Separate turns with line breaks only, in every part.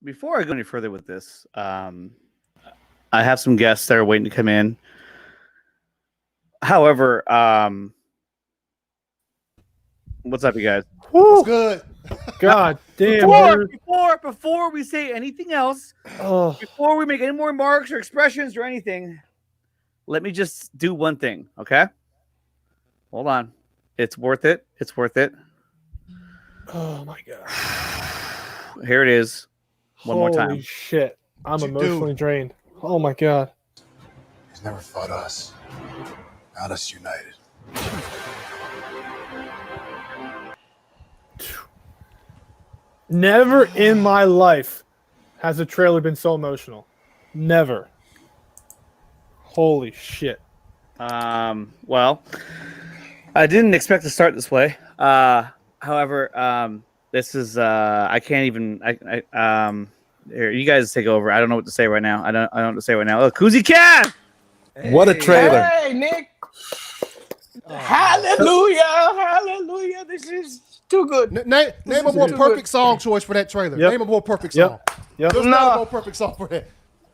before I go any further with this, I have some guests that are waiting to come in. However, what's up, you guys?
What's good?
God damn.
Before we say anything else, before we make any more remarks or expressions or anything, let me just do one thing, okay? Hold on. It's worth it. It's worth it.
Oh my god.
Here it is. One more time.
Holy shit. I'm emotionally drained. Oh my god.
He's never fought us. Not us united.
Never in my life has a trailer been so emotional. Never. Holy shit.
Well, I didn't expect to start this way. However, this is I can't even here, you guys take over. I don't know what to say right now. I don't know what to say right now. Look, Kuzi Cat!
What a trailer.
Hey, Nick. Hallelujah. Hallelujah. This is too good.
Name a more perfect song choice for that trailer.
Yep.
Name a more perfect song.
Yep.
There's not a more perfect song for that.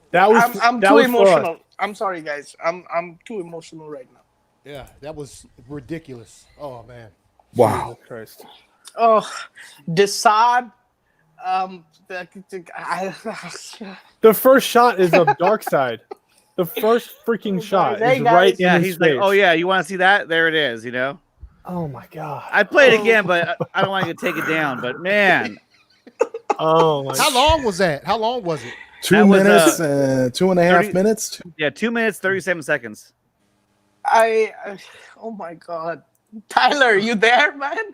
That was
I'm
that
too
was
emotional. I'm sorry, guys. I'm too emotional right now.
Yeah, that was ridiculous. Oh man.
Wow.
Jesus Christ.
Oh, Decide.
The first shot is of Dark Side. The first freaking shot
Hey,
is
guys.
right
Yeah,
in
he's
his
like,
face.
oh yeah, you want to see that? There it is, you know?
Oh my god.
I played it again, but I don't want to take it down. But man,
Oh my
How long was that? How long was it?
2
was,
minutes, 2.5
30
minutes.
yeah, 2 minutes, 37 seconds.
Oh my God. Tyler, you there, man?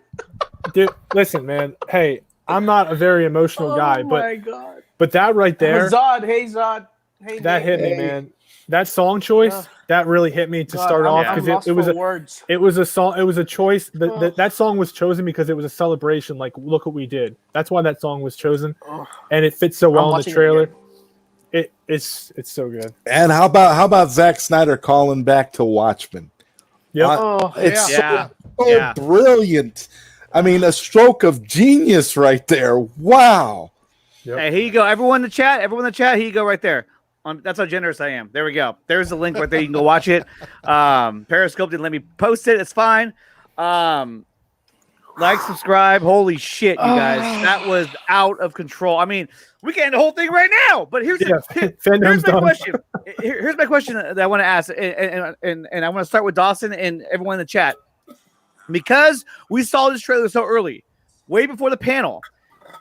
Dude, listen, man. Hey, I'm not a very emotional guy,
Oh my God.
but that right there,
Zod, hey Zod. Hey,
that
Nick.
hit me, man. That song choice, that really hit me to
God,
start off
I'm
because
lost
it was
for
a
words.
it was a song. It was a choice. That song was chosen because it was a celebration. Like, look what we did. That's why that song was chosen, and it fits so well in the
watching it
trailer.
again.
It's so good.
And how about Zack Snyder calling back to Watchmen?
Yep.
It's
Yeah.
so
Yeah.
brilliant. I mean, a stroke of genius right there. Wow.
Yep.
Hey, here you go. Everyone in the chat, here you go right there. That's how generous I am. There we go. There's the link right there. You can go watch it. Periscope didn't let me post it. It's fine. Like, subscribe. Holy shit, you guys. That was out of control. I mean, we can end the whole thing right now. But here's
FanDome's
my
done.
question. Here's my question that I want to ask. And I want to start with Dawson and everyone in the chat. Because we saw this trailer so early, way before the panel,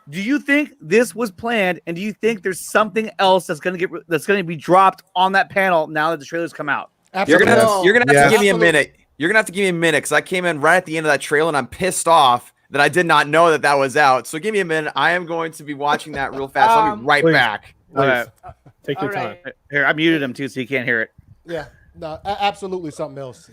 do you think this was planned, and do you think there's something else that's going to be dropped on that panel now that the trailers come out?
You're gonna have to give me a
Absolutely.
minute. You're gonna have to give me a minute because I came in right at the end of that trailer and I'm pissed off that I did not know that was out. So give me a minute. I am going to be watching that real fast. I'll be right
please.
back.
Please. Take your time.
Here, I muted him too, so you can't hear it.
Yeah. No, absolutely something else.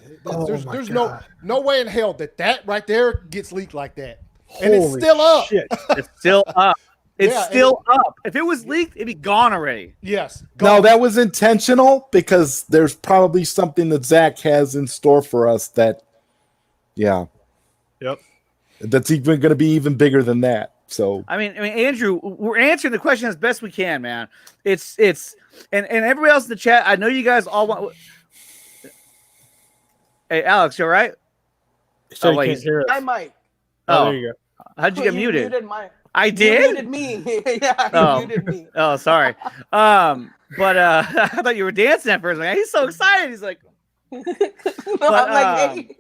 There's
my
there's
God.
no way in hell that right there gets leaked like that. And it's
Holy
still up.
shit.
It's still up. It's
Yeah,
still up. If it was leaked, it'd be gone already.
Yes.
No, that was intentional because there's probably something that Zach has in store for us that,
Yep.
that's even going to be even bigger than that. So
I mean, Andrew, we're answering the question as best we can, man. It's and everybody else in the chat. I know you guys all want. Hey, Alex, you all right?
So you
wait,
can't hear us.
I might.
Oh, there you go.
How'd you get muted?
Muted my,
I
you
did.
muted me. Yeah,
Oh.
you muted me.
Oh, sorry. But I thought you were dancing at first. Like, he's so excited. He's like,
No,
But,
I'm like, hey.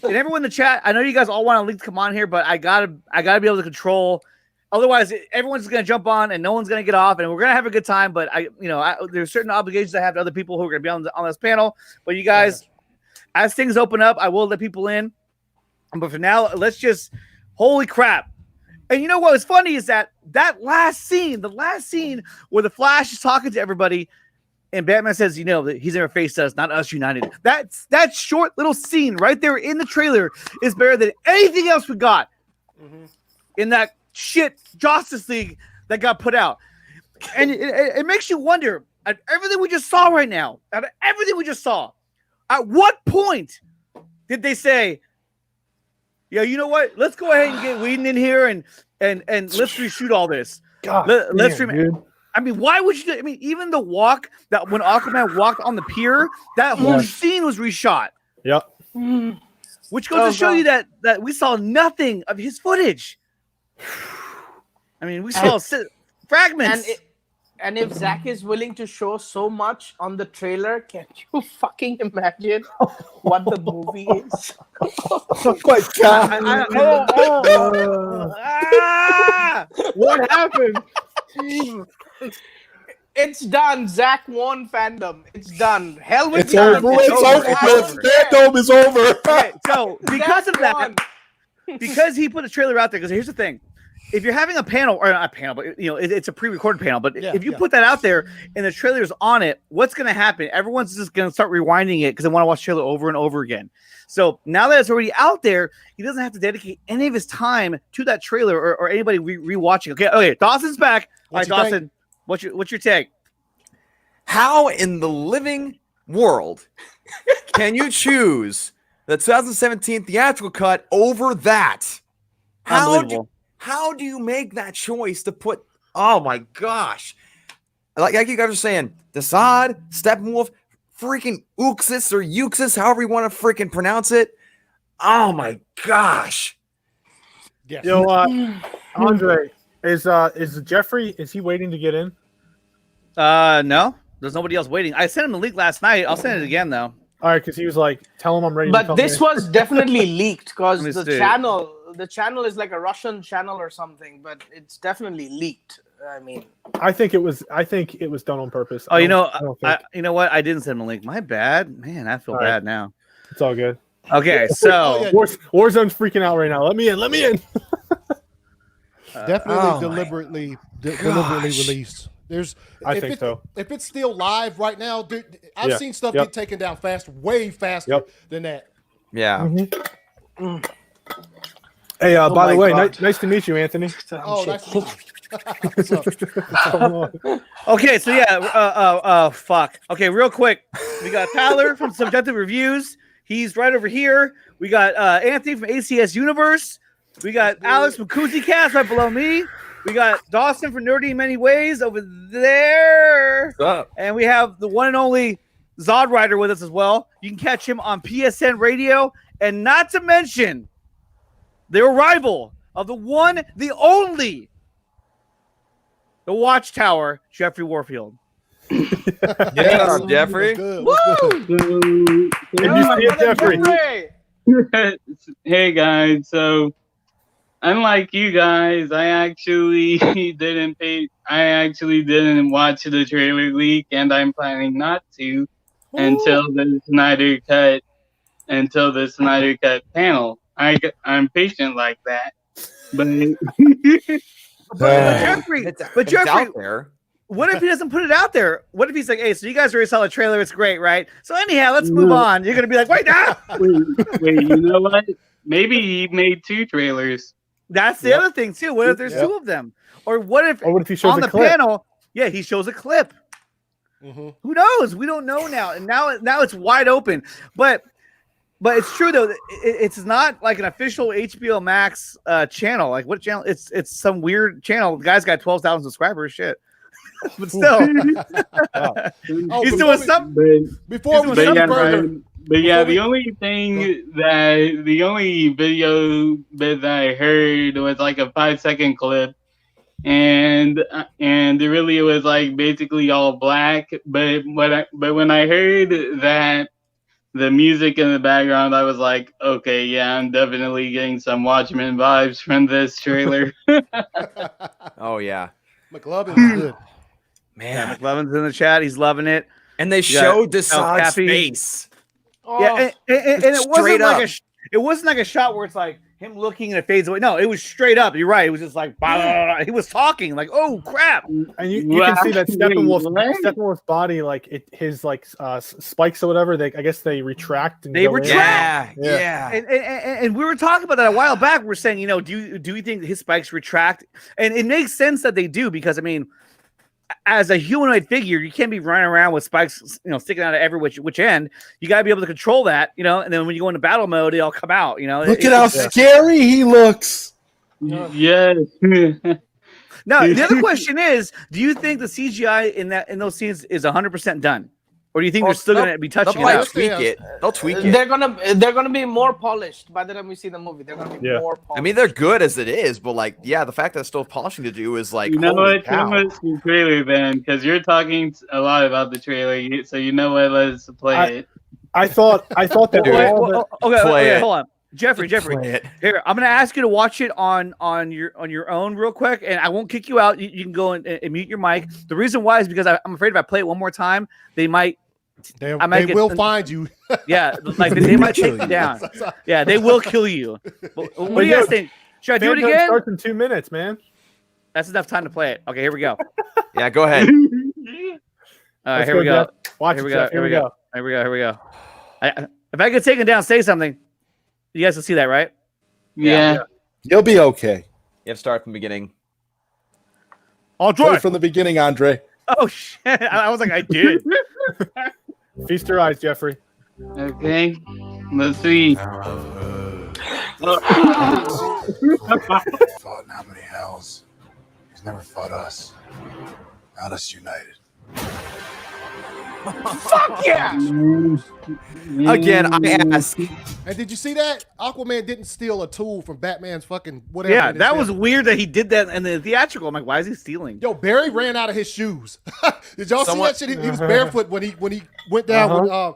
and everyone in the chat, I know you guys all want to link to come on here, but I gotta be able to control. Otherwise, everyone's gonna jump on and no one's gonna get off, and we're gonna have a good time. But there's certain obligations I have to other people who are gonna be on this panel. But you guys, as things open up, I will let people in. But for now, let's just holy crap. And you know what was funny is that last scene, the last scene where the Flash is talking to everybody, and Batman says, that he's never faced us, not us united. That short little scene right there in the trailer is better than anything else we got in that shit Justice League that got put out. And it makes you wonder, at everything we just saw right now, at what point did they say, yeah, you know what? Let's go ahead and get Whedon in here and let's reshoot all this.
God,
Let's
damn,
remember.
dude.
I mean, why would you? I mean, even the walk that when Aquaman walked on the pier, that whole scene was reshot.
Yep.
Which goes to show you that we saw nothing of his footage. I mean, we saw fragments.
And if Zach is willing to show so much on the trailer, can you fucking imagine what the movie is?
Oh my God.
What happened?
It's done. Zach won FanDome. It's done. Hell with
It's
the
over. It's over. FanDome is over.
Okay, so because of
Zach
that,
won.
because he put a trailer out there, because here's the thing. If you're having a panel, or not a panel, but it's a pre-recorded panel, but if you put that out there and the trailer's on it, what's going to happen? Everyone's just going to start rewinding it because they want to watch the trailer over and over again. So now that it's already out there, he doesn't have to dedicate any of his time to that trailer or anybody rewatching. Okay, Dawson's back. All right, Dawson, what's your take?
How in the living world can you choose the 2017 theatrical cut over that? How do you make that choice to put? Oh my gosh! Like you guys are saying, Desaad, Steppenwolf, freaking Uxis or Uxis, however you want to freaking pronounce it. Oh my gosh!
Yes.
You know what, Andre, is Jeffrey? Is he waiting to get in?
No, there's nobody else waiting. I sent him a link last night. I'll send it again though.
All right, because he was like, "Tell him I'm ready."
But this was definitely leaked because
Let me
the
see.
channel is like a Russian channel or something, but it's definitely leaked. I mean,
I think it was done on purpose.
Oh,
I
you
don't think-
know what? I didn't send him a link. My bad, man. I feel
All right.
bad now.
it's all good.
Okay, so
yeah.
Warzone's freaking out right now. Let me in. Let me in.
Definitely deliberately released.
I think so.
If it's still live right now, dude, I've seen stuff get taken down way faster than that.
Yeah.
Hey, by
my
the way,
God.
nice to meet you, Anthony.
Oh, nice to meet you. What's up?
okay, so yeah, fuck. Okay, real quick, we got Tyler from Subjective Reviews. He's right over here. We got Anthony from ACS Universe. We got Alex from Koozie Cast right below me. We got Dawson from Nerdy in Many Ways over there.
What's up?
And we have the one and only Zod Rider with us as well. You can catch him on PSN Radio. And not to mention the arrival of the one, the only, the Watchtower, Jeffrey Warfield.
Yeah, Jeffrey.
Good.
woo!
And you see it, Jeffrey.
Hey guys, so unlike you guys, I actually didn't watch the trailer leak, and I'm planning not to until the Snyder Cut panel. I'm patient like that, but
Jeffrey,
It's
Jeffrey,
out there.
what if he doesn't put it out there? What if he's like, hey, so you guys already saw the trailer, it's great, right? So anyhow, let's move on. You're gonna be like, wait, nah!
wait, you know what? Maybe he made 2 trailers.
That's the other thing too. What if there's 2 of them? Or what if
he shows
on
a
the
clip?
panel, he shows a clip.
Mhm.
Who knows? We don't know now. And now it's wide open. But it's true though. It's not like an official HBO Max channel. Like what channel? It's some weird channel. The guy's got 12,000 subscribers. Shit. But still,
Oh,
he's doing something.
Before we
But
go
yeah,
further,
But yeah,
Before
the only video bit that I heard was like a 5-second clip, and it really was like basically all black. But when I heard that the music in the background, I was like, okay, yeah, I'm definitely getting some Watchmen vibes from this trailer.
Oh yeah,
McLovin's good.
Yeah,
man.
McLevin's in the chat. He's loving it.
And they
got
showed Desaad's
Cappy.
face.
Yeah, and it wasn't
Straight
like
up.
it wasn't like a shot where it's like him looking and it fades away. No, it was straight up. You're right. It was just like blah, blah, blah. He was talking like, oh crap.
And you can see that Steppenwolf's body, like his spikes or whatever. I guess they retract. And
They
go in.
retract.
Yeah.
And we were talking about that a while back. We're saying, do you think his spikes retract? And it makes sense that they do because I mean, as a humanoid figure, you can't be running around with spikes, sticking out of every which end. You got to be able to control that, and then when you go into battle mode, they all come out.
Look at how scary he looks.
Yes.
Now, the other question is, do you think the CGI in those scenes is 100% done? Or do you think they're still going to be touching it
They'll
up?
tweak it. They'll tweak it.
They're gonna be more polished by the time we see the movie. They're gonna be more polished.
I mean, they're good as it is, but like, yeah, the fact that it's still polishing to do is like,
You know
holy
what?
cow.
Too much the trailer then, because you're talking a lot about the trailer. So you know what? Let's play it.
I thought that
Okay, hold on. Jeffrey,
Play it.
here, I'm gonna ask you to watch it on your own real quick, and I won't kick you out. You can go and mute your mic. The reason why is because I'm afraid if I play it one more time, they might.
They will find you.
Yeah, like they might take you down. Yeah, they will kill you. What do you guys think? Should I do it again?
Starts in 2 minutes, man.
That's enough time to play it. Okay, here we go.
Yeah, go ahead.
All right, here we go.
Watch
Here we
it,
go.
Jeff.
Here we go. Here we go. If I get taken down, say something. You guys can see that, right?
Yeah.
You'll be okay.
You have to start from the beginning.
Play from the beginning, Andre.
Oh shit! I was like, I did.
Feast your eyes, Jeffrey.
Okay. Let's see.
Fought in how many hells? He's never fought us. Not us united.
Fuck yeah!
Again, I ask.
And did you see that? Aquaman didn't steal a tool from Batman's fucking whatever.
Yeah,
it is
that
there.
was weird that he did that in the theatrical. I'm like, why is he stealing?
Yo, Barry ran out of his shoes. Did y'all
Someone-
see that shit? He was barefoot when he went down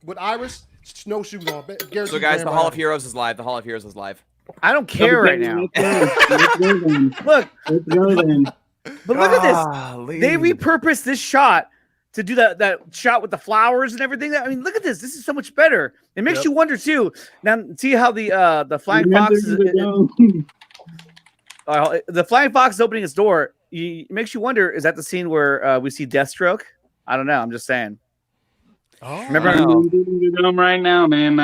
with Iris snowshoes on. Garrett
So,
just
guys,
ran
the
right
Hall
out.
of Heroes is live. The Hall of Heroes is live.
I don't care right now.
Let's go then.
Look,
Let's go then.
but look at this.
Golly.
They repurposed this shot to do that shot with the flowers and everything. I mean, look at this. This is so much better. It makes you wonder too. Now, see how the flying fox is. The flying fox is opening its door. It makes you wonder: is that the scene where we see Deathstroke? I don't know. I'm just saying.
Oh.
Remember?
I'm right now, man.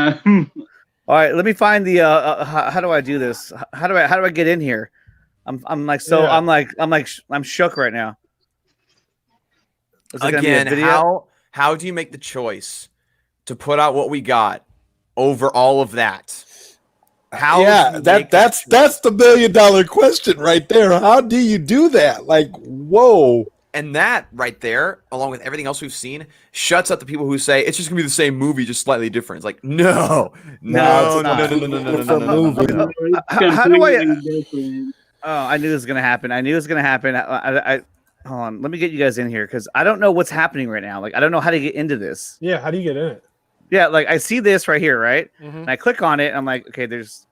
All right, let me find the. How do I do this? How do I get in here? I'm like so.
Yeah.
I'm shook right now. Is it gonna be a
Again,
video?
how do you make the choice to put out what we got over all of that? How?
Yeah,
do you make
that's the $1 million question right there. How do you do that? Like, whoa.
And that right there, along with everything else we've seen, shuts up the people who say it's just gonna be the same movie, just slightly different. It's like, no,
No,
no,
it's
no,
not.
no, no, no, no,
It's
no,
a
no, no,
movie.
no, no.
How do I?
Different.
Oh, I knew this was gonna happen. I hold on. Let me get you guys in here because I don't know what's happening right now. Like I don't know how to get into this.
Yeah, how do you get in it?
Yeah, like I see this right here, right?
Mhm.
And I click on it. And I'm like, okay, there's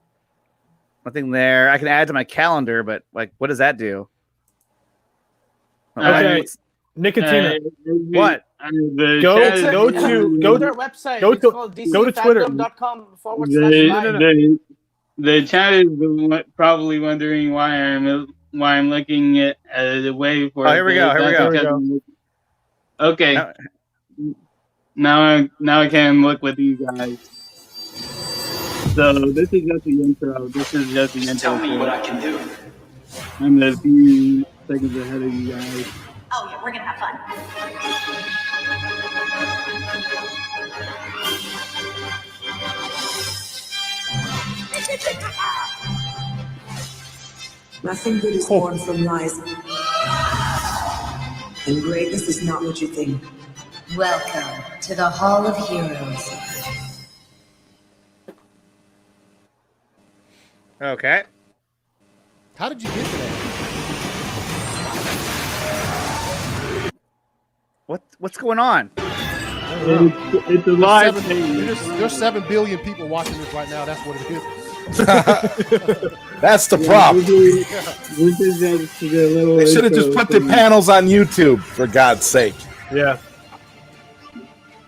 nothing there. I can add to my calendar, but like, what does that do?
Okay. Nickatina.
What?
Go to
their website.
go
It's
to-
called
go to Twitter.
DCFandom.com/live.
The chat is probably wondering why I'm looking at the way for.
Oh, here we go, here we go.
Here we
Okay. Now I can look with these guys. So this is just the intro.
Tell me what I can do.
I'm a few seconds ahead of you guys.
Oh yeah, we're gonna have fun.
Nothing good is born from lies. And greatness is not what you think.
Welcome to the Hall of Heroes.
Okay.
How did you get to that?
What's going on?
It's a live thing.
There's 7 billion people watching this right now. That's what it is.
That's the problem.
This is just a little.
They should have just put the panels on YouTube, for God's sake.
Yeah.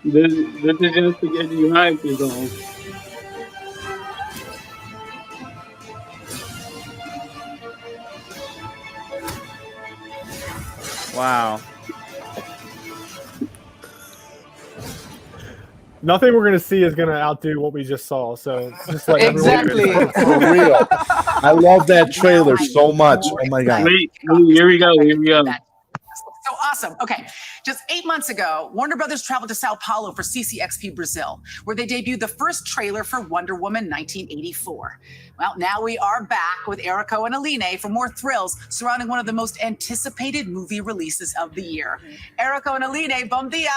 This is just to get you hyped, is all.
Wow.
Nothing we're gonna see is gonna outdo what we just saw. So just let
Exactly.
everyone.
For real. I love that trailer so much. Oh my God.
Wait, here we go.
So
Awesome. Okay. Just 8 months ago, Warner Brothers traveled to Sao Paulo for CCXP Brazil, where they debuted the first trailer for Wonder Woman 1984. Well, now we are back with Erico and Aline for more thrills surrounding one of the most anticipated movie releases of the year. Erico and Aline, bom dia.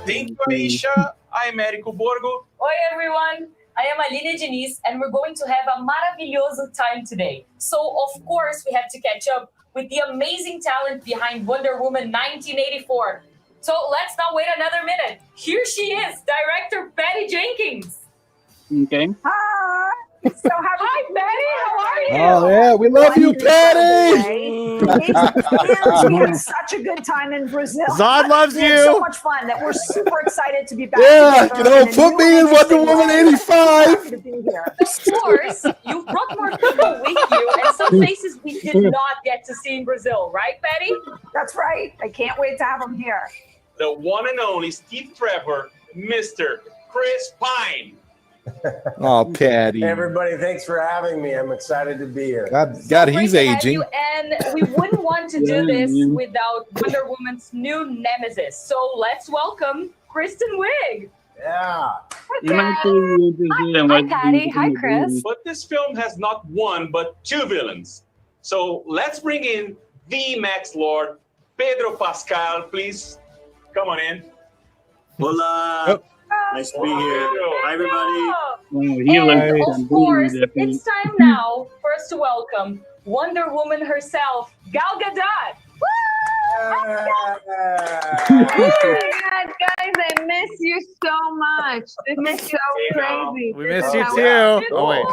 Thank you, Aisha. I'm Érico Borgo.
Oi, everyone. I am Aline Diniz, and we're going to have a maravilhoso time today. So, of course, we have to catch up with the amazing talent behind Wonder Woman 1984. So, let's not wait another minute. Here she is, director Patty Jenkins.
Okay.
Hi. So
hi, Patty. How are you?
Oh yeah, we love you, Patty.
We had such a good time in Brazil.
Zod loves
we had
you.
So much fun that we're super excited to be back.
Yeah,
together
put me in Wonder Woman 85.
Of course, you brought more people with you and some faces we did not get to see in Brazil, right, Patty?
That's right. I can't wait to have them here.
The one and only Steve Trevor, Mr. Chris Pine.
Oh, Patty.
Hey, everybody, thanks for having me. I'm excited to be here.
God,
Great
he's
to have
aging.
you, and we wouldn't want to do this without Wonder Woman's new nemesis. So let's welcome Kristen Wiig.
Yeah.
Hi, Patty. Hi, Chris.
But this film has not one, but two villains. So let's bring in the Max Lord, Pedro Pascal, please. Come on in.
Hola. Nice to be here. Hi, everybody.
And of course, it's time now for us to welcome Wonder Woman herself, Gal Gadot.
Guys, I miss you so much. This is so crazy.
We miss you too. Oh wait.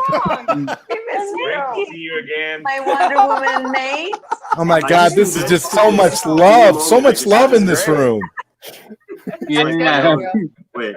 Great to see you again.
My Wonder Woman mate.
Oh my God, this is just so much love. So much love in this room.
Yeah.
Wait.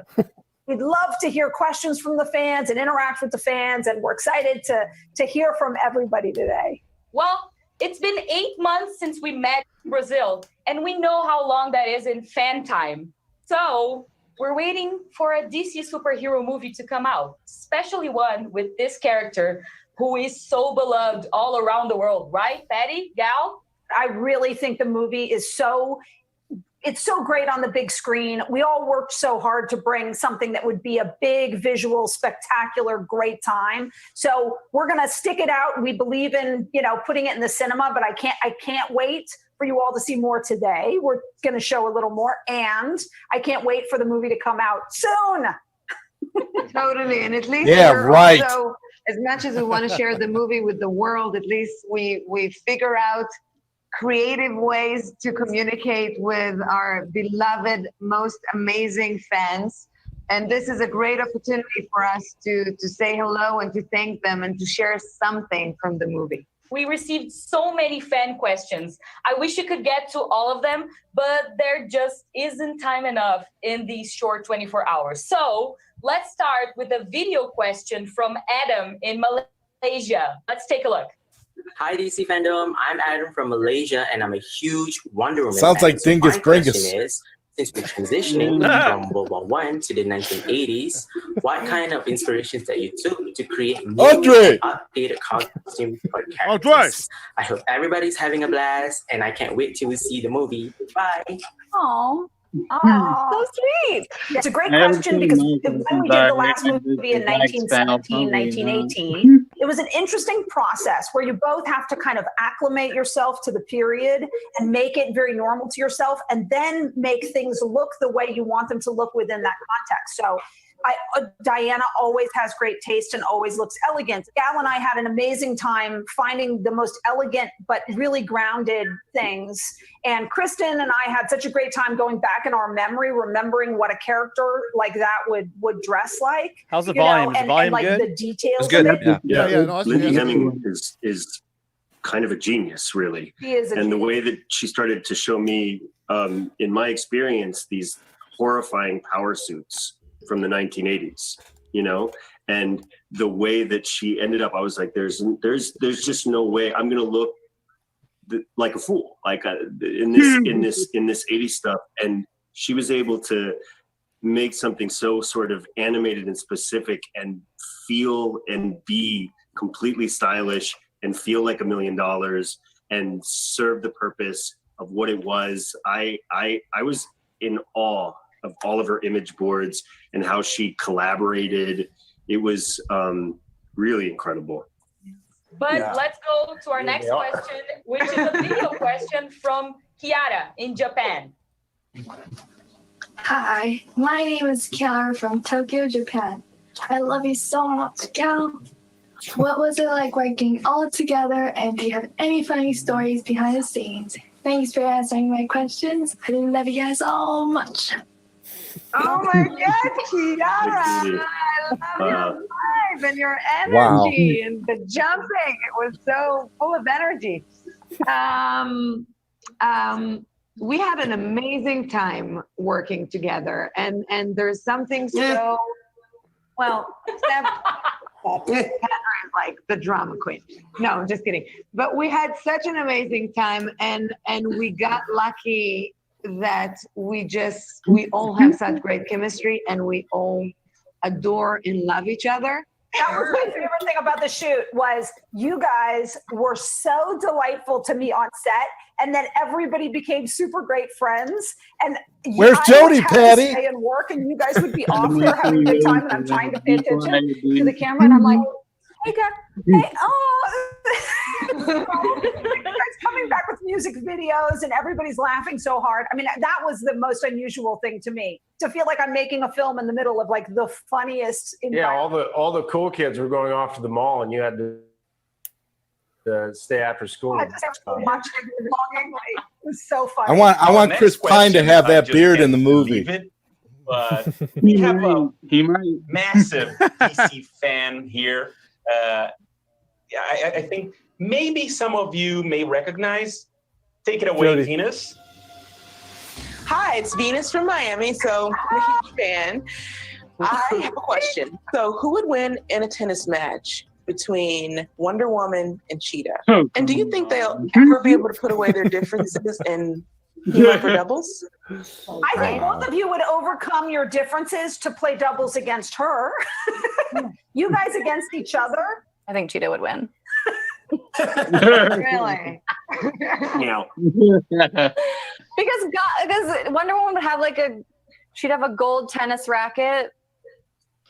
We'd love to hear questions from the fans and interact with the fans, and we're excited to hear from everybody today.
Well, it's been 8 months since we met in Brazil, and we know how long that is in fan time. So we're waiting for a DC superhero movie to come out, especially one with this character who is so beloved all around the world, right, Patty, Gal?
I really think the movie is it's so great on the big screen. We all worked so hard to bring something that would be a big, visual, spectacular, great time. So we're gonna stick it out. We believe in, putting it in the cinema, but I can't wait for you all to see more today. We're gonna show a little more, and I can't wait for the movie to come out soon.
Totally, and at least also, as much as we want to share the movie with the world, at least we figure out creative ways to communicate with our beloved, most amazing fans. And this is a great opportunity for us to say hello and to thank them and to share something from the movie.
We received so many fan questions. I wish you could get to all of them, but there just isn't time enough in these short 24 hours. So let's start with a video question from Adam in Malaysia. Let's take a look.
Hi, DC FanDome. I'm Adam from Malaysia, and I'm a huge Wonder Woman
Sounds
fan.
like Dingus
my
Bringus.
question is, since we're transitioning from World War I to the 1980s, what kind of inspirations that you took to create new updated costumes for characters? I hope everybody's having a blast, and I can't wait till we see the movie. Bye.
Oh, so sweet. It's a great question because when we did the last movie in 1917, 1918, it was an interesting process where you both have to kind of acclimate yourself to the period and make it very normal to yourself, and then make things look the way you want them to look within that context. So Diana always has great taste and always looks elegant. Gal and I had an amazing time finding the most elegant but really grounded things. And Kristen and I had such a great time going back in our memory, remembering what a character like that would dress like.
How's the volume? Is the volume
like
good?
the details.
It's good.
Of it.
No, Lindy Hemming is kind of a genius, really.
She is a
and the way that she started to show me, in my experience, these horrifying power suits from the 1980s, and the way that she ended up, I was like, there's just no way I'm gonna look like a fool, like in this 80s stuff. And she was able to make something so sort of animated and specific and feel and be completely stylish and feel like $1 million and serve the purpose of what it was. I was in awe of all of her image boards and how she collaborated. It was really incredible.
But let's go to our next question, which is a video question from Kiara in Japan.
Hi, my name is Kiara from Tokyo, Japan. I love you so much, Gal. What was it like working all together, and do you have any funny stories behind the scenes? Thanks for answering my questions. I love you guys so much.
Oh my God, Kiara! I love your vibe and your energy and the jumping. It was so full of energy. We had an amazing time working together, and there's something so well. Is like the drama queen. No, I'm just kidding. But we had such an amazing time, and we got lucky that we all have such great chemistry, and we all adore and love each other.
That was my favorite thing about the shoot was you guys were so delightful to me on set, and then everybody became super great friends. And
where's Jody, Patty?
Stay and work, and you guys would be off there having a good time, and I'm trying to pay attention to the camera, and I'm like, hey, hey, oh. Guys coming back with music videos, and everybody's laughing so hard. I mean, that was the most unusual thing to me, to feel like I'm making a film in the middle of like the funniest.
Yeah, all the cool kids were going off to the mall, and you had to stay after school.
I just have to watch it longingly. It was so funny.
I want Chris Pine to have that beard in the movie.
But we have a massive DC fan here. I think maybe some of you may recognize. Take it away,
Jody.
Venus.
Hi, it's Venus from Miami, so I'm a huge fan. I have a question. So who would win in a tennis match between Wonder Woman and Cheetah? And do you think they'll ever be able to put away their differences and team up for doubles?
I think both of you would overcome your differences to play doubles against her. You guys against each other?
I think Cheetah would win.
Really?
Now.
Because Wonder Woman would have she'd have a gold tennis racket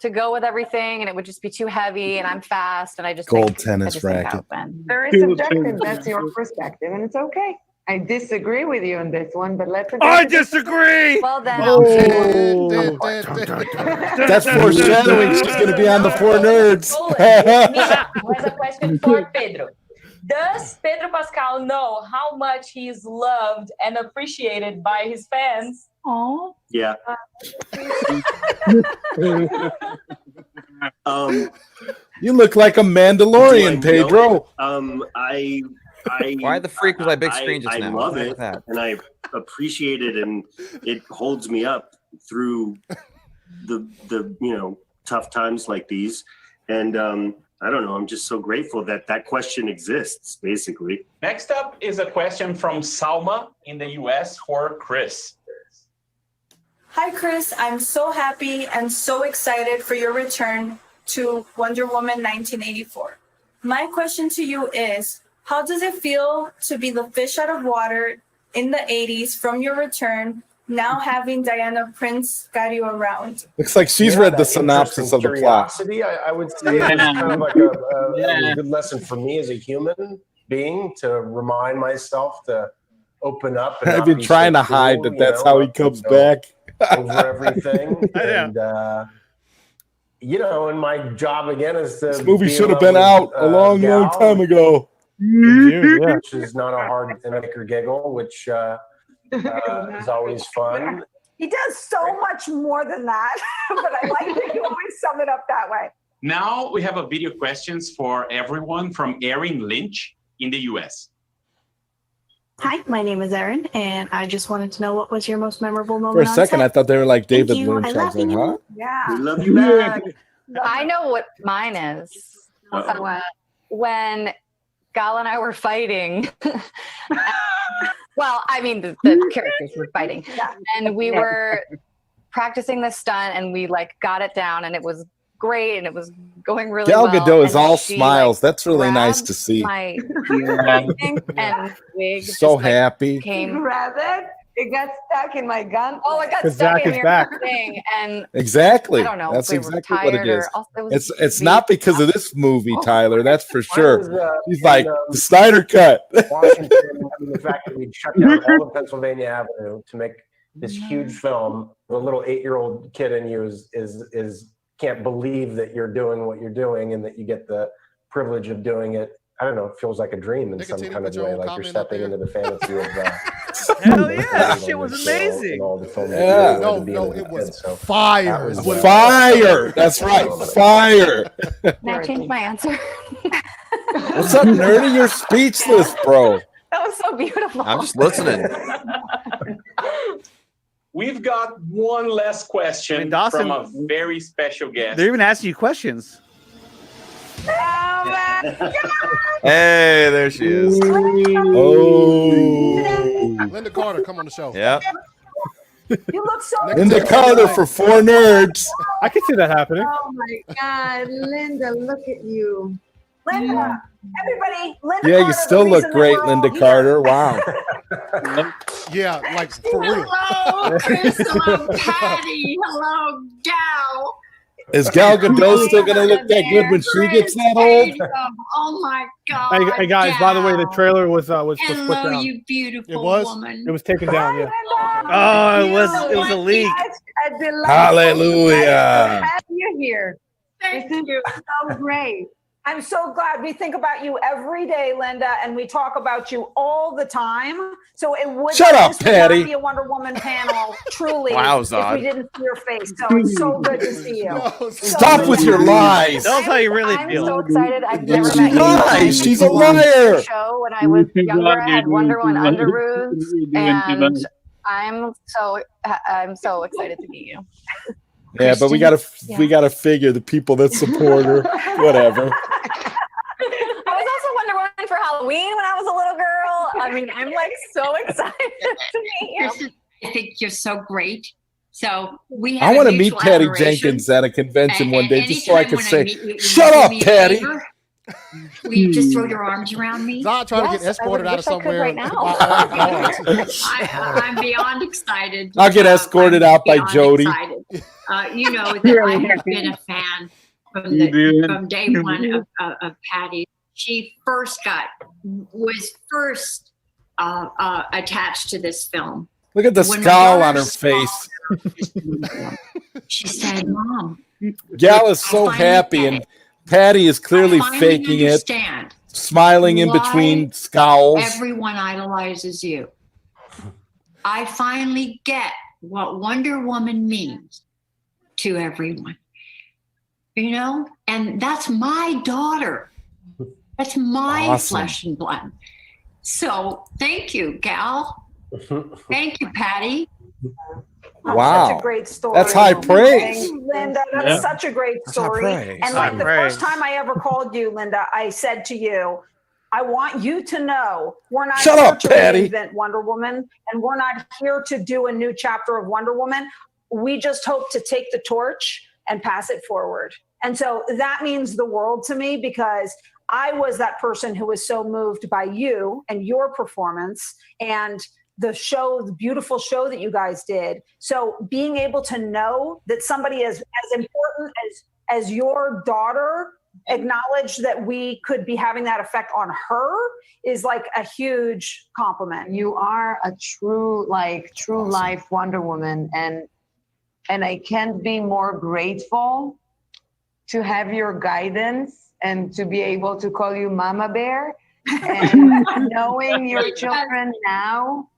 to go with everything, and it would just be too heavy, and I'm fast, and I just
Gold tennis racket.
Very subjective. That's your perspective, and it's okay. I disagree with you on this one, but let's.
I disagree.
Well then,
That's foreshadowing. She's going to be on the Four Nerds.
Mia has a question for Pedro. Does Pedro Pascal know how much he is loved and appreciated by his fans?
Oh.
Yeah.
You look like a Mandalorian, Pedro.
Why the freak was I big screen just now?
I love it, and I appreciate it, and it holds me up through the tough times like these. And I don't know, I'm just so grateful that question exists, basically.
Next up is a question from Salma in the US for Chris.
Hi, Chris. I'm so happy and so excited for your return to Wonder Woman 1984. My question to you is, how does it feel to be the fish out of water in the 80s from your return, now having Diana Prince got you around?
Looks like she's read the synopsis of the plot.
I would say it's kind of like a good lesson for me as a human being to remind myself to open up. And
I've been trying to hide that that's how he comes back.
Over everything. And, and my job again is to.
This movie should have been out a long time ago.
Which is not a hard to make her giggle, which is always fun.
He does so much more than that, but I like that you always sum it up that way.
Now we have a video questions for everyone from Erin Lynch in the US.
Hi, my name is Erin, and I just wanted to know what was your most memorable moment.
For a second, I thought they were like David
you.
Lynch. I was like, huh?
Yeah.
We love you back.
I know what mine is. When Gal and I were fighting. Well, I mean, the characters were fighting. And we were practicing this stunt, and we got it down, and it was great, and it was going really
Gal
well.
Gadot is
and
all
she,
smiles.
like,
That's really nice
grabbed
to see.
My and wig
So
just, like,
happy.
came.
Grab it. It got stuck in my gun.
Oh, it got
'Cause
stuck
Zach
in
is
your
back.
thing, and
Exactly.
I don't know.
That's
if we were
exactly what it
tired
is.
or also, it was
It's not because of this movie, Tyler. That's for sure.
was,
He's
in,
like the Snyder cut.
Washington, I mean, the fact that we shut down all of Pennsylvania Avenue to make this huge film, the little 8-year-old kid in you is can't believe that you're doing what you're doing and that you get the privilege of doing it. I don't know. It feels like a dream in some kind of way, like you're stepping into the fantasy of.
Hell yeah, that shit was amazing.
Yeah.
No, it was fire.
It was fire. That's right, fire.
Can I change my answer?
What's up, nerdy? You're speechless, bro.
That was so beautiful.
I'm just listening.
We've got one last question
Dawson,
from a very special guest.
They're even asking you questions.
Hey, there she is.
Oh.
Linda Carter, come on the show.
Yep.
You look so
Linda Carter for 4 nerds.
I can see that happening.
Oh my God, Linda, look at you. Linda, everybody, Linda
Yeah, you
Carter's
still
the
look
reason that
great,
we're all
Linda
here.
Carter. Wow.
Yeah, like for real.
Hello, Chris. Hello, Patty. Hello, Gal.
Is Gal Gadot still gonna look that good when she gets that old?
Oh my God.
Hey guys, by the way, the trailer was put
Hello,
down.
you beautiful
It was?
woman.
It was taken down. Yeah.
Oh, it was a leak.
A delight.
Hallelujah.
To have you here. This is so great. I'm so glad. We think about you every day, Linda, and we talk about you all the time. So it would
Shut up,
this would not
Patty.
be a Wonder Woman panel, truly,
Wow,
if
Zod.
we didn't see your face. So it's so good to see you.
Stop with your lies.
Tell us how you really
I'm
feel.
so excited. I've never
She
met you.
lies. She's a
I watched
liar.
your show when I was younger. I had Wonder Woman Underoos, and I'm so excited to meet you.
Yeah, but we gotta figure the people that support her. Whatever.
I was also Wonder Woman for Halloween when I was a little girl. I mean, I'm like so excited to meet you.
I think you're so great. So we have
I want to
a
meet
mutual
Patty
admiration.
Jenkins at a convention one day, just so I
anytime
can
when
say,
meet you, will
"Shut
you do
up,
me a
Patty."
favor? Will you just throw your arms around me?
Zod trying to get escorted out of somewhere.
right now.
I'm beyond excited.
I'll get escorted out by
beyond
Jody.
excited. You know that I have been a fan from day one of Patty. She was first attached to this film.
Look at the
When my
scowl on
daughter
her face.
She said, "Mom,
Gal is so happy, and Patty is clearly
I finally
faking it,
understand
smiling in
why
between scowls.
everyone idolizes you. I finally get what Wonder Woman means to everyone. You know, and that's my daughter. That's my
Awesome.
flesh and blood. So thank you, Gal. Thank you, Patty.
Wow.
Such a great story.
That's high praise.
Thank you, Linda, that's
Yeah.
such a great
That's high
story.
praise.
And
High
like the
praise.
first time I ever called you, Linda, I said to you, I want you to know we're not
Shut
here
up,
to
Patty.
reinvent Wonder Woman, and we're not here to do a new chapter of Wonder Woman. We just hope to take the torch and pass it forward. And so that means the world to me, because I was that person who was so moved by you and your performance and the show, the beautiful show that you guys did. So being able to know that somebody as important as your daughter acknowledged that we could be having that effect on her is like a huge compliment. You are a true life Wonder Woman, and I can't be more grateful to have your guidance and to be able to call you Mama Bear. And knowing your children now,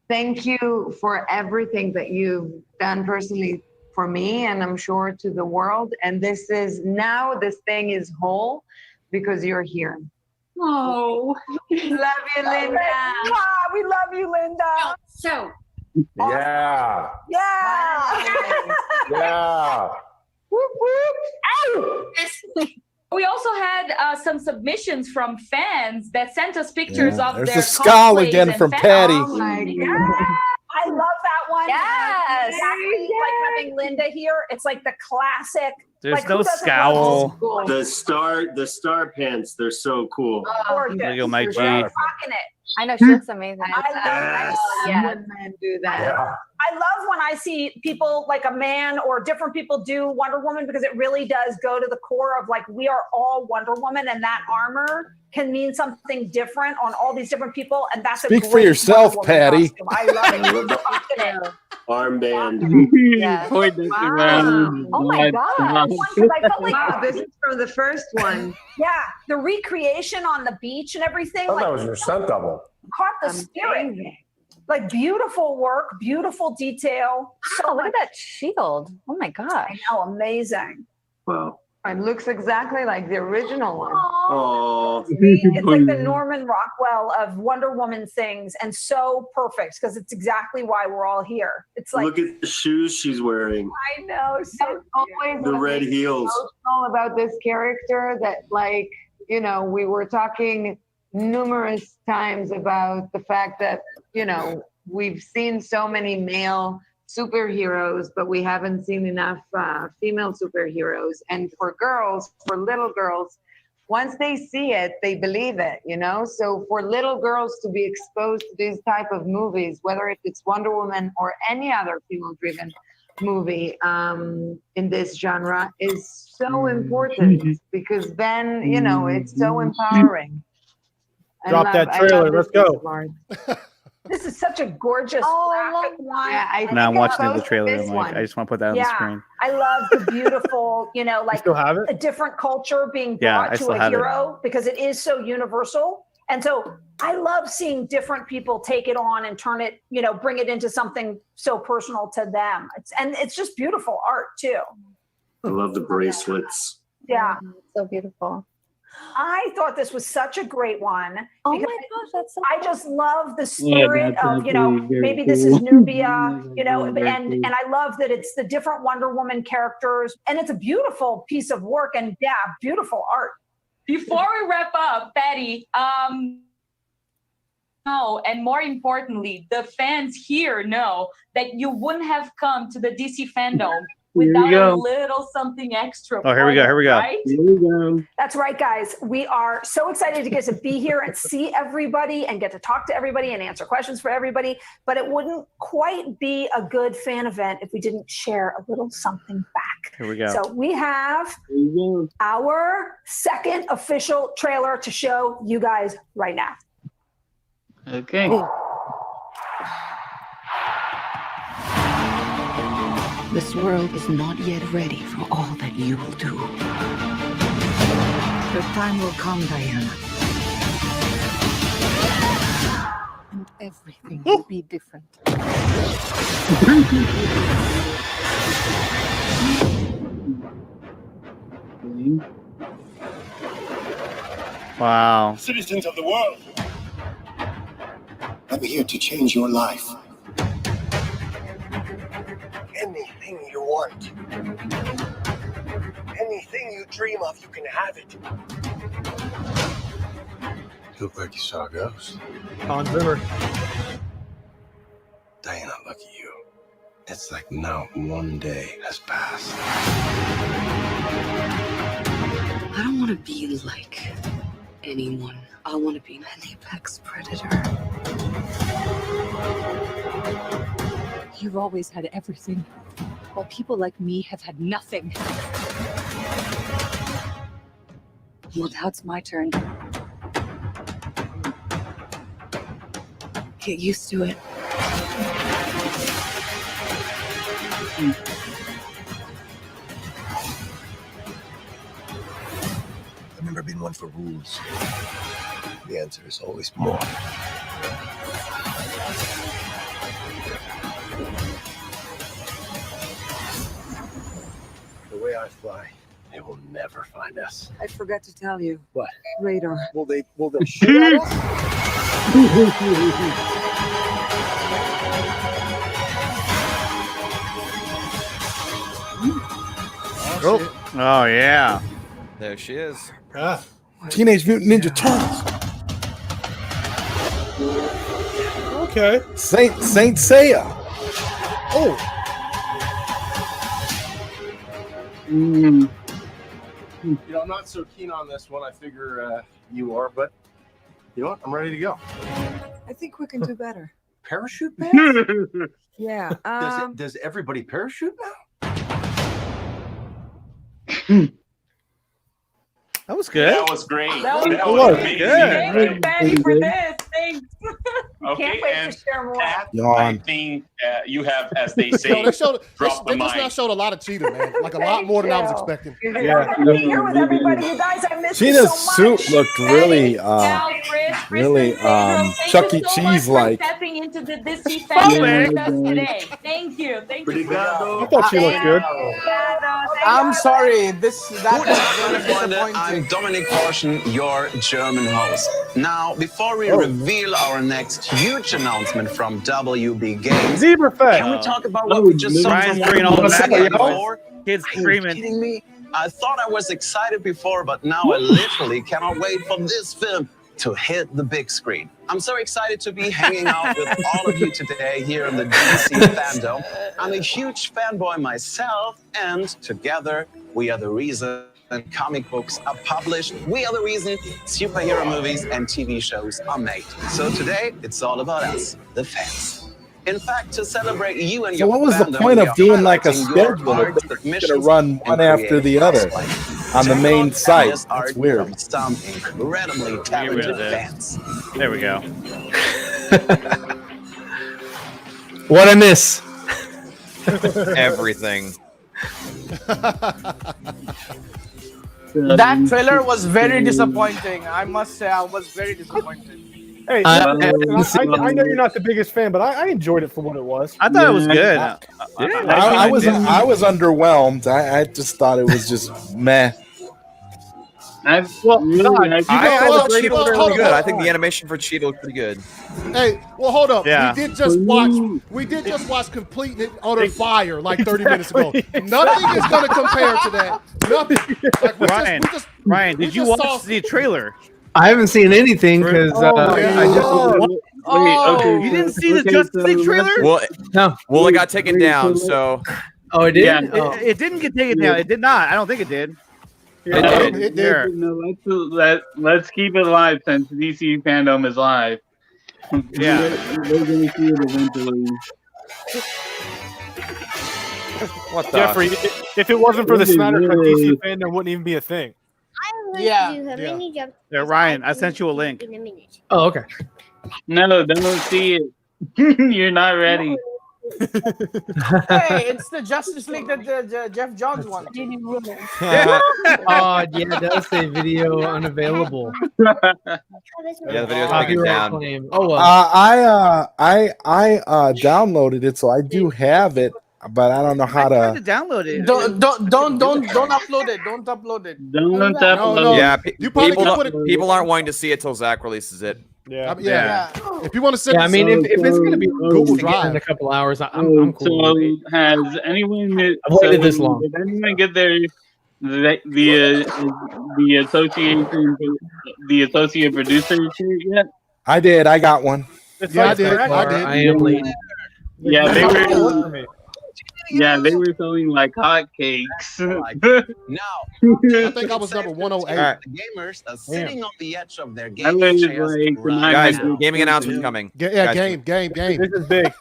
thank you for everything that you've done personally for me, and I'm sure to the world. And this thing is whole because you're here.
Oh,
love you, Linda. We love you, Linda.
So,
Yeah.
Yeah.
Yeah.
Whoop, whoop.
We also had some submissions from fans that sent us pictures of
There's
their
the scowl
cosplays
again
and
from
fan-
Patty.
Oh my God. I love that one.
Yes.
Exactly like having
Linda here. It's like the classic.
There's
like,
no
who doesn't
scowl.
love
The star pants, they're so cool.
gorgeous.
There you go, Mike G.
Rocking it.
I know she looks amazing.
I love
When men do that.
I love when I see people like a man or different people do Wonder Woman, because it really does go to the core of like, we are all Wonder Woman, and that armor can mean something different on all these different people. And that's
Speak
a
for
great
yourself,
Wonder Woman
Patty.
costume. I love it. Rocking it.
Armband.
Yeah.
Wow.
Oh my God. Because I felt like,
Wow, this is from the first one.
yeah, the recreation on the beach and everything.
I thought
Like,
that was your stunt double.
caught the spirit. Like beautiful work, beautiful detail.
Oh, look at that shield. Oh my God.
I know, amazing.
Wow.
It looks exactly like the original one.
Oh.
It's like the Norman Rockwell of Wonder Woman things, and so perfect because it's exactly why we're all here. It's like,
Look at the shoes she's wearing.
I know, so
Always
The red heels.
emotional about this character that, like, you know, we were talking numerous times about the fact that, you know, we've seen so many male superheroes, but we haven't seen enough female superheroes. And for girls, for little girls, once they see it, they believe it, you know? So for little girls to be exposed to these type of movies, whether it's Wonder Woman or any other female-driven movie in this genre, is so important, because then, you know, it's so empowering.
Drop that trailer. Let's go.
this is such a gorgeous graphic one.
Yeah,
Now I'm watching the
both
trailer.
this
I'm like,
one.
I just want to put that on the screen.
I love the beautiful, you know, like
still have it?
a different culture being
Yeah,
brought
I
to
still
a
have it.
hero, because it is so universal. And so I love seeing different people take it on and turn it, you know, bring it into something so personal to them. It's just beautiful art too.
I love the bracelets.
Yeah.
So beautiful.
I thought this was such a great one.
Oh
because
my gosh, that's so
I just love the spirit
that's
of, you know,
actually very
maybe this
cool.
is Nubia, you know,
Very
and
cool.
I love that it's the different Wonder Woman characters, and it's a beautiful piece of work, and yeah, beautiful art.
Before we wrap up, Patty, no, and more importantly, the fans here know that you wouldn't have come to the DC FanDome without a little something extra.
Oh, here we go. Here we go.
Right?
Here we go.
That's right, guys. We are so excited to get to be here and see everybody and get to talk to everybody and answer questions for everybody. But it wouldn't quite be a good fan event if we didn't share a little something back.
Here we go.
So we have our second official trailer to show you guys right now.
Okay.
This world is not yet ready for all that you will do. The time will come, Diana. And everything will be different.
Wow.
Citizens of the world, I'm here to change your life. Anything you want, anything you dream of, you can have it. Look like you saw a ghost.
Hans Zimmer.
Diana, look at you. It's like not one day has passed.
I don't want to be like anyone. I want to be an apex predator. You've always had everything, while people like me have had nothing. Well, now it's my turn. Get used to it.
I've never been one for rules. The answer is always more. The way I fly, they will never find us.
I forgot to tell you.
What?
Radar.
Will they shoot at us?
Oh yeah.
There she is.
Teenage Mutant Ninja Turtles.
Okay.
Saint Seiya.
Oh.
Mm.
You know, I'm not so keen on this one. I figure you are, but you know what? I'm ready to go.
I think we can do better.
Parachute pants?
Yeah.
Does everybody parachute now?
That was good.
That was great.
That was
amazing.
good.
Thank you, Patty, for this. Thanks.
Okay,
Can't wait
and
to share more.
Pat, I
Yawn.
think you have, as they
Yo,
say,
they showed.
drop
They
the
just now
mic.
showed a lot of Cheetah, man. Like a lot more than I was expecting.
Yeah.
Be here with everybody, you guys. I missed you
Cheetah's
so much.
suit looked really,
Now, Chris,
really,
Pedro, thank
Chuck
you
E.
so
Cheese
much
like.
for stepping into the DC fandom with us today. Thank you. Thank you.
I thought she looked good.
I'm sorry. That
Guten Freunde, I'm Dominic Porschen, your German host. Now, before we reveal our next huge announcement from WB Games,
Zebra Fest.
can we talk about what we just saw
Ryan's
from
bringing all the
Wonder
back
Woman
end
before?
Kids
Are you
screaming.
kidding me? I thought I was excited before, but now I literally cannot wait for this film to hit the big screen. I'm so excited to be hanging out with all of you today here in the DC FanDome. I'm a huge fanboy myself, and together we are the reason comic books are published. We are the reason superhero movies and TV shows are made. So today, it's all about us, the fans. In fact, to celebrate you and
So
your
what was the
fandom,
point
we
of
are
doing like a
highlighting your
schedule?
arts,
They're
missions,
gonna run one
and
after the
creative
other
cosplay.
on the
Check
main
out
site.
this
That's
art
weird.
from some incredibly
Get rid
talented
of this.
fans.
There we go.
What I miss?
Everything.
That trailer was very disappointing. I must say, I was very disappointed.
Hey, I know you're not the biggest fan, but I enjoyed it for what it was.
I thought it was good.
I was underwhelmed. I just thought it was just meh.
I
thought Cheetah looked pretty good. I think
on.
the animation for Cheetah looked pretty good.
Hey, well, hold up.
Yeah.
We did just watch Complete and Utter Fire like 30 minutes ago. Nothing is going to compare to that. Nothing. Like,
Ryan, did you watch the trailer?
I haven't seen anything because I just.
You didn't see the Justice League trailer?
Well,
no.
Well, it got taken down. So.
Oh, it did.
Yeah, it didn't get taken down. It did not. I don't think it did.
It did.
No, let's keep it live since DC FanDome is live.
Yeah.
We're gonna see it eventually.
What the?
Jeffrey, if it wasn't for the Snyder Cut, DC fandom wouldn't even be a thing.
Yeah, Ryan, I sent you a link.
Oh, okay.
No, don't see it. You're not ready.
Hey, it's the Justice League that Jeff Johns won.
Oh, yeah, it does say video unavailable.
Yeah, the video's taken down.
Claim. Oh well.
I downloaded it, so I do have it, but I don't know how
I tried
to.
to download it.
Don't upload it. Don't upload it.
Don't upload it.
Yeah,
probably
people aren't wanting to see it till Zach releases it.
Yeah. If you want to send
Yeah, I mean, if it's going to be
Google
Drive in a
Drive.
couple hours, I'm cool.
So has anyone?
I've waited this long.
Did anyone get the associate producer shirt yet?
I did. I got one.
Yeah, I did.
I am late.
Yeah, they were. Yeah, they were selling like hotcakes.
Now,
I think I was number 108.
All right.
the gamers are sitting on the edge of their
I
game
was
chairs
like,
right
Guys,
now.
gaming announcement's coming.
Yeah,
Guys,
game.
This is big.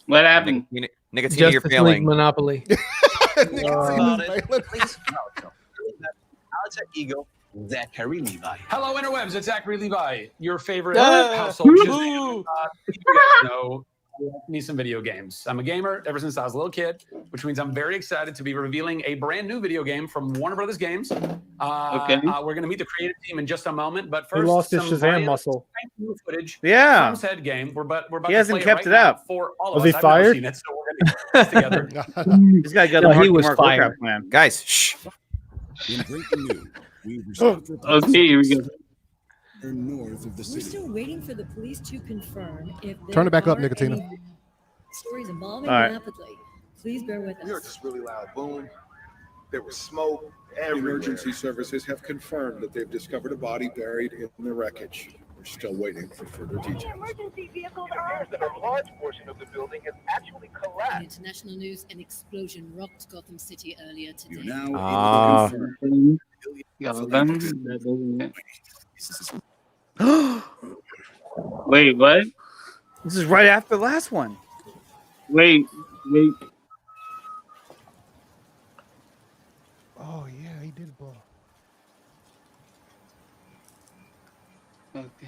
What happened?
Nickatina, you're
Justice League
failing.
Monopoly.
About it. Please welcome alter ego Zachary Levi.
Hello, interwebs. It's Zachary Levi, your favorite
Yeah.
household.
Woo.
You guys know I love me some video games. I'm a gamer ever since I was a little kid, which means I'm very excited to be revealing a brand new video game from Warner Brothers Games.
Okay.
We're going to meet the creative team in just a moment, but
He
first,
lost his
some
Shazam
brand
muscle.
new footage
Yeah.
from said game. We're about
He
to
hasn't
play
kept
it
it
right
up.
now for all
Was
of
he
us. I've
fired?
never seen it, so we're going to get this together.
He's got to get
No,
the
he was
Mark
fired.
Warcraft plan.
Guys, shh.
In breaking news, we've received reports
Okay, here we go.
north of the
We're
city.
still waiting for the police to confirm if there
Turn it back up,
are
Nickatina.
any stories evolving
All right.
rapidly. Please bear with
We heard
us.
this really loud boom. There was smoke everywhere. Emergency services have confirmed that they've discovered a body buried in the wreckage.
We're still waiting for further details.
Emergency vehicles are. That a large portion of the building has actually collapsed.
In international news, an explosion rocked Gotham City earlier today.
You're now able to confirm.
Wait, what?
This is right after the last one.
Wait.
Oh yeah, he did blow.
Okay.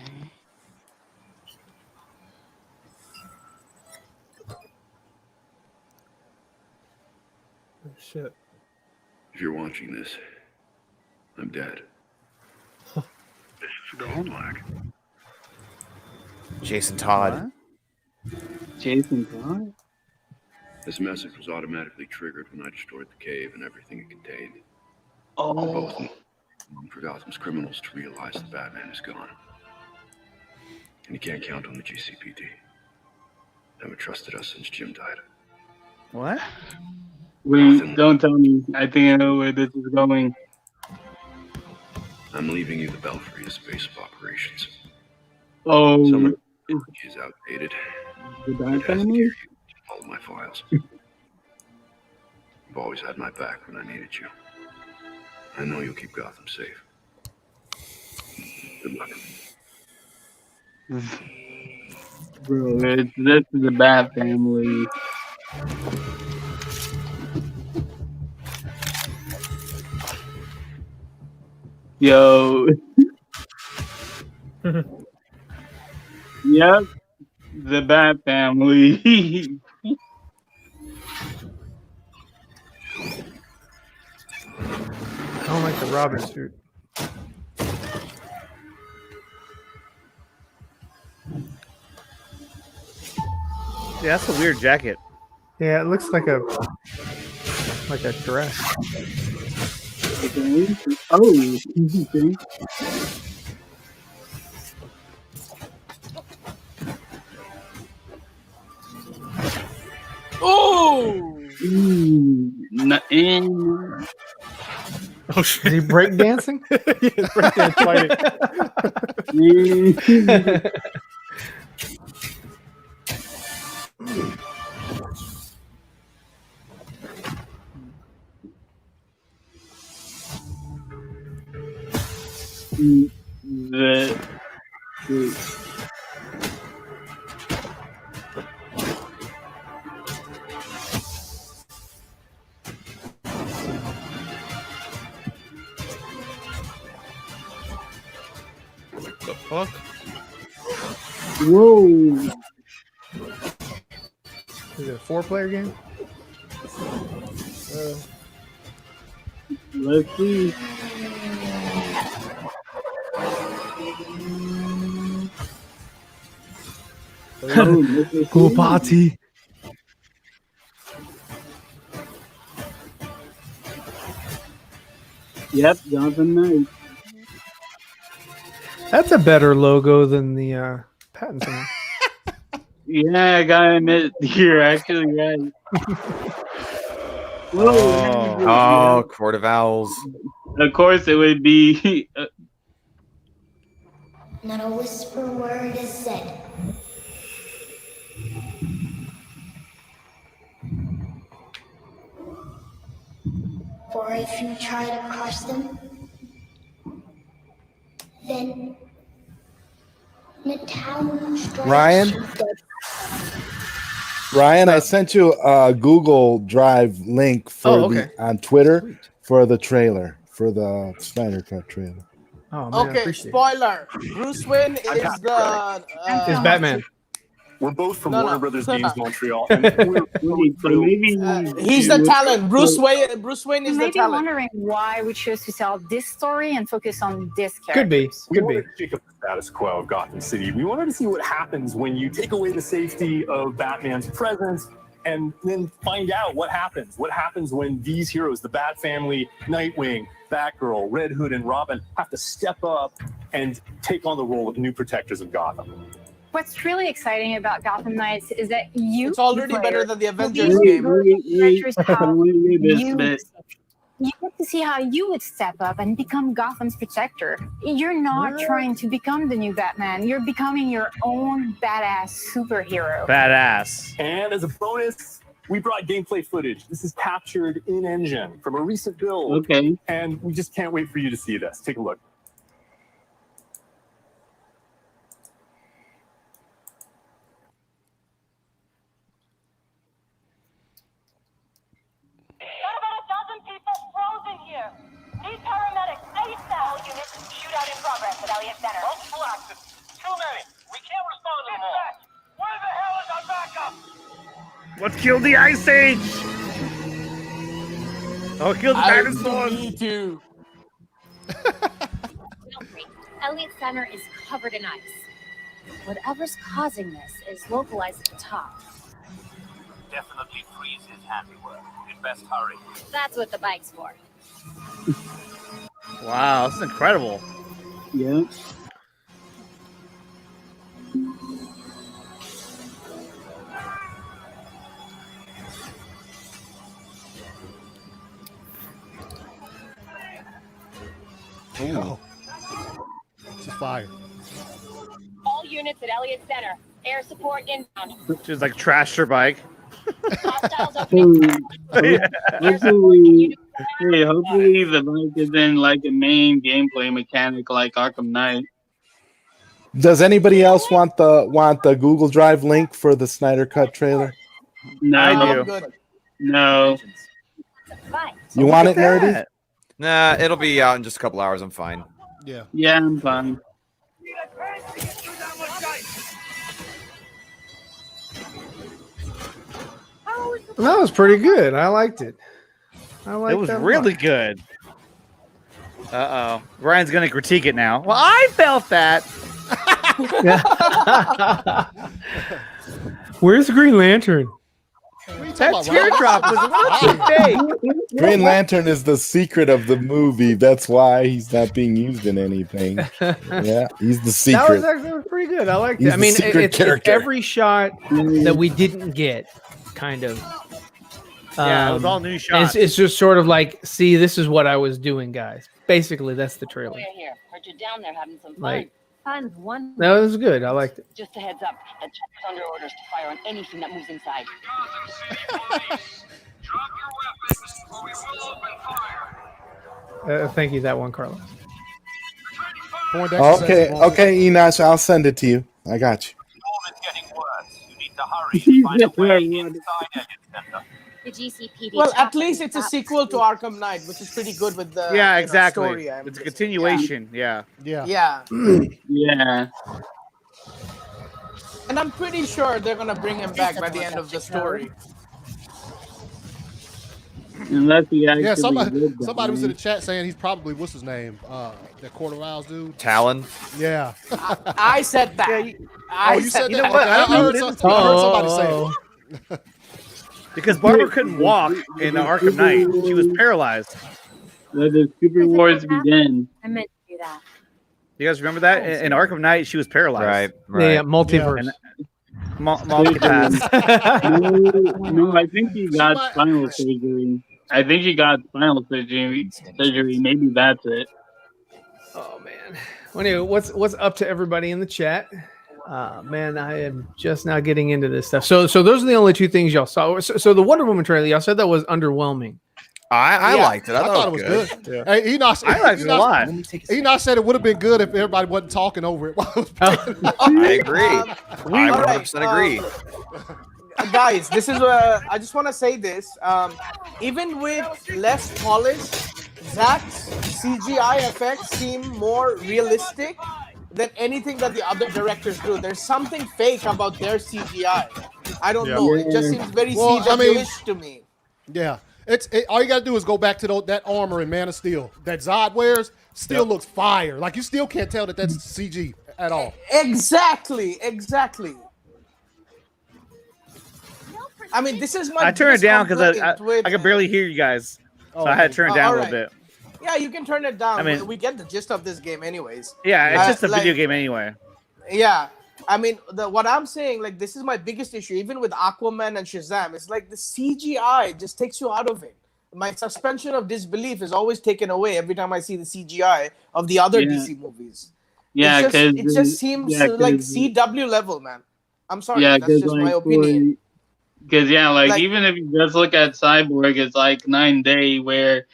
Oh, shit.
If you're watching this, I'm dead. This is Skull Black.
Jason Todd.
Jason Todd?
This message was automatically triggered when I destroyed the cave and everything it contained.
Oh.
Both for Gotham's criminals to realize the Batman is gone. And you can't count on the GCPD. Haven't trusted us since Jim died.
What?
Wait, don't tell me. I think I know where this is going.
I'm leaving you the Belfry as base of operations.
Oh.
Some of the technology is outdated.
The Bat Family?
All of my files. You've always had my back when I needed you. I know you'll keep Gotham safe. Good luck.
Bro, this is the Bat Family. Yo. Yep. The Bat Family.
I don't like the Robin suit.
Yeah, that's a weird jacket.
Yeah, it looks like a dress.
Okay. Oh. Okay.
Oh!
Oh shit! Is he break dancing? Yeah, break dance fighting.
The fuck?
Whoa.
Is it a 4-player game?
Let's see.
Cool party.
Yep, Gotham Knights.
That's a better logo than the Pattinson.
Yeah, I gotta admit, you're actually right.
Oh, Court of Owls.
Of course, it would be.
Not a whisper word is said. For if you try to crush them, then the town strikes
Ryan?
you dead.
Ryan, I sent you a Google Drive link for on Twitter for the trailer, for the Snyder Cut trailer.
Oh, man,
Okay, spoiler. Bruce Wayne is the
Is Batman.
We're both from
No,
Warner
no,
Brothers
no, no.
Games Montreal. And
he's the talent. Bruce Wayne is
You
the
may be
talent.
wondering why we chose to tell this story and focus on this character.
Could be.
We wanted to shake up the status quo of Gotham City. We wanted to see what happens when you take away the safety of Batman's presence and then find out what happens. What happens when these heroes, the Bat Family, Nightwing, Batgirl, Red Hood, and Robin, have to step up and take on the role of new protectors of Gotham.
What's really exciting about Gotham Knights is that you.
It's already
player,
better than the
will be
Avengers
able
game.
to treasures how you
You get to see how you would step up and become Gotham's protector. You're not trying to become the new Batman. You're becoming your own badass superhero.
Badass.
And as a bonus, we brought gameplay footage. This is captured in-engine from a recent build.
Okay.
And we just can't wait for you to see this. Take a look.
Need paramedics ASAP. All units, shootout in progress at Elliott Center. Multiple active. Too many. We can't respond to them all. Where the hell is our backup?
What killed the Ice Age? Oh, killed the dinosaurs.
Me too.
Elliott Center is covered in ice. Whatever's causing this is localized at the top.
Definitely freeze his handiwork. You'd best hurry.
That's what the bike's for.
Wow, this is incredible.
Yeah.
Oh. This is fire.
All units at Elliott Center. Air support inbound.
She's like trashed her bike.
Hopefully the bike is in like a main gameplay mechanic like Arkham Knight.
Does anybody else want the Google Drive link for the Snyder Cut trailer?
No,
I do.
No.
You want it, Nerdy?
Nah, it'll be out in just a couple hours. I'm fine.
Yeah.
Yeah, I'm fine.
That was pretty good. I liked it.
It was really good. Uh-oh. Ryan's going to critique it now. Well, I felt that.
Where's the Green Lantern?
That teardrop was fake.
Green Lantern is the secret of the movie. That's why he's not being used in anything. Yeah, he's the secret.
That was actually pretty good. I liked it.
He's
I mean,
the secret
it's
character.
every shot that we didn't get, kind of.
Yeah, it was all new shots.
It's just sort of like, see, this is what I was doing, guys. Basically, that's the trailer.
We're here. Heard you're down there having some fun.
Like-
Fun's one.
That was good. I liked it.
Just a heads up. The chopper's under orders to fire on anything that moves inside.
Thank you, that one, Carlos.
Okay, Enosh, I'll send it to you. I got you.
The GCPD.
Well, at least it's a sequel to Arkham Knight, which is pretty good with the
exactly.
story.
It's a continuation. Yeah.
Yeah.
Yeah.
And I'm pretty sure they're gonna bring him back by the end of the story.
Unless he actually
Yeah, somebody
did that,
was in
man.
the chat saying he's probably what's his name? That Quarter Miles dude.
Talon.
Yeah.
I said that.
You said
You
that.
know what?
Okay,
I
I heard
didn't-
somebody say it.
Because Barbara couldn't walk in Arkham Knight. She was paralyzed.
Let the Super Wars begin.
I meant to do that.
You guys remember that? In Arkham Knight, she was paralyzed.
Right.
Yeah, multiverse.
And- multipass.
No, I think he got spinal surgery. I think he got spinal surgery. Maybe that's it.
Oh man. Well, anyway, what's up to everybody in the chat? Man, I am just now getting into this stuff. So those are the only two things y'all saw. So the Wonder Woman trailer, y'all said that was underwhelming.
I liked it. I thought it was
good.
Yeah.
Hey, Enoch,
I liked it a lot.
Enoch said it would have been good if everybody wasn't talking over it.
I agree. I 100% agree.
Guys, this is I just want to say this. Even with less polish, Zack's CGI effects seem more realistic than anything that the other directors do. There's something fake about their CGI. I don't know. It just seems very CGI-ish to me.
Yeah. All you got to do is go back to that armor in Man of Steel. That Zod wears still looks fire. Like, you still can't tell that that's CG at all.
Exactly. I mean, this is my.
I turned it down because I
with-
could barely hear you guys. So I had to turn it down a little bit.
Yeah, you can turn it down.
I mean-
we get the gist of this game anyways.
Yeah, it's just a
like-
video game anyway.
Yeah. I mean, what I'm saying, like, this is my biggest issue, even with Aquaman and Shazam. It's like the CGI just takes you out of it. my suspension of disbelief is always taken away every time I see the CGI of the other DC movies.
Yeah,
it just seems like CW level, man. I'm sorry, that's just my opinion.
Because even if you just look at Cyborg, it's like 9 Day where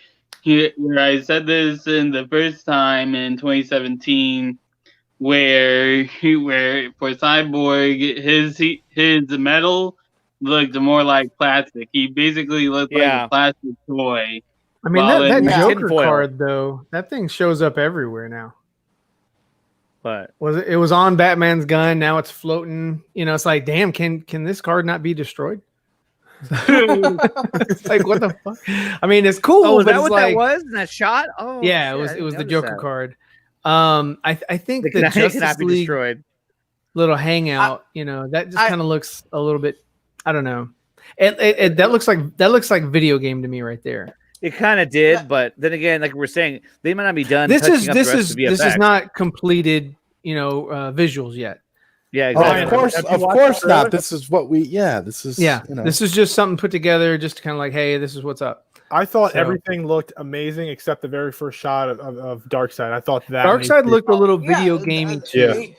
I said this in the first time in 2017, where for Cyborg his metal looked more like plastic. He basically looked like a plastic toy.
I mean that Joker card though, that thing shows up everywhere now.
But
it was on Batman's gun, now it's floating. It's like, damn, can this card not be destroyed? It's like, what the fuck? I mean, it's cool.
Oh, is
but
that
it's
what
like,
that was? That shot? Oh,
yeah,
shit,
it was the Joker card. I think the
cannot
Justice
be
League
destroyed.
little hangout, that just kind of looks a little bit. I don't know. That looks like video game to me right there.
It kind of did, but then again, like we're saying, they might not be done.
This is
VFX.
not completed, visuals yet.
Yeah,
exactly.
exactly.
Of course not. This is what we. Yeah, this is.
This is just something put together, just kind of like, hey, this is what's up.
I thought everything looked amazing except the very first shot of Darkseid. I thought that
Darkseid looked a little video gamey too.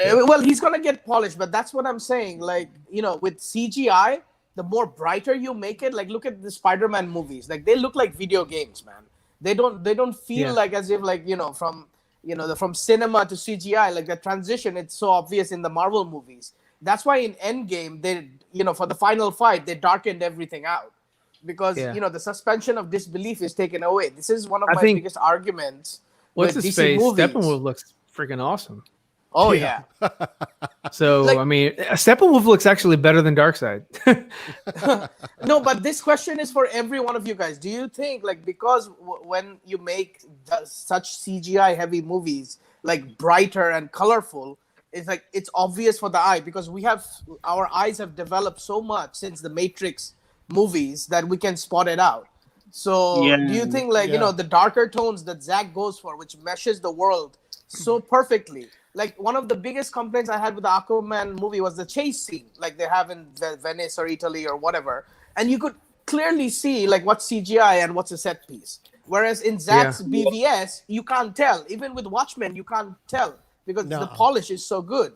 Well, he's gonna get polished, but that's what I'm saying. Like, with CGI, the more brighter you make it, like look at the Spider-Man movies. Like they look like video games, man. They don't feel like as if from cinema to CGI, like the transition, it's so obvious in the Marvel movies. That's why in Endgame, they for the final fight, they darkened everything out. Because the suspension of disbelief is taken away. This is one of my biggest arguments.
What's
with
his
DC
face?
movies.
Steppenwolf looks freaking awesome.
Oh yeah.
So I mean, Steppenwolf looks actually better than Darkseid.
No, but this question is for every one of you guys. Do you think because when you make such CGI heavy movies, like brighter and colorful, it's obvious for the eye because our eyes have developed so much since the Matrix movies that we can spot it out. So do you think the darker tones that Zack goes for, which meshes the world so perfectly? Like one of the biggest complaints I had with the Aquaman movie was the chase scene, like they have in Venice or Italy or whatever, and you could clearly see what's CGI and what's a set piece. Whereas in Zack's BVS, you can't tell. Even with Watchmen, you can't tell because the polish is so good.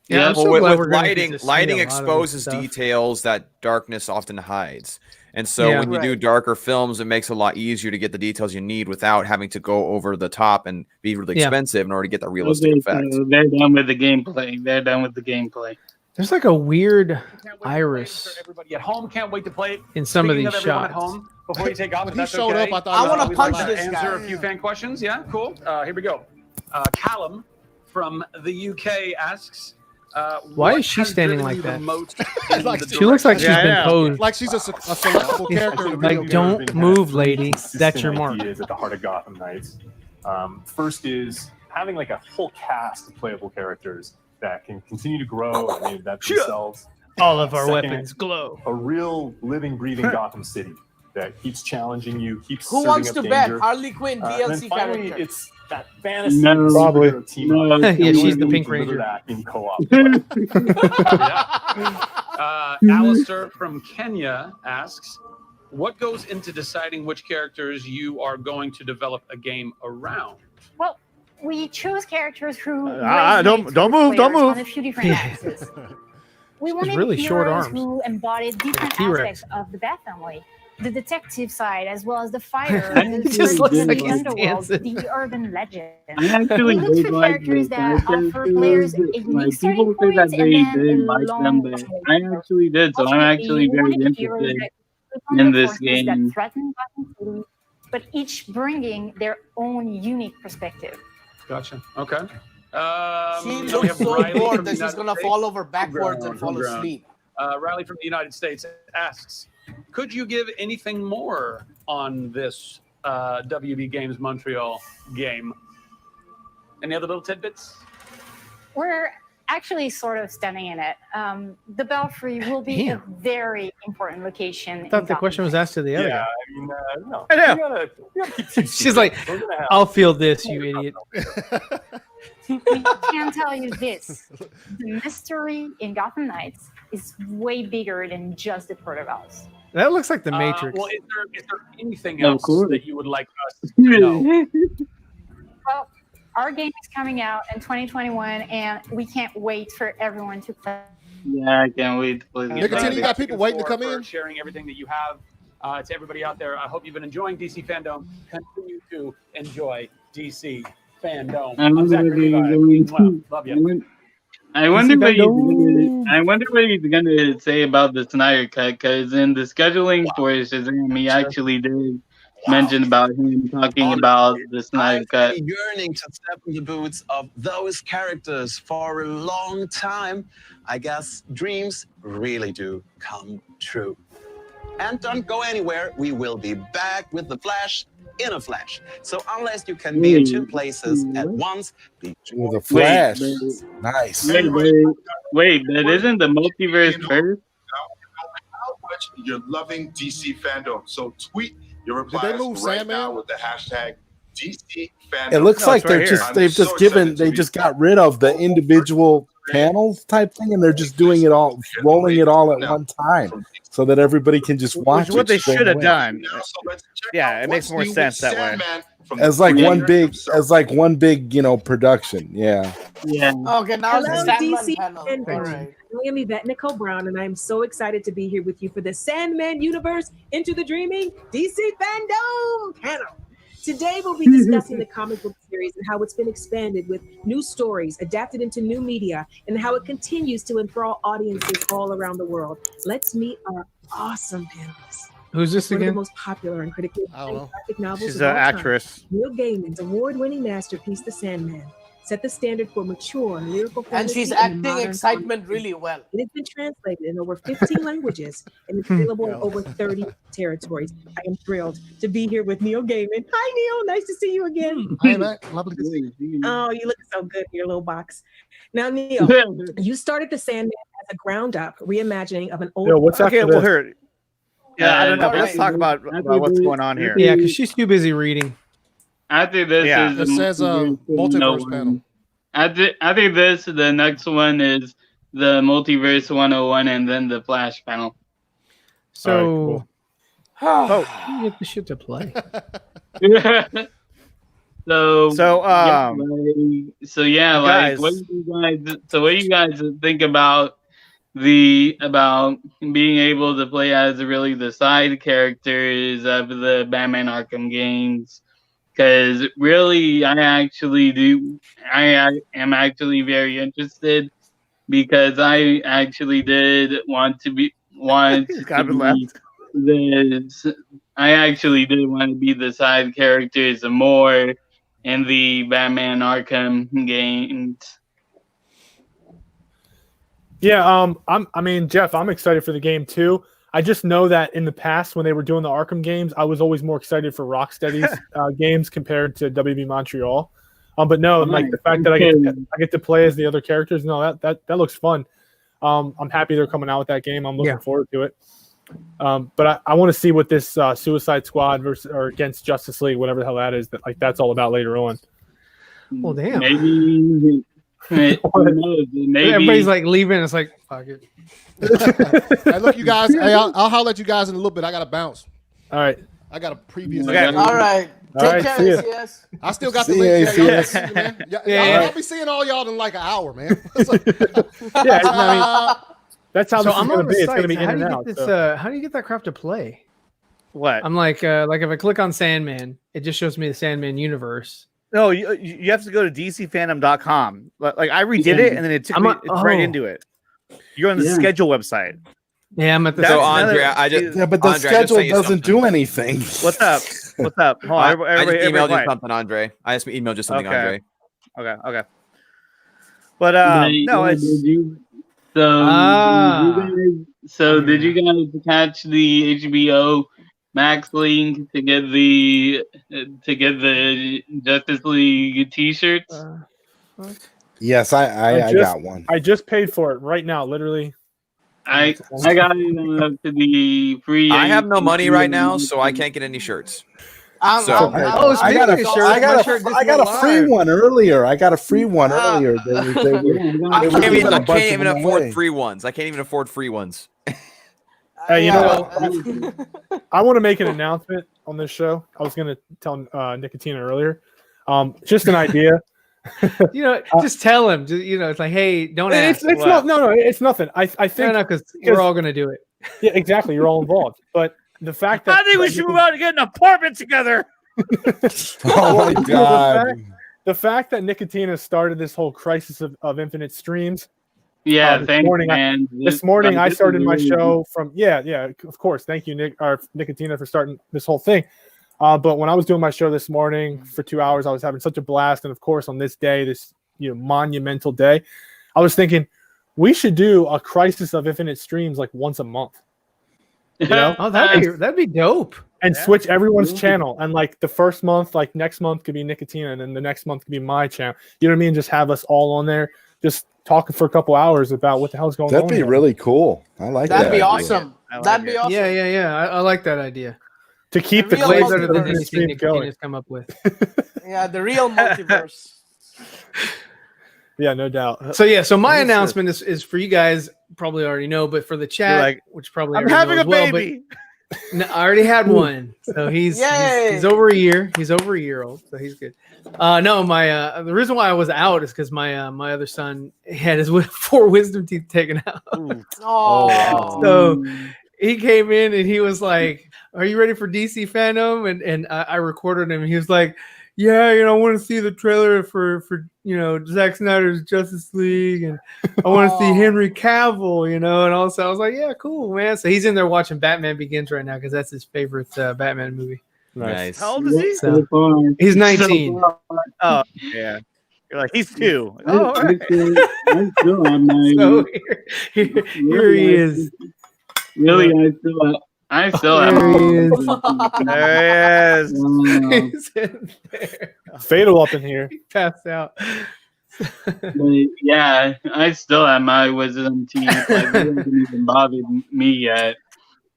Yeah,
with lighting exposes details that darkness often hides. And so when you do darker films, it makes it a lot easier to get the details you need without having to go over the top and be really expensive in order to get the realistic effect.
They're done with the gameplay.
There's like a weird iris.
Everybody at home can't wait to play
in some of these
shots. At home, before you take off,
When he showed up, I want to punch this guy.
Answer a few fan questions. Yeah, cool. Here we go. Callum from the UK asks.
Why is she standing like that? She looks like she's been posed.
Like she's a selectable character.
Like, don't move, lady. That's your mark.
Is at the heart of Gotham Knights. First is having a whole cast of playable characters that can continue to grow and reinvent themselves.
All of our
Second,
weapons glow.
A real living, breathing Gotham City that keeps challenging you, keeps
Who
serving
wants
up
to
danger.
bet Harley Quinn
And
DLC
then finally,
character?
it's that fantasy
Probably.
superhero team up.
Yeah, she's the
Really
Pink
deliver
Ranger.
that in co-op.
Alistair from Kenya asks, what goes into deciding which characters you are going to develop a game around?
Well, we chose characters who
don't move
on a few different axes. We wanted
really short
heroes
arms.
who embodied different
T-Rex.
aspects of the Bat family. The detective side, as well as the fighter,
He
the
just looks like he's
underworld,
dancing.
the urban legend.
I actually
We looked
did
for
like
characters
the
that offer players a unique starting
people say that
point
they
and then
didn't
a
like
long
them, but I actually did, so I'm actually very interested in this game.
That threaten Gotham City, but each bringing their own unique perspective.
Gotcha. Okay.
She
now we
looks
have
so
Riley
bored
from
that
the
she's
United
gonna
States.
fall over backwards and fall
Homegrown.
asleep.
Riley from the United States asks, could you give anything more on this WB Games Montreal game? Any other little tidbits?
We're actually sort of standing in it. The Belfry will be a very important location.
I thought the question was asked to the other guy.
I mean, no.
I know.
You gotta keep things
She's
secret.
like,
We're gonna have-
I'll field this, you idiot.
We can tell you this: the mystery in Gotham Knights is way bigger than just the protocols.
That looks like the Matrix.
Well, is there anything
Of
else
course.
that you would like us to know?
Well, our game is coming out in 2021, and we can't wait for everyone to play.
Yeah, I can't wait to play this.
Nickatina, you got people waiting to come
for
in?
sharing everything that you have to everybody out there. I hope you've been enjoying DC FanDome. Continue to enjoy DC FanDome. I'm Zachary Levi. Love you.
I wonder what he's gonna say about the Snyder Cut, because in the scheduling for Shazam, he actually did mention about him talking about the Snyder Cut.
I've been yearning to step in the boots of those characters for a long time. I guess dreams really do come true. And don't go anywhere. We will be back with The Flash in a flash. So unless you can be in two places at once, be
With a flash. Nice.
Wait, but isn't the multiverse first?
How much you're loving DC FanDome. So tweet your
Did
replies
they move
right
Sandman?
now with the hashtag DC FanDome.
It looks like
they're
they've just given, they just got rid of the individual panels type thing, and they're just doing it all, rolling it all at one time, so that everybody can just watch.
Which is what they
straight
should have
away.
done. Yeah, it makes more sense that way.
As like one big, production. Yeah.
Yeah.
Okay, now it's the
Hello,
Sandman
DC
panel.
FanDome.
All right.
I am Yvette Nicole Brown, and I'm so excited to be here with you for the Sandman Universe Into the Dreaming DC FanDome panel. Today, we'll be discussing the comic book series and how it's been expanded with new stories, adapted into new media, and how it continues to enthrall audiences all around the world. Let's meet our awesome panelists.
Who's this
One of
again?
the most popular and critically acclaimed graphic novels
She's
of
an
all time,
actress.
Neil Gaiman's award-winning masterpiece, The Sandman, set the standard for mature lyrical
And
fantasy
she's
in a
acting
modern
excitement
context.
really well.
It has been translated in over 15 languages and is available in over 30 territories. I am thrilled to be here with Neil Gaiman. Hi, Neil. Nice to see you again.
Hi, Matt. Lovely to see you.
Oh, you look so good in your little box. Now, Neil, you started The Sandman as a ground-up reimagining of an old.
Yo, what's
Okay,
after
well,
this?
here. Yeah, I don't know, but let's talk about what's going on here.
Yeah, because she's too busy reading.
After this
Yeah.
is
It says multiverse panel.
After this, the next one is the Multiverse 101, and then the Flash panel.
So,
Oh,
you get the shit to play.
So
So,
yeah, like
guys.
what do you guys think about being able to play as really the side characters of the Batman Arkham games? Because really, I am actually very interested, because I actually did want to be I actually did want to be the side characters more in the Batman Arkham games.
Yeah, I mean, Jeff, I'm excited for the game too. I just know that in the past, when they were doing the Arkham games, I was always more excited for Rocksteady's games compared to WB Montreal. But no, like the fact that I get to play as the other characters, no, that looks fun. I'm happy they're coming out with that game. I'm looking forward to it. But I want to see what this Suicide Squad versus or against Justice League, whatever the hell that is, that's all about later on.
Well, damn.
Maybe
Everybody's like leaving. It's like, fuck it.
Hey, look, you guys. Hey, I'll holler at you guys in a little bit. I got to bounce.
All right.
I got a previous.
Okay.
All right.
All right,
Take care,
see ya.
ACS.
I still got the
See
link.
ya,
Yeah,
ACS.
man.
Yeah.
I'll be seeing all y'all in like an hour, man. It's like,
Yeah, I mean, that's how
So
this is
I'm
going
on
to
the
be. It's
site.
going to be
So
in
how do
and
you
out.
get this?
so.
How do you get that crap to play?
What?
I'm like if I click on Sandman, it just shows me the Sandman universe.
No, you have to go to dcfandom.com. Like I redid it, and then it took me right into it. You're on the schedule website.
Yeah, I'm at the.
That's
So
another-
Andre,
But the
Andre, I just
schedule
sent you
doesn't
something.
do anything.
What's up? What's up? Hold on,
I
everybody,
just emailed
everybody
you something, Andre. I just emailed you something,
Okay.
Andre.
Okay. But no, it's
Did you guys catch the HBO Max link to get the Justice League T-shirts?
Yes, I got one.
I just paid for it right now, literally.
I got it up to the free.
I have no money right now, so I can't get any shirts.
I got a free one earlier. I got a free one earlier.
I can't even afford free ones. I can't even afford free ones.
Hey, you know what? I want to make an announcement on this show. I was going to tell Nickatina earlier. Just an idea.
Just tell him. It's like, hey, don't ask.
It's not. No, it's nothing. I think
because we're all going to do it.
Yeah, exactly. You're all involved. But the fact that
I think we should move out and get an apartment together.
Oh my God.
The fact that Nickatina started this whole crisis of infinite streams.
Yeah,
this
thanks,
morning,
man.
This morning I started my show from of course. Thank you, Nickatina, for starting this whole thing. But when I was doing my show this morning for 2 hours, I was having such a blast. And of course, on this day, this monumental day, I was thinking we should do a crisis of infinite streams like once a month.
Oh, that'd be dope.
And switch everyone's channel. And like the first month, like next month could be Nickatina, and then the next month could be my channel. You know what I mean? Just have us all on there, just talking for a couple hours about what the hell's going on.
That'd be really cool. I like that.
That'd be awesome. That'd be awesome.
Yeah. I like that idea.
To keep the
way
claims
better than anything
going.
Nickatina's come up with.
Yeah, the real multiverse.
Yeah, no doubt.
So my announcement is for you guys. Probably already know, but for the chat, which probably
I'm having a baby.
No, I already had one, so he's over a year. He's over a year old, so he's good. No, my the reason why I was out is because my other son had his 4 wisdom teeth taken out.
Oh,
so he came in and he was like, "Are you ready for DC FanDome?" And I recorded him. He was like, "Yeah, I want to see the trailer for Zack Snyder's Justice League, and I want to see Henry Cavill, and also I was like, yeah, cool, man." So he's in there watching Batman Begins right now because that's his favorite Batman movie.
Nice.
How old is he?
So, he's 19.
Oh yeah. You're like, he's 2. Oh, all right.
So here he is.
Really, I still am.
There he is.
He's in there.
Fatal up in here.
He passed out.
But yeah, I still have my wisdom teeth. Like, it hasn't even bothered me yet.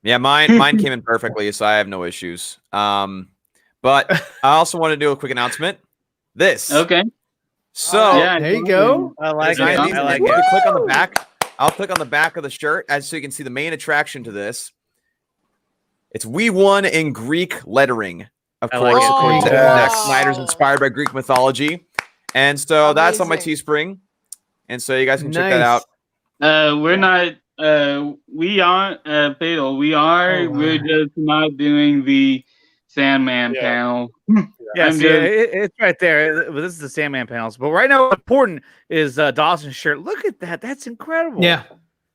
Yeah, mine came in perfectly, so I have no issues. But I also want to do a quick announcement.
Okay.
So
there you go.
I like it. I like
it.
it.
Click on the back. I'll click on the back of the shirt so you can see the main attraction to this. It's "We Won" in Greek lettering, of course, according to Zack Snyder's inspired by Greek mythology. And so that's on my Teespring. And so you guys can check that out.
We're not we aren't Fatal. We are we're just not doing the Sandman panel.
Yeah, it's right there. This is the Sandman panels. But right now, what's important is Dawson's shirt. Look at that. That's incredible.
Yeah.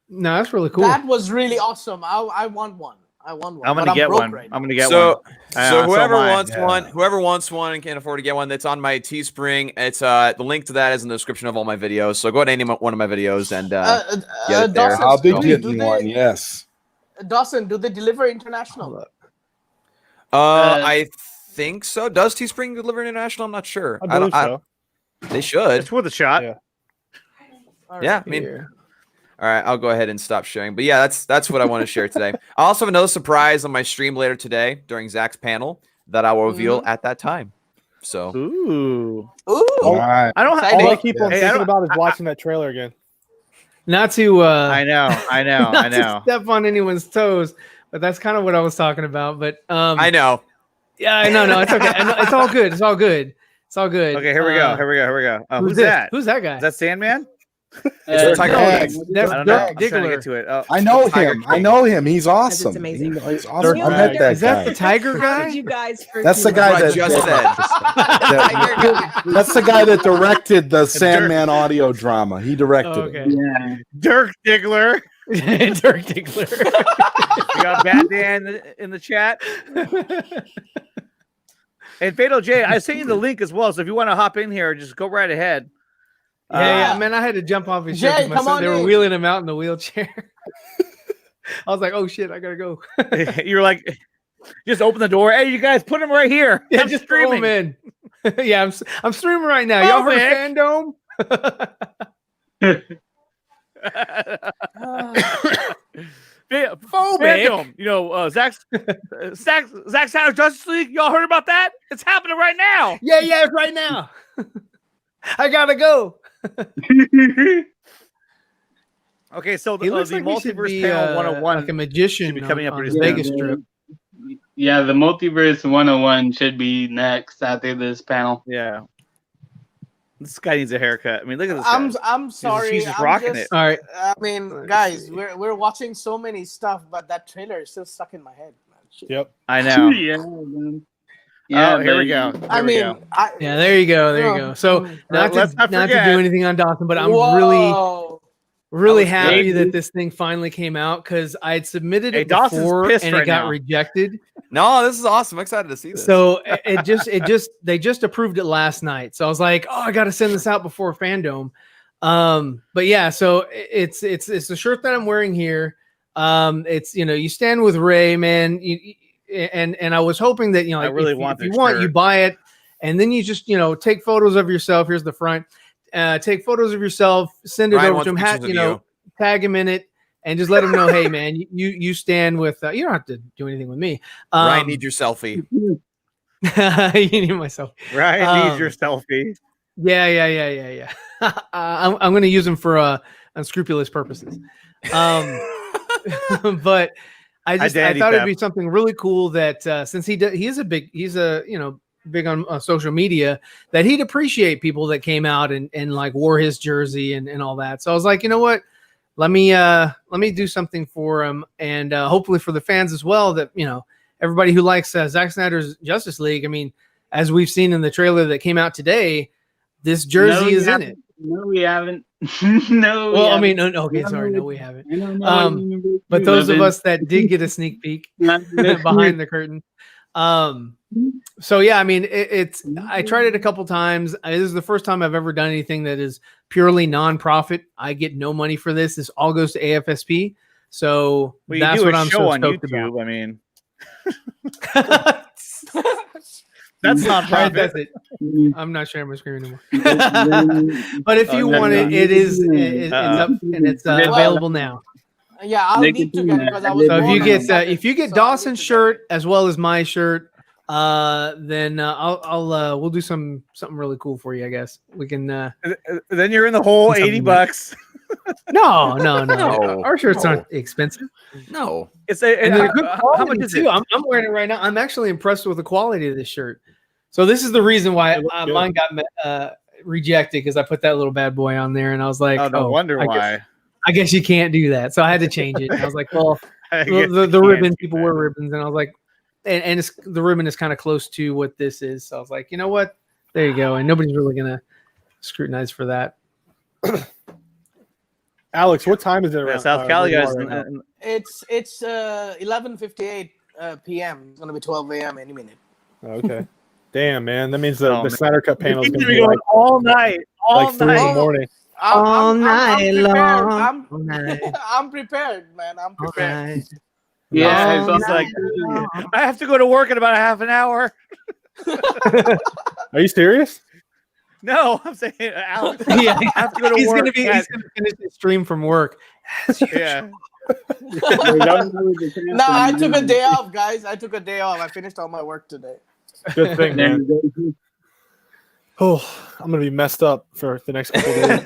No, that's really cool.
That was really awesome. I want one. I'm
gonna get one. I'm gonna get one.
So whoever wants one and can afford to get one, that's on my Teespring. It's the link to that is in the description of all my videos. So go ahead to any one of my videos and get it there.
Dawson,
I'll be getting one. Yes.
Dawson, do they deliver international?
I think so. Does Teespring deliver international? I'm not sure.
I believe so.
They should.
It's worth a shot.
Yeah, I mean. All right, I'll go ahead and stop sharing. But yeah, that's what I want to share today. I also have another surprise on my stream later today during Zach's panel that I will reveal at that time. So,
ooh,
all right.
I don't have all I keep on thinking about is watching that trailer again.
Not to
I know.
not to step on anyone's toes, but that's kind of what I was talking about. But
I know.
Yeah, no, it's okay. It's all good. It's all good.
Okay, here we go. Who's
this?
that?
Who's that guy?
Is that Sandman?
That's
Dirk Diggler.
I know him. I know him. He's awesome.
It's amazing.
He's awesome. I met that
Is that
guy.
the tiger
How
guy?
did you guys
That's the guy that
just said.
That's the guy that directed the Sandman audio drama. He directed it.
Yeah.
Dirk Diggler.
Dirk Diggler.
We got Batman in the chat. And Fatal J, I sent you the link as well. So if you want to hop in here, just go right ahead.
Yeah, man, I had to jump off his shirt because they were wheeling him out in the wheelchair. I was like, oh shit, I gotta go.
You were like, just open the door. Hey, you guys, put him right here.
Yeah,
I'm
just
streaming.
throw him in. Yeah, I'm streaming right now. Y'all heard of FanDome?
FanDome. You know, Zack Snyder's Justice League. Y'all heard about that? It's happening right now.
Yeah, it's right now. I gotta go.
Okay, so the,
He looks
the
like he should
multiverse
be,
panel 101
like a magician
should be coming up
on
pretty
the
soon.
Vegas Strip.
Yeah, the Multiverse 101 should be next after this panel.
Yeah. This guy needs a haircut. I mean, look at this
I'm
guy.
I'm sorry.
He's just
I'm
rocking
just,
it.
All right.
I mean, guys, we're watching so many stuff, but that trailer is still stuck in my head.
Yep.
I know.
Yeah, man.
Oh, here we go.
I mean,
Yeah, there you go. There you go. So not
let's
to
not
do
forget.
anything on Dawson, but I'm
Whoa.
really
was
happy
good.
that this thing finally came out because I had submitted
Hey,
it
Dawson's
before
pissed
and it
right
got
now.
rejected.
No, this is awesome. I'm excited to see this.
So they just approved it last night. So I was like, oh, I got to send this out before FanDome. But yeah, so it's the shirt that I'm wearing here. It's, you know, you stand with Ray, man. And I was hoping that, you know,
I
like,
really
if
want
you
this
want, you
shirt.
buy it, and then you just, you know, take photos of yourself. Here's the front. Take photos of yourself, send it
Ryan
over
wants
to him,
pictures of
you know,
you.
tag him in it, and just let him know, hey man, you stand with. You don't have to do anything with me.
Ryan, need your selfie.
You need myself.
Right, needs your selfie.
Yeah. I'm going to use them for unscrupulous purposes. But I thought it'd be something really cool that since he's you know, big on social media, that he'd appreciate people that came out and like wore his jersey and all that. So I was like, you know what? Let me do something for him, and hopefully for the fans as well, that, you know, everybody who likes Zack Snyder's Justice League. I mean, as we've seen in the trailer that came out today, this jersey is in it.
No, we haven't. No.
Well, I mean, okay, sorry, no, we haven't. But those of us that did get a sneak peek behind the curtain. So yeah, I mean, I tried it a couple times. This is the first time I've ever done anything that is purely non-profit. I get no money for this. This all goes to AFSP. So
Well,
that's
do
what
a
I'm
show
so
on
stoked
YouTube.
about.
I mean, that's not
Right,
profit.
that's it. I'm not sharing my screen anymore. But if you want it, it's up and it's available now.
Yeah, I'll need to get it because I was.
So if you get
so
Dawson's shirt as well as my shirt, then we'll do something really cool for you. I guess we can.
Then you're in the whole $80.
No. Our shirts aren't expensive.
No,
it's
and they're good
how
quality
much is
too.
it?
I'm wearing it right now. I'm actually impressed with the quality of this shirt. So this is the reason why mine got rejected, because I put that little bad boy on there, and I was like,
Oh, no wonder why.
I guess you can't do that. So I had to change it. And I was like, well, the ribbon, people wear ribbons, and I was like, and the ribbon is kind of close to what this is. So I was like, you know what? There you go. And nobody's really gonna scrutinize for that.
Alex, what time is it around
South Cali guys?
right now?
It's 11:58 p.m. It's gonna be 12 a.m. any minute.
Okay. Damn, man. That means the
man.
Snyder Cut panel is
It's
going to
gonna
be
be going
like,
all night, all
like 3 in the
night.
morning.
I'm prepared, man. I'm prepared.
Yeah,
He's like, I have to go to work in about a half an hour.
Are you serious?
No, I'm saying, Alex.
Yeah,
I have to go to
he's
work.
gonna finish the stream from work.
Yeah.
No, I took a day off, guys. I took a day off. I finished all my work today.
Good thing, man. Oh, I'm going to be messed up for the next couple of days.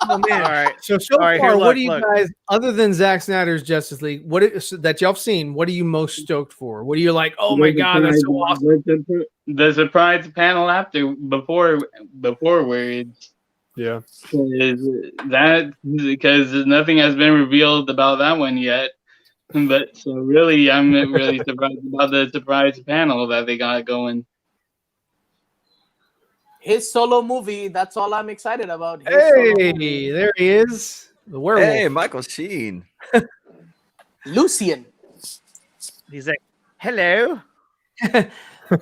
Oh man!
All right.
So
All right,
far,
here,
what
look,
do you
look.
guys, other than Zack Snyder's Justice League, that y'all have seen? What are you most stoked for? What are you like? Oh my god, that's so awesome!
The surprise panel before words.
Yeah.
Because nothing has been revealed about that one yet. But so really, I'm really surprised about the surprise panel that they got going.
His solo movie. That's all I'm excited about. His solo movie.
Hey, there he is, the werewolf.
Hey, Michael Sheen.
Lucian.
He's like, hello.
I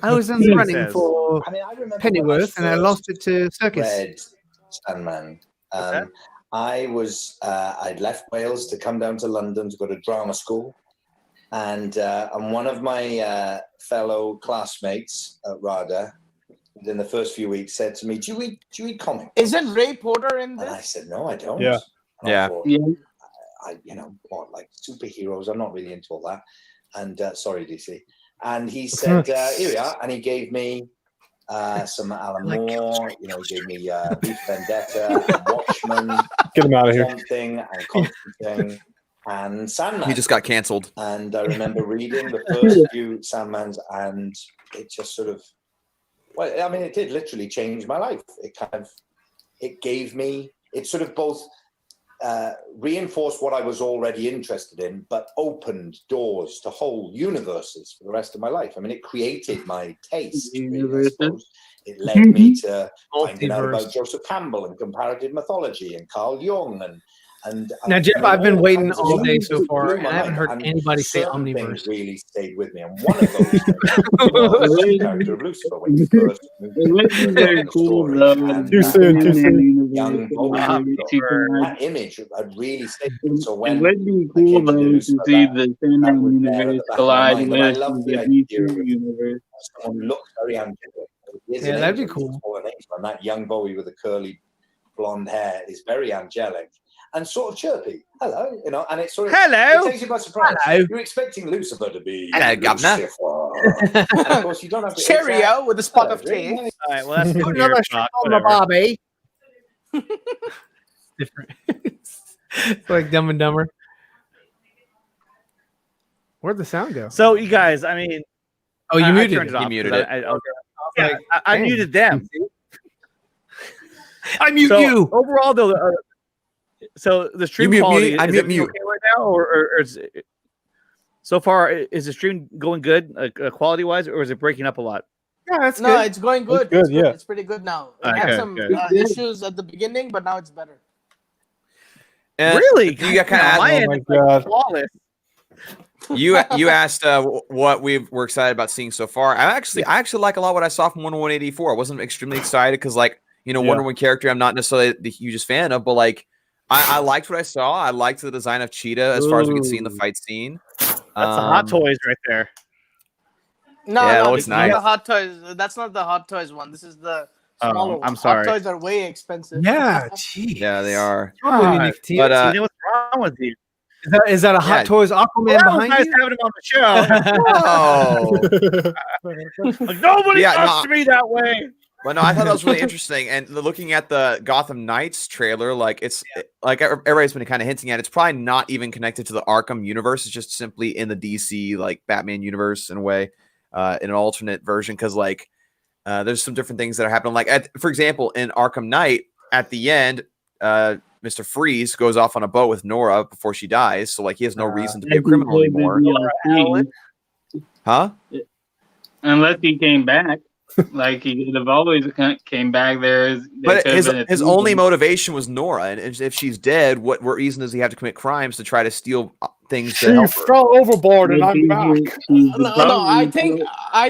was
He
running
says.
for
I remember
Pennyworth, and I lost it to Circus.
read Sandman. I'd left Wales to come down to London to go to drama school, and one of my fellow classmates at RADA, in the first few weeks, said to me, "Do you read comics?"
Is it Ray Porter in
And I
this?
said, "No, I don't."
Yeah.
And I
Yeah.
thought, like superheroes. I'm not really into all that. And sorry, DC. And he said, here we are. And he gave me some Alan Moore. He gave me Beef Vendetta, Watchmen,
Get him out of here.
Something, and Constantine, and Sandman.
He just got canceled.
And I remember reading the first few Sandmans, and it just sort of, it did literally change my life. It gave me, it sort of both reinforced what I was already interested in, but opened doors to whole universes for the rest of my life. It created my taste, really, I suppose. It led me to finding out about Joseph Campbell and comparative mythology and Carl Jung and
now, Jeff, I've been waiting all day so far, and I haven't heard anybody say Omniverse.
Really stayed with me, and one of those was the character of Lucifer when he first
very cool,
Too soon.
Young that image had really stayed with me. So when
it would be cool though to see the Sandman universe collide with the DC universe.
Someone who looks very angelic.
Yeah, that'd be cool.
And that young Bowie with the curly blonde hair is very angelic and sort of chirpy. Hello, and it's sort of it takes you by surprise.
Hello.
You're expecting Lucifer to be
Governor.
and of course you don't have to
Cheerio with a spot of tea.
All right, well, that's
Put another shot on the Bobby. Different. It's like Dumb and Dumber. Where'd the sound go?
So you guys, you
muted
turned
it.
it off.
You muted it.
I muted them.
I mute you.
Overall, though, so the stream
mute
quality
me, I
is
mute
it
you.
okay right now, or is it, so far is the stream going good, quality wise, or is it breaking up a lot?
Yeah, that's
No, it's going good.
It's good, yeah.
It's pretty good now. It
Okay,
had some
good.
issues at the beginning, but now it's better.
And
Really?
You got kind of
My
Oh
end
my
is like
God.
flawless.
You asked what we're excited about seeing so far. I actually like a lot what I saw from Wonder Woman 84. I wasn't extremely excited because Wonder Woman character I'm not necessarily the hugest fan of, but I liked what I saw. I liked the design of Cheetah as far as we could see in the fight scene.
That's the Hot Toys right there.
No,
Yeah, it
no,
looks
this is
nice.
not the Hot Toys. That's not the Hot Toys one. This is the smaller one.
I'm sorry.
Hot Toys are way expensive.
Yeah, geez.
Yeah, they are.
God.
But
What's wrong with you?
Is that a Hot Toys Aquaman behind
nice
you?
having him on the show.
Oh.
Nobody
Yeah,
talks to me that way.
But no, I thought that was really interesting. And looking at the Gotham Knights trailer, it's like everybody's been kind of hinting at, it's probably not even connected to the Arkham universe. It's just simply in the DC Batman universe in a way, in an alternate version. Because there's some different things that are happening. For example, in Arkham Knight, at the end, Mr. Freeze goes off on a boat with Nora before she dies. So he has no reason to be a criminal anymore. Huh?
Unless he came back. He could have always came back there.
But his only motivation was Nora, and if she's dead, what reason does he have to commit crimes to try to steal things to help her?
She fell overboard, and I'm back.
No, I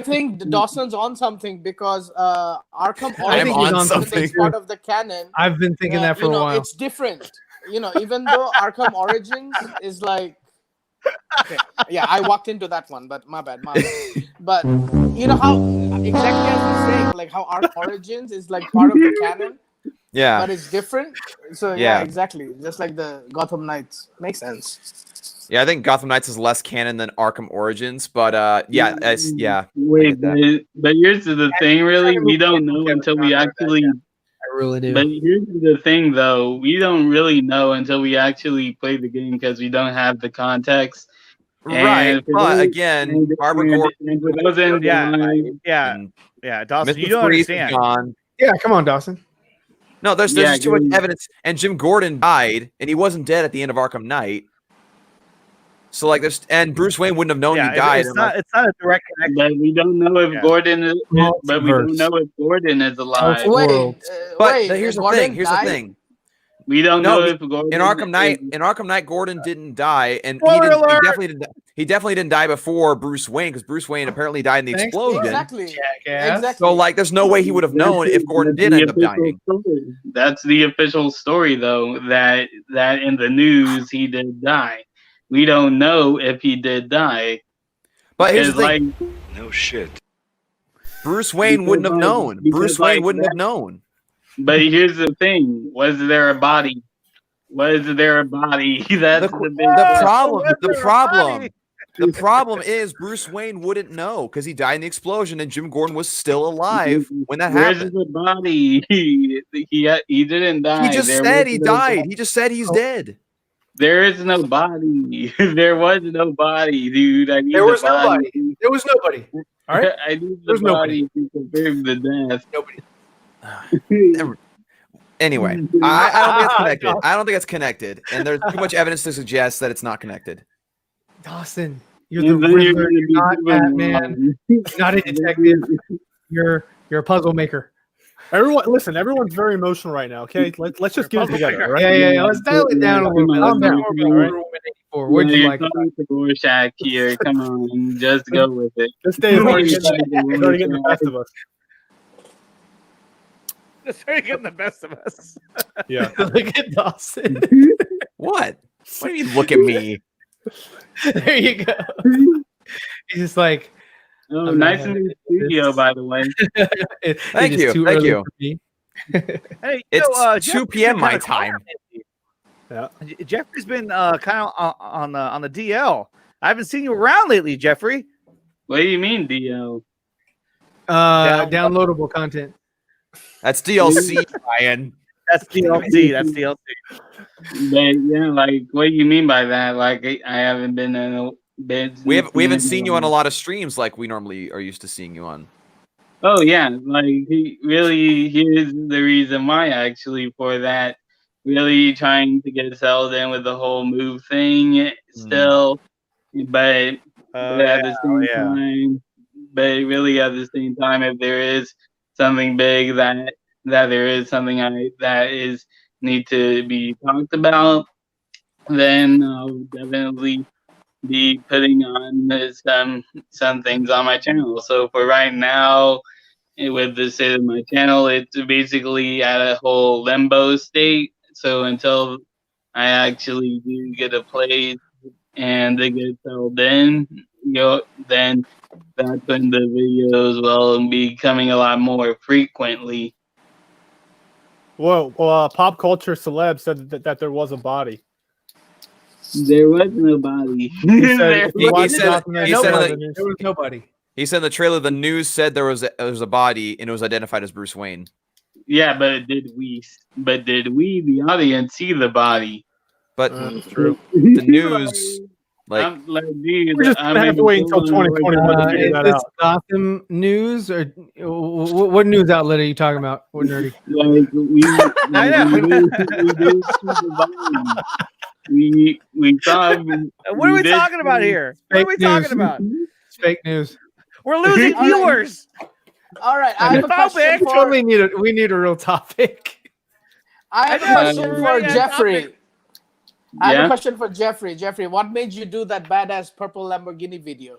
think Dawson's on something because Arkham Origins is part of the canon.
I've been thinking that for a while.
It's different. Even though Arkham Origins is okay, yeah, I walked into that one, but my bad. But how exactly as you're saying, how Arkham Origins is part of the canon.
Yeah,
but it's different. So
yeah,
exactly, just like the Gotham Knights. Makes sense.
Yeah, I think Gotham Knights is less canon than Arkham Origins, but
Wait, but here's the thing, really, we don't know until we actually.
I really do.
But here's the thing, though, we don't really know until we actually play the game because we don't have the context.
Right, but again, Barbara Gordon,
Dawson, you don't understand.
Yeah, come on, Dawson.
No, there's just too much evidence, and Jim Gordon died, and he wasn't dead at the end of Arkham Knight. So and Bruce Wayne wouldn't have known he died.
It's not a direct connection.
But we don't know if Gordon is. But we don't know if Gordon is alive.
Here's the thing.
We don't know if Gordon
in Arkham Knight, Gordon didn't die, and he definitely didn't die before Bruce Wayne, because Bruce Wayne apparently died in the explosion.
Exactly.
So there's no way he would have known if Gordon did end up dying.
That's the official story, though, that in the news he did die. We don't know if he did die.
But here's the thing.
No shit.
Bruce Wayne wouldn't have known. Bruce Wayne wouldn't have known.
But here's the thing: was there a body Was there a body? That's the big
The problem is Bruce Wayne wouldn't know because he died in the explosion, and Jim Gordon was still alive when that happened.
Where's the body? He didn't die.
He just said he died. He just said he's dead.
There is no body. There was no body, dude. I need
There was
the body.
nobody. There was nobody. All right.
I need the
There's
body
nobody.
to confirm the death.
Nobody.
Anyway, I don't think it's connected. I don't think it's connected, and there's too much evidence to suggest that it's not connected.
Dawson, you're the Riddler. You're not Batman. You're not a detective. You're a puzzle maker.
Everyone's very emotional right now. Okay, let's just get it together. All right?
Yeah. Let's dial it down a little bit.
Calm down. All right.
What'd you like?
Rorschach here. Come on, just go with it.
This day is already getting the best of us.
It's already getting the best of us.
Yeah.
Look at Dawson.
What? What do you mean, look at me?
There you go. He's just like,
oh, nice in the studio, by the way.
Thank you.
Hey,
It's 2 p.m. my time.
Yeah.
Jeffrey's been kind of on the DL. I haven't seen you around lately, Jeffrey.
What do you mean DL?
Downloadable content.
That's DLC, Ryan.
That's DLC. That's DLC.
But yeah, like, what do you mean by that? Like, I haven't been in a bed.
We haven't seen you on a lot of streams like we normally are used to seeing you on.
Oh yeah, like here's the reason why actually for that. Really trying to get settled in with the whole move thing still, but at the same time, if there is something big that there is something that is need to be talked about, then I'll definitely be putting on some things on my channel. So for right now, with the state of my channel, it's basically at a whole limbo state. So until I actually do get a place and they get settled in, then that's when the videos will be coming a lot more frequently.
Well, pop culture celeb said that there was a body.
There was no body.
He said
there was nobody.
He said in the trailer the news said there was a body and it was identified as Bruce Wayne.
Yeah, but did we, the audience, see the body?
But
true.
The news, like,
we're just gonna have to wait until 2021 to figure that
is
out.
this Gotham News or what news outlet are you talking about? What nerdy?
Like we saw.
What are we talking about here? What are we talking about?
It's fake news.
We're losing viewers.
All right, I have a question for.
We need a real topic.
I have a question for Jeffrey. I have a question for Jeffrey. Jeffrey, what made you do that badass purple Lamborghini video?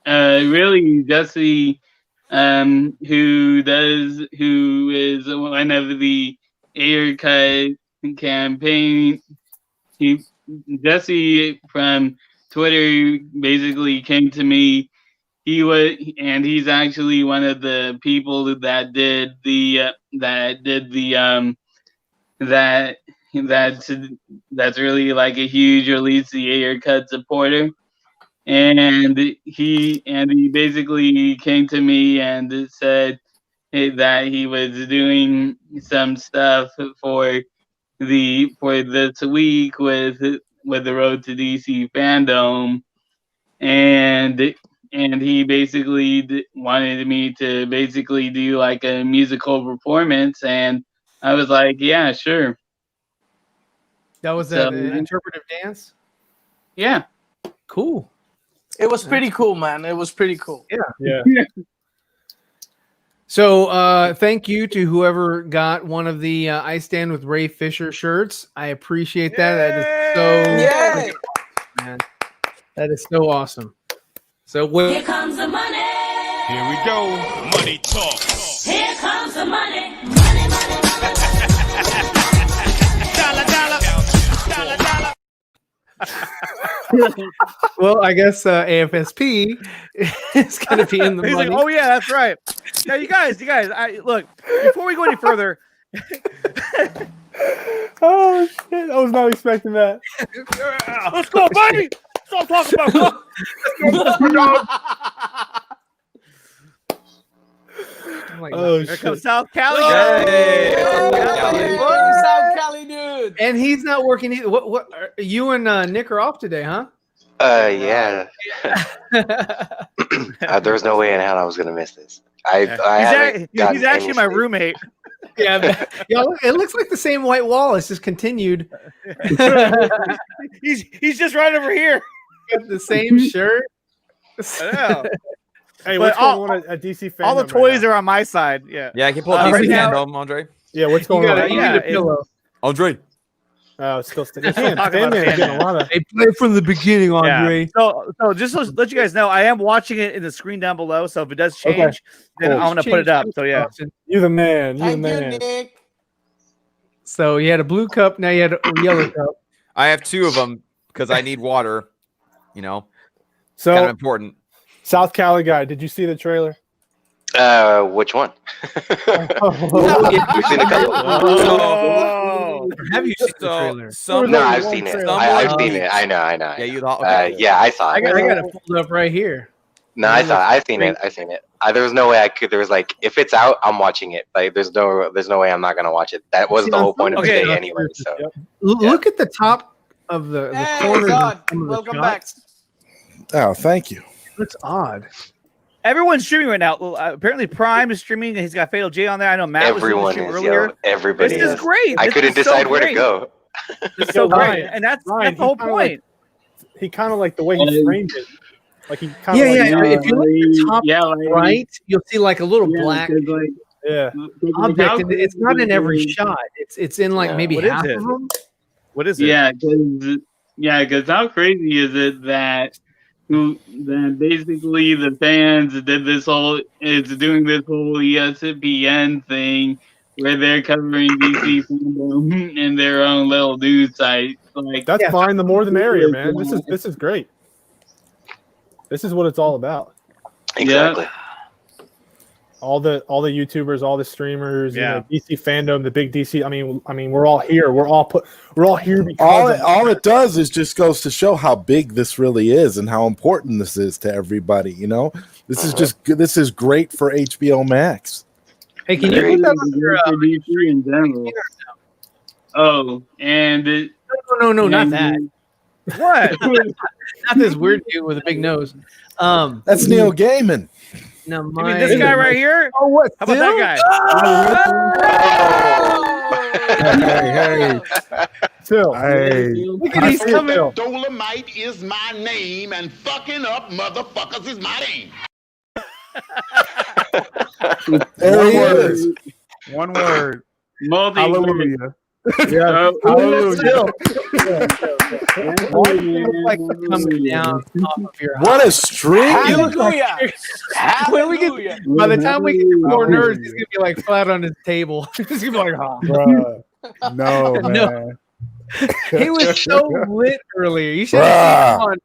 Really Jesse, who is one of the haircut campaign. Jesse from Twitter basically came to me. He's actually one of the people that did that's really like a huge release the haircut supporter. And he basically came to me and said that he was doing some stuff for this week with the Road to DC FanDome, and he basically wanted me to basically do like a musical performance, and I was like, yeah, sure.
That was an interpretive dance?
Yeah.
Cool.
It was pretty cool, man. It was pretty cool.
Yeah. So thank you to whoever got one of the I Stand with Ray Fisher shirts. I appreciate that. That is so man. That is so awesome. So
Here comes the money. Here we go. Money talk. Here comes the money. Money, money,
well, I guess AFSP is going to be in the money.
Like, oh yeah, that's right. Now, you guys. Look, before we go any further,
Oh shit! I was not expecting that.
Let's go, baby. Stop talking about.
Oh
Here
shit!
comes South Cali.
South Cali dude.
And he's not working either. What you and Nick are off today, huh?
Yeah. There's no way in hell I was gonna miss this. I haven't gotten
He's actually
any
my
sleep.
roommate.
Yeah, it looks like the same white wall. It's just continued.
he's just right over here.
Got the same shirt.
I know.
Hey,
But
what's going on at DC Fandom?
all the toys are on my side. Yeah.
Yeah, I can pull up
Right
DC
now-
Fandome, Andre.
Yeah, what's going on?
You need a pillow.
Andre.
Oh, it's still
Talking about
getting a lot of.
They play from the beginning, Andre.
Yeah. So just to let you guys know, I am watching it in the screen down below. So if it does change,
Okay.
then
Cool.
I'm gonna put it up. So yeah.
You the man. You the
Thank
man.
you, Nick.
So you had a blue cup, now you had a yellow cup.
I have 2 of them because I need water. You know,
So
kind of important.
South Cali guy, did you see the trailer?
Which one?
We've
seen a couple.
Have you seen the trailer?
No, I've seen it. I've seen it. I know.
Yeah, you thought. Okay.
Yeah, I saw
I
it.
got it pulled up right here.
No, I saw it. I've seen it. There was no way I could. There was like, if it's out, I'm watching it. Like, there's no way I'm not gonna watch it. That was the whole point of the day anyway. So
Look at the top of the corner.
God, welcome back.
Oh, thank you.
Looks odd.
Everyone's streaming right now. Apparently, Prime is streaming. He's got Fatal J on there. I know Matt
everyone
was streaming
is.
earlier.
Yo, everybody
This is great.
I
This
couldn't
is so
decide where to
great.
go.
It's so great, and that's the whole point.
He kind of like the way he framed it. Like he kind
Yeah,
of
If you look at the top right, you'll see like a little black
yeah.
object. And it's not in every shot. It's in like maybe
What is
half
it?
of them.
What is it?
Because how crazy is it that basically the fans did this whole doing this whole ESPN thing where they're covering DC Fandom in their own little news site. Like
That's fine. The more the merrier, man. This is great. This is what it's all about.
Exactly.
All the YouTubers, all the streamers, you know, DC Fandom, the big DC. I mean, we're all here. We're all here because
all it does is just goes to show how big this really is and how important this is to everybody. You know, this is great for HBO Max.
Hey, can you put that on your
DC in general? Oh, and
no, not that.
What?
Not this weird dude with a big nose.
That's Neil Gaiman.
No,
You mean this guy right here?
Oh, what?
How about that guy?
Hey.
Phil.
Hey.
Look at he's coming.
Dolomite is my name, and fucking up motherfuckers is my name.
There he is.
One word.
Hallelujah.
Yeah.
Hallelujah. Like coming down off of your
What a string!
Hallelujah.
When we get, by the time we get to more nerds, he's gonna be like flat on his table. He's gonna be like,
Bruh. No, man.
No. He was so lit earlier. You should have seen him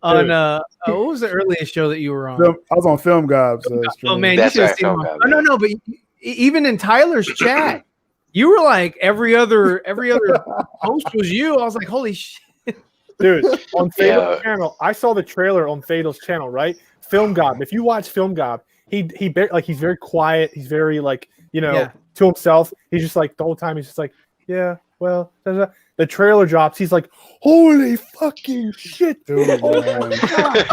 on what was the earliest show that you were on?
I was on Film Gobs.
Oh man, you should have seen him. No, but even in Tyler's chat, you were like every other post was you. I was like, holy shit.
Dude, on Fatal's channel, I saw the trailer on Fatal's channel, right? Film Gob. If you watch Film Gob, he's very quiet. He's very to himself. He's just like the whole time. He's just like, yeah, well, the trailer drops. He's like, holy fucking shit, dude! Oh my God.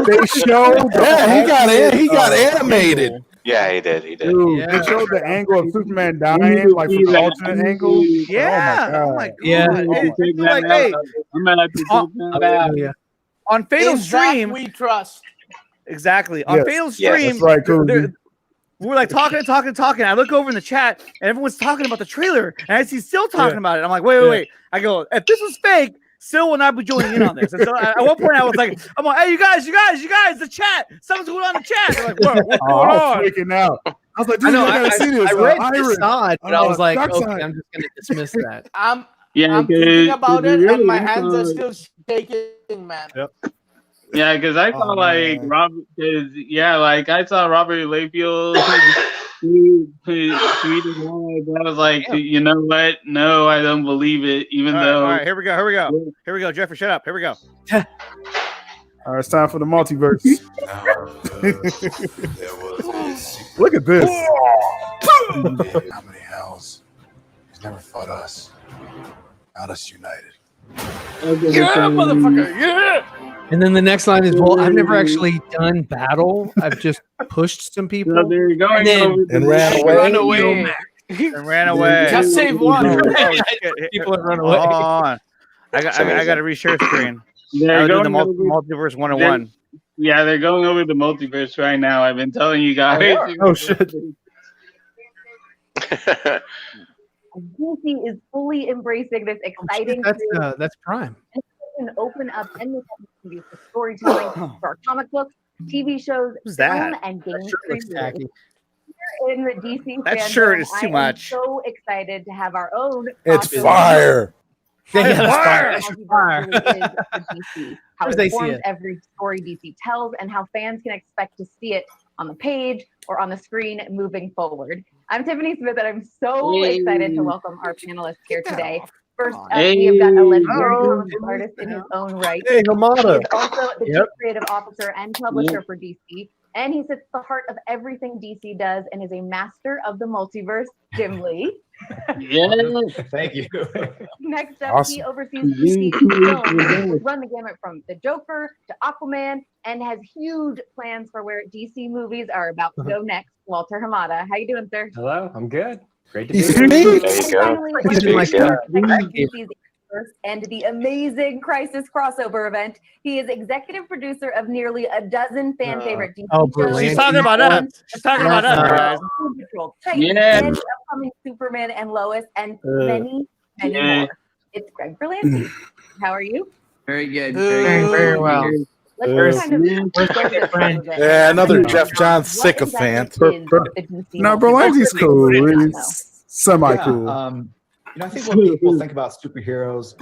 They showed.
Yeah, he got animated.
Yeah, he did.
Dude, they showed the angle of Superman dying, like from the alternate angle.
Yeah.
Oh my God.
Yeah.
On Fatal
In Zach
Stream,
we trust.
exactly. On Fatal Stream,
that's right, Cozy.
we're like talking. I look over in the chat, and everyone's talking about the trailer, and I see Still talking about it. I'm like, wait. I go, if this was fake, Still will not be joining in on this. And so at one point, I was like, I'm like, hey, you guys, the chat. Something's going on in the chat. They're like, what's going
I
on?
was freaking out. I was like, dude,
I know.
you gotta see this.
I read
Iron.
Facade, but I was like,
Dark
okay,
Side.
I'm just gonna dismiss that.
I'm thinking about it, and my hands are still shaking, man.
Yep.
Yeah, because I saw Robert. Because I saw Robert Layfield tweeted I was like, you know what? No, I don't believe it. Even though.
All right, here we go. Jeffrey, shut up. Here we go.
All right, it's time for the multiverse. Look at this.
How many hells? He's never fought us. Not us united.
Yeah, motherfucker, yeah. And then the next line is, well, I've never actually done battle. I've just pushed some people.
No, they're going
and ran away.
And ran away.
Just save one.
People have run away. Hold on. I got to reshare screen.
They're
doing the
going over-
multiverse 101.
Yeah, they're going over the multiverse right now. I've been telling you guys.
Oh shit.
DC is fully embracing this exciting.
That's Prime.
And open up endless opportunities for storytelling, for our comic books, TV shows,
Who's
film,
that?
and game
looks tacky.
Here in the DC
That
fandom,
shirt is too
I am
much.
so excited to have our own.
It's
crossover.
fire.
Fire!
Fire.
How
Where's
it
they see
informs
it?
every story DC tells, and how fans can expect to see it on the page or on the screen moving forward. I'm Tiffany Smith, and I'm so excited to welcome our panelists here today. First up, we have got a legendary comic book artist in his own right.
Hey, Hamada.
He is also the
Yep.
chief creative officer and publisher for DC, and he sits at the heart of everything DC does and is a master of the multiverse, Jim Lee.
Thank you.
Next up,
Awesome.
he oversees DC films, run the gamut from The Joker to Aquaman, and has huge plans for where DC movies are about to go next. Walter Hamada, how you doing, sir?
Hello, I'm good. Great to
He's
be here.
speaking.
There you
And
go.
finally,
He's
DC's universe and the amazing Crisis crossover event. He is executive producer of nearly a dozen fan favorite DC shows.
brilliant.
She's talking about us. She's talking about us, guys.
Doom Patrol, Titans,
Yeah.
and the upcoming Superman and Lois, and many more. It's Greg Berlanti. How are you?
Very good.
Very well.
Let's kind of
Yeah, another Jeff John sycophant.
No, Berlanti's cool. He's semi-cool.
I think when people think about superheroes,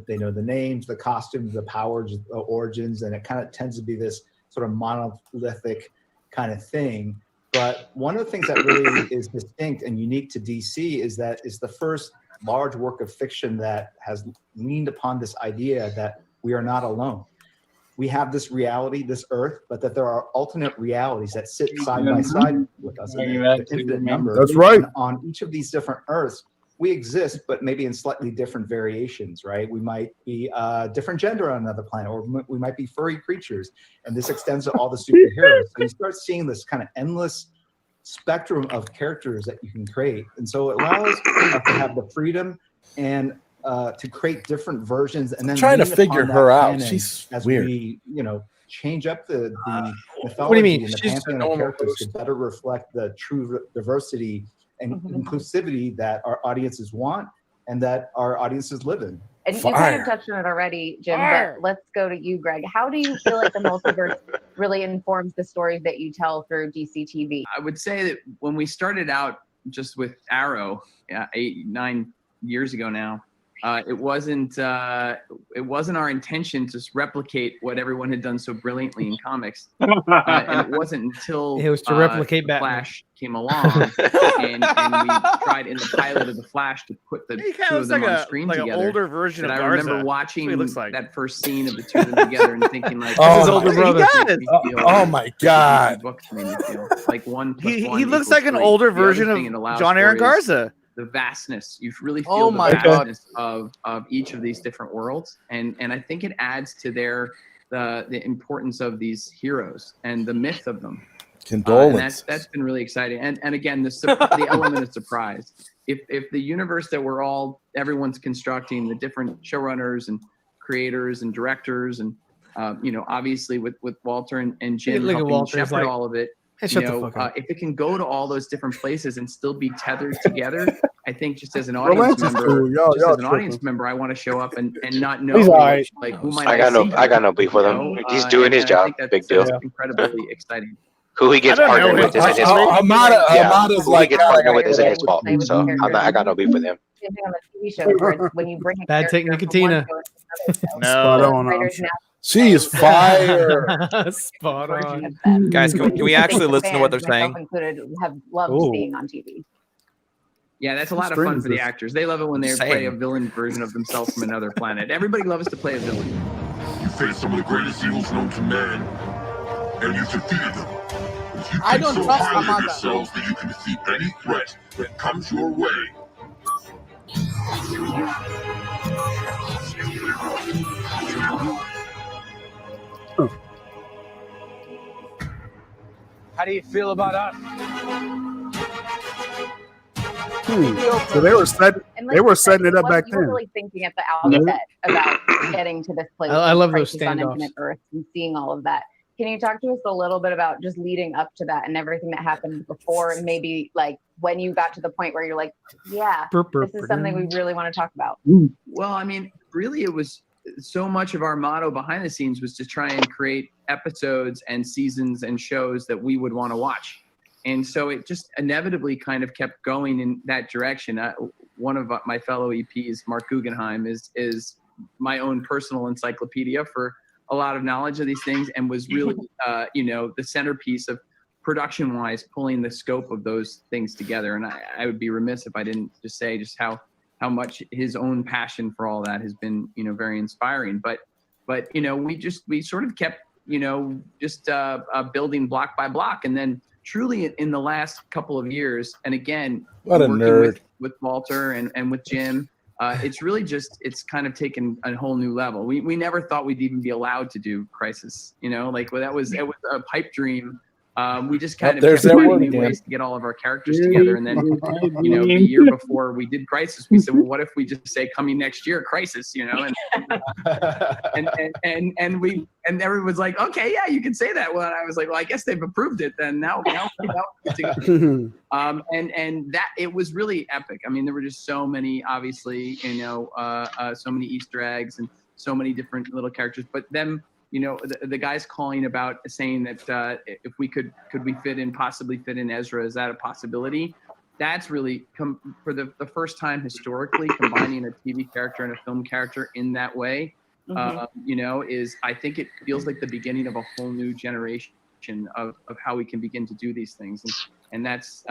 they know the names, the costumes, the powers, the origins, and it kind of tends to be this sort of monolithic kind of thing. But one of the things that really is distinct and unique to DC is that it's the first large work of fiction that has leaned upon this idea that we are not alone. We have this reality, this earth, but that there are alternate realities that sit side by side with us. And an infinite number.
That's right.
And on each of these different earths, we exist, but maybe in slightly different variations, right? We might be a different gender on another planet, or we might be furry creatures. And this extends to all the superheroes. So you start seeing this kind of endless spectrum of characters that you can create. And so it allows us to have the freedom and to create different versions, and then
I'm trying to
lean upon
figure
that
her out.
canon
She's
as
weird.
we, change up the mythology
What do you mean?
and the
She's
pantheon
a
of
normal
characters
person.
to better reflect the true diversity and inclusivity that our audiences want and that our audiences live in.
And you kind of touched on it already, Jim, but let's go to you, Greg. How do you feel like the multiverse really informs the stories that you tell through DC TV?
I would say that when we started out just with Arrow, 8-9 years ago now, it wasn't our intention to replicate what everyone had done so brilliantly in comics, and it wasn't until
It was to replicate Batman.
Flash came along, and we tried in the pilot of the Flash to put the two of them on screen
like
together.
an older version
that
of
I
Garza.
remember watching
That's what he looks like.
that first scene of the two of them together and thinking like,
Oh,
this is older
my-
brother.
He does.
Oh my God.
Books made me feel like one plus
He
one
looks
equals
like an
3.
older
The other
version
thing it
of
allows
John
for
Aaron
is
Garza.
the vastness. You really feel
Oh
the
my God.
vastness of each of these different worlds, and I think it adds to the importance of these heroes and the myth of them. And
Condolences.
that's been really exciting. And again, the element of surprise. If the universe that everyone's constructing, the different showrunners and creators and directors, and obviously with Walter and Jim
Look at
helping
Walter, he's
shepherd
like,
all of it.
"Hey, shut the fuck up."
If it can go to all those different places and still be tethered together, I think just as an audience
Berlanti's
member,
cool. Y'all
just as an
tripping.
audience member, I want to show up and not know
He's all right.
like who might
I got
see
no beef with him. He's doing his
I
job.
think that's
Big deal.
incredibly exciting.
Who he gets partnered with isn't his fault. Who he gets partnered with isn't his fault. So I got no beef with him.
Same thing on the TV shows where it's when you bring a
Bad take,
character from one
Nickatina.
show to another show,
Spot
those
on.
writers now
She is fire.
Spot on.
Guys, can we actually listen to what they're saying?
myself included, have loved
Ooh.
seeing on TV.
Yeah, that's a lot of fun for the actors. They love it when they play a villain version of themselves from another planet. Everybody loves to play a villain.
You face some of the greatest evils known to man, and you defeated them. If you
I
think
don't
so
trust
highly of
Amanda.
yourselves that you can defeat any threat that comes your way.
How do you feel about us?
So they were setting.
And
They were setting it up back
You were
then.
really thinking at the outset about getting to this place.
I love those
Crisis on
standoffs.
Infinite Earth and seeing all of that. Can you talk to us a little bit about just leading up to that and everything that happened before, and maybe like when you got to the point where you're like, yeah, this is something we really want to talk about.
Well, I mean, really, it was so much of our motto behind the scenes was to try and create episodes and seasons and shows that we would want to watch. And so it just inevitably kind of kept going in that direction. One of my fellow EPs, Mark Guggenheim, is my own personal encyclopedia for a lot of knowledge of these things, and was really, the centerpiece of production-wise pulling the scope of those things together. And I would be remiss if I didn't just say just how much his own passion for all that has been, very inspiring. But we sort of kept, just building block by block, and then truly in the last couple of years, and again,
What a
working
nerd.
with Walter and with Jim, it's really it's kind of taken a whole new level. We never thought we'd even be allowed to do Crisis, it was a pipe dream. We just kind of
There's
kept
that
finding
word
new
again.
ways to get all of our characters together. And then, the year before we did Crisis, we said, well, what if we just say coming next year, Crisis, and everyone was like, okay, yeah, you can say that. Well, and I was like, well, I guess they've approved it then. Now and that it was really epic. I mean, there were just so many, obviously, so many Easter eggs and so many different little characters, but them, the guys calling about saying that if we could we possibly fit in Ezra? Is that a possibility? That's really for the first time historically combining a TV character and a film character in that way. Is I think it feels like the beginning of a whole new generation of how we can begin to do these things, and that's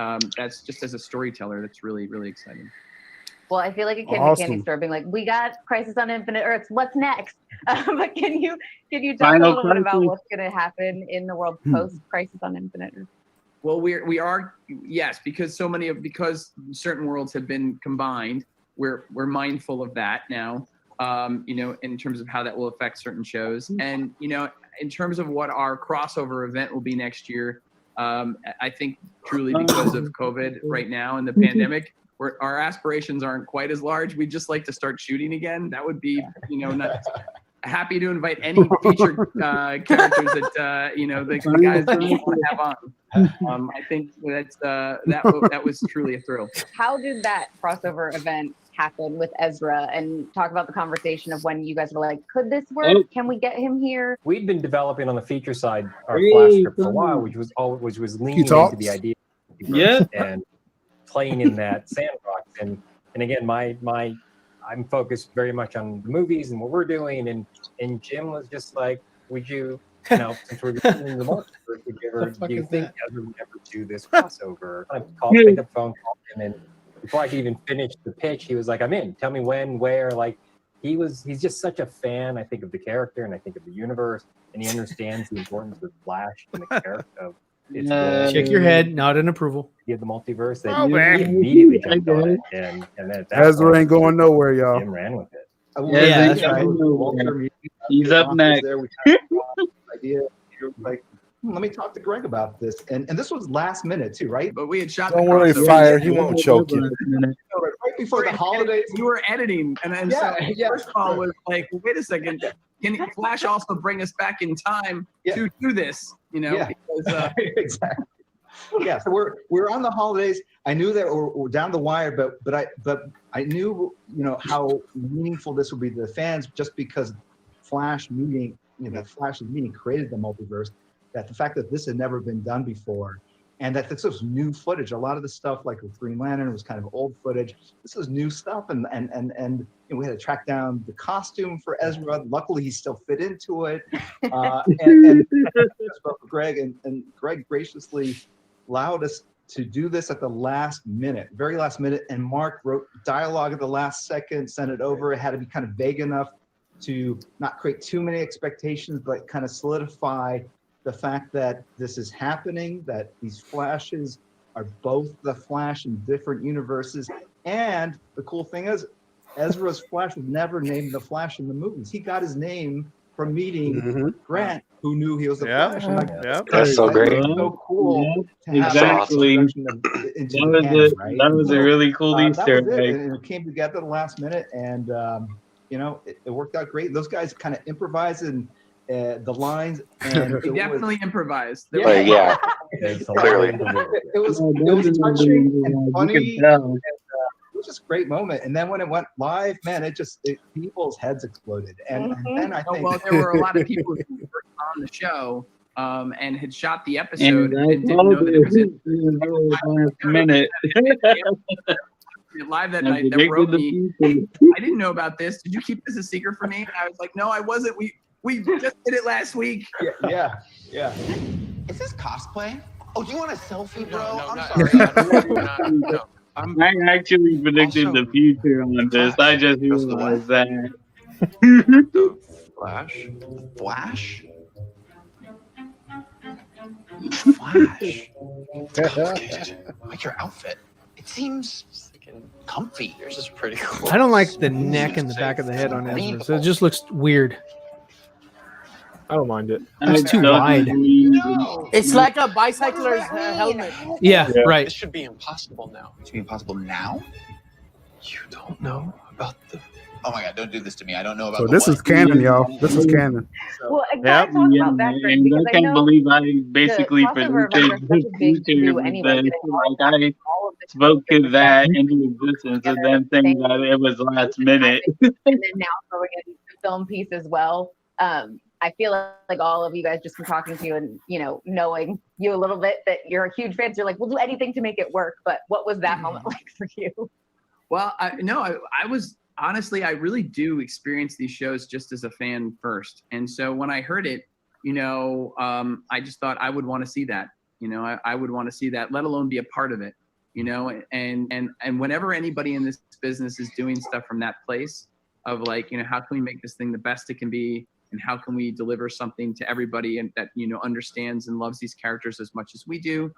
just as a storyteller, that's really, really exciting.
Well, I feel like a kid in a candy store being like, we got Crisis on Infinite Earths. What's next? But can you talk a little bit about what's going to happen in the world post Crisis on Infinite Earths?
Well, we are, yes, because because certain worlds have been combined, we're mindful of that now, in terms of how that will affect certain shows. And, in terms of what our crossover event will be next year, I think truly because of COVID right now and the pandemic, our aspirations aren't quite as large. We'd just like to start shooting again. That would be, nuts. Happy to invite any featured characters that the guys want to have on. I think that was truly a thrill.
How did that crossover event happen with Ezra? And talk about the conversation of when you guys were like, could this work? Can we get him here?
We'd been developing on the feature side our Flash script for a while, which was leaning into the idea of multiverse and playing in that sandbox. And again, I'm focused very much on the movies and what we're doing, and Jim was just like, would you, since we're doing the multiverse, do you think Ezra would ever do this crossover? I picked up the phone, called him, and before I could even finish the pitch, he was like, I'm in. Tell me when, where. Like, he's just such a fan, I think, of the character and I think of the universe, and he understands the importance of Flash and the character of its role.
Shake your head, nod in approval.
Give the multiverse that
Oh,
he
man.
immediately jumped on it, and then at that
Ezra
point,
ain't going nowhere, y'all.
Jim ran with it.
Yeah, that's right. He's up next.
There we have idea. Like, let me talk to Greg about this. And this was last minute too, right?
But we had shot.
Don't worry, Fire. He won't choke you.
Right before the holidays.
You were editing, and so the first call was like, wait a second, can Flash also bring us back in time to do this? Because,
exactly. Yeah, so we're on the holidays. I knew that we're down the wire, but I knew how meaningful this would be to the fans, just because Flash's meeting created the multiverse, that the fact that this had never been done before, and that this was new footage. A lot of the stuff, like with Green Lantern, was kind of old footage. This was new stuff, and we had to track down the costume for Ezra. Luckily, he still fit into it. And spoke with Greg, and Greg graciously allowed us to do this at the last minute, very last minute. And Mark wrote dialogue at the last second, sent it over. It had to be kind of vague enough to not create too many expectations, but kind of solidify the fact that this is happening, that these Flashes are both the Flash in different universes. And the cool thing is, Ezra's Flash was never named the Flash in the movies. He got his name from meeting Grant, who knew he was the Flash. And
That's so great.
So cool.
Exactly. That was a really cool Easter egg.
And it came together the last minute, and it worked out great. Those guys kind of improvised and the lines, and
They definitely improvised.
Yeah, clearly.
It was touching and funny. And, it was just a great moment. And then when it went live, man, people's heads exploded. And then I think
there were a lot of people who were on the show and had shot the episode and didn't know that it was in
minute.
Live that night that wrote me. I didn't know about this. Did you keep this a secret from me? And I was like, no, I wasn't. We just did it last week.
Yeah.
Is this cosplay? Oh, do you want a selfie, bro?
I actually predicted the future on this. I just realized that.
Flash? Flash? Flash. Complicated. I like your outfit. It seems comfy. Yours is pretty cool.
I don't like the neck and the back of the head on Ezra, so it just looks weird.
I don't mind it.
It's too wide.
It's like a bicycler's helmet.
Yeah, right.
This should be impossible now. It should be impossible now? You don't know about the... Oh my God, don't do this to me. I don't know about
So this is canon, y'all. This is canon.
Well, I gotta talk about background
And
because
I
I
can't
know
believe I basically
the crossover
predicted
events are such a big
future
deal
with
anyway,
this.
getting
Like I spoke to that into existence and then saying that it was last minute.
and then now throwing in the film piece as well. I feel like all of you guys, just from talking to you and knowing you a little bit, that you're a huge fan. So you're like, we'll do anything to make it work. But what was that moment like for you?
Well, I was honestly, I really do experience these shows just as a fan first. And so when I heard it, I just thought I would want to see that. I would want to see that, let alone be a part of it. And whenever anybody in this business is doing stuff from that place of like, how can we make this thing the best it can be? And how can we deliver something to everybody and that, understands and loves these characters as much as we do?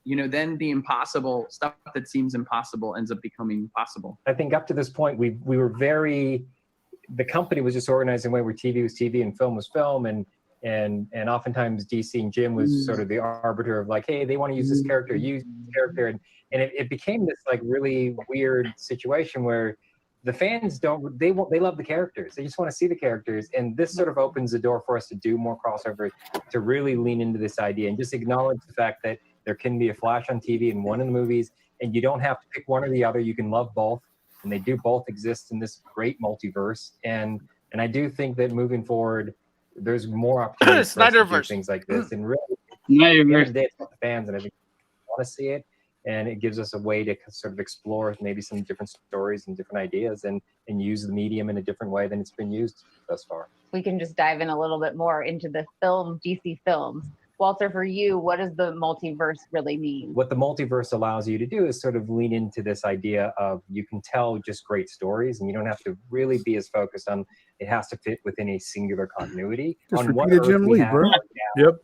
Then the impossible stuff that seems impossible ends up becoming possible.
I think up to this point, we were the company was just organized in a way where TV was TV and film was film. And oftentimes DC and Jim was sort of the arbiter of like, hey, they want to use this character, use this character. And it became this like really weird situation where the fans they love the characters. They just want to see the characters. And this sort of opens the door for us to do more crossover, to really lean into this idea and just acknowledge the fact that there can be a Flash on TV and one in the movies, and you don't have to pick one or the other. You can love both, and they do both exist in this great multiverse. And I do think that moving forward, there's more opportunities for us to do things like this. And really, at the end of the day, it's about the fans, and I think they want to see it. And it gives us a way to sort of explore maybe some different stories and different ideas and use the medium in a different way than it's been used thus far.
We can just dive in a little bit more into the DC films. Walter, for you, what does the multiverse really mean?
What the multiverse allows you to do is sort of lean into this idea of you can tell just great stories and you don't have to really be as focused on it has to fit within a singular continuity.
Just
on what
repeated
Earth
Jim
we
Lee,
have
bro.
right now,
Yep.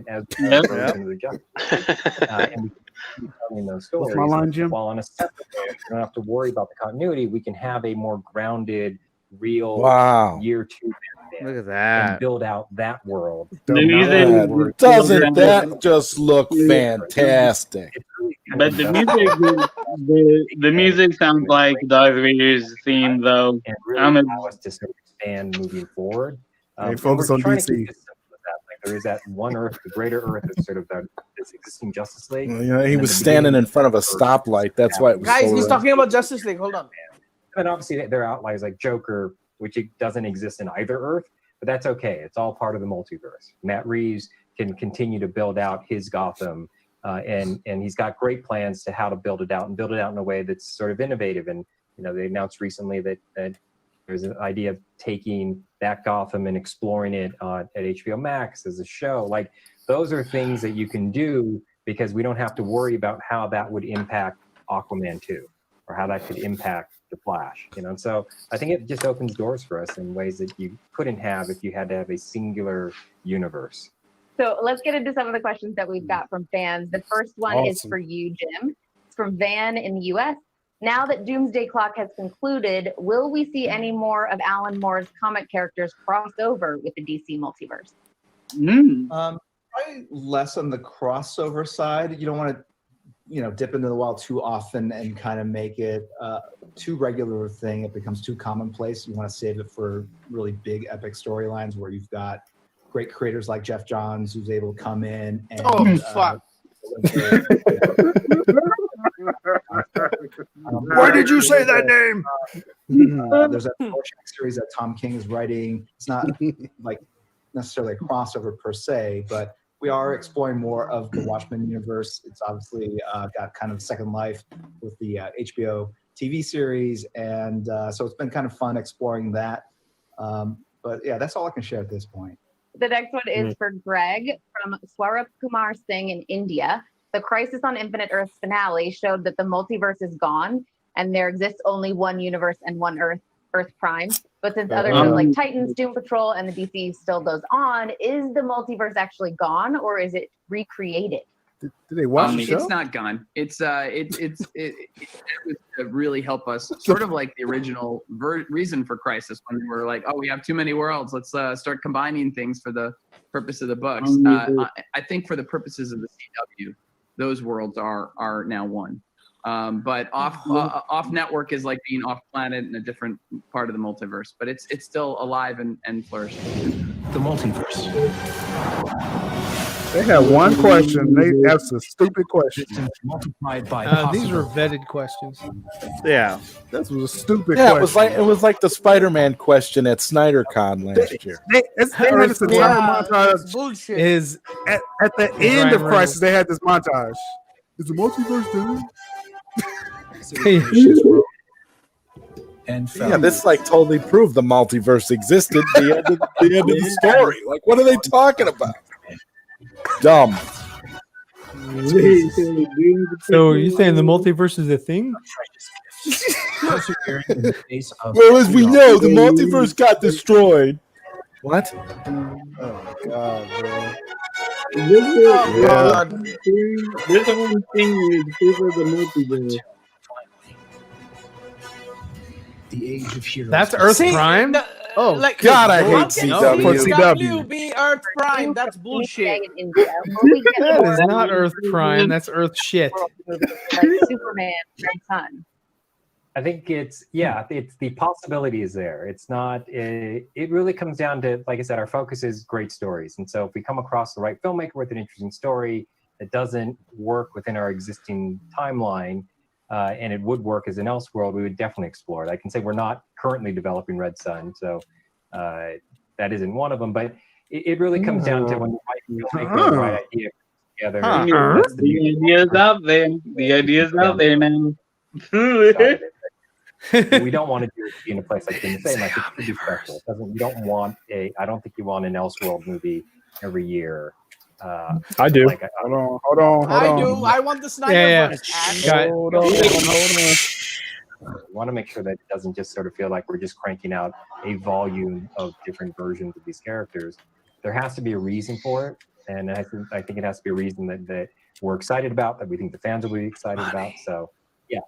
As
Yep.
versions of the justice. And we keep telling those stories.
What's my line, Jim?
While on a separate way, we don't have to worry about the continuity. We can have a more grounded, real year two
Look at that.
and build out that world.
God, doesn't that just look fantastic?
But the music sounds like Darth Vader's theme, though.
And really allow us to sort of expand moving forward.
Hey, focus on DC.
There is that one Earth, the greater Earth, is sort of this existing Justice League.
Well, he was standing in front of a stoplight. That's why it was.
Guys,
so
he's
red.
talking about Justice League. Hold on.
And obviously, there are outliers like Joker, which it doesn't exist in either Earth, but that's okay. It's all part of the multiverse. Matt Reeves can continue to build out his Gotham. And he's got great plans to how to build it out and build it out in a way that's sort of innovative. And they announced recently that there's an idea of taking that Gotham and exploring it at HBO Max as a show. Like, those are things that you can do because we don't have to worry about how that would impact Aquaman 2 or how that could impact The Flash. And so I think it just opens doors for us in ways that you couldn't have if you had to have a singular universe.
So let's get into some of the questions that we've got from fans. The first one is for you, Jim. It's from Van in the US. Now that Doomsday Clock has concluded, will we see any more of Alan Moore's comic characters cross over with the DC multiverse?
Probably less on the crossover side. You don't want to, dip into the well too often and kind of make it too regular a thing. It becomes too commonplace. You want to save it for really big epic storylines where you've got great creators like Jeff Johns, who's able to come in and
fuck.
Why did you say that name?
There's a series that Tom King is writing. It's not like necessarily a crossover per se, but we are exploring more of the Watchmen universe. It's obviously got kind of second life with the HBO TV series, and so it's been kind of fun exploring that. But yeah, that's all I can share at this point.
The next one is for Greg from Swarup Kumar Singh in India. The Crisis on Infinite Earths finale showed that the multiverse is gone and there exists only one universe and one Earth Prime. But since other shows like Titans, Doom Patrol, and the DC still goes on, is the multiverse actually gone or is it recreated?
Did they watch the show?
It's not gone. It would really help us, sort of like the original reason for Crisis, when we were like, oh, we have too many worlds. Let's start combining things for the purpose of the books. I think for the purposes of the CW, those worlds are now one. But off network is like being off planet in a different part of the multiverse, but it's still alive and flourishing.
The multiverse.
They had one question. They asked a stupid question.
Multiplied by
these were vetted questions.
Yeah,
this was a stupid
Yeah,
question.
it was like the Spider-Man question at SnyderCon last year.
They had this entire montage.
Bullshit.
Is
At the end of Crisis, they had this montage. Is the multiverse done?
And
Yeah, this like totally proved the multiverse existed. The end of the story. Like, what are they talking about? Dumb.
So are you saying the multiverse is a thing?
Well, as we know, the multiverse got destroyed. What?
Oh God, bro.
This whole thing is people the multiverse.
The age of heroes.
That's Earth Prime?
Oh, like,
God, I hate
how can
CW.
be Earth Prime? That's bullshit.
That is not Earth Prime. That's Earth shit.
Like Superman, Red Sun.
I think it's the possibility is there. It's not. It really comes down to, like I said, our focus is great stories. And so if we come across the right filmmaker with an interesting story that doesn't work within our existing timeline, and it would work as an Elseworld, we would definitely explore it. I can say we're not currently developing Red Sun, so that isn't one of them. But it really comes down to when the right filmmaker, the right idea comes together. That's
The idea's out there. The idea's out there, man.
we don't want to do it in a place like the same. Like, it's pretty special. It doesn't. You don't want I don't think you want an Elseworld movie every year.
I do.
Like,
hold on.
I do. I want the Snyderverse.
Hold on.
We want to make sure that it doesn't just sort of feel like we're just cranking out a volume of different versions of these characters. There has to be a reason for it, and I think it has to be a reason that we're excited about, that we think the fans will be excited about. So, yeah,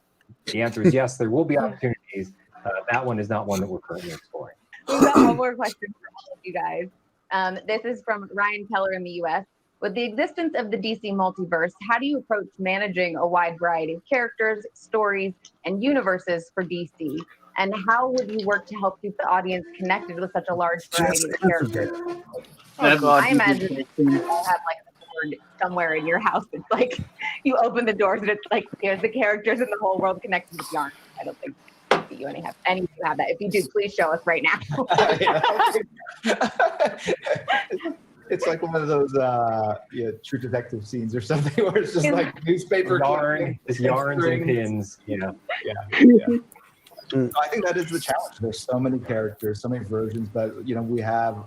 the answer is yes. There will be opportunities. That one is not one that we're currently exploring.
We've got one more question for all of you guys. This is from Ryan Keller in the US. With the existence of the DC multiverse, how do you approach managing a wide variety of characters, stories, and universes for DC? And how would you work to help keep the audience connected with such a large variety of characters? I imagine you all have like a board somewhere in your house. It's like you open the doors and it's like here's the characters and the whole world connected with yarn. I don't think you have any of you have that. If you do, please show us right now.
It's looks like one of those True Detective scenes or something, where it's just like newspaper
yarn, just yarns and pins.
Yeah. So I think that is the challenge. There's so many characters, so many versions, but we have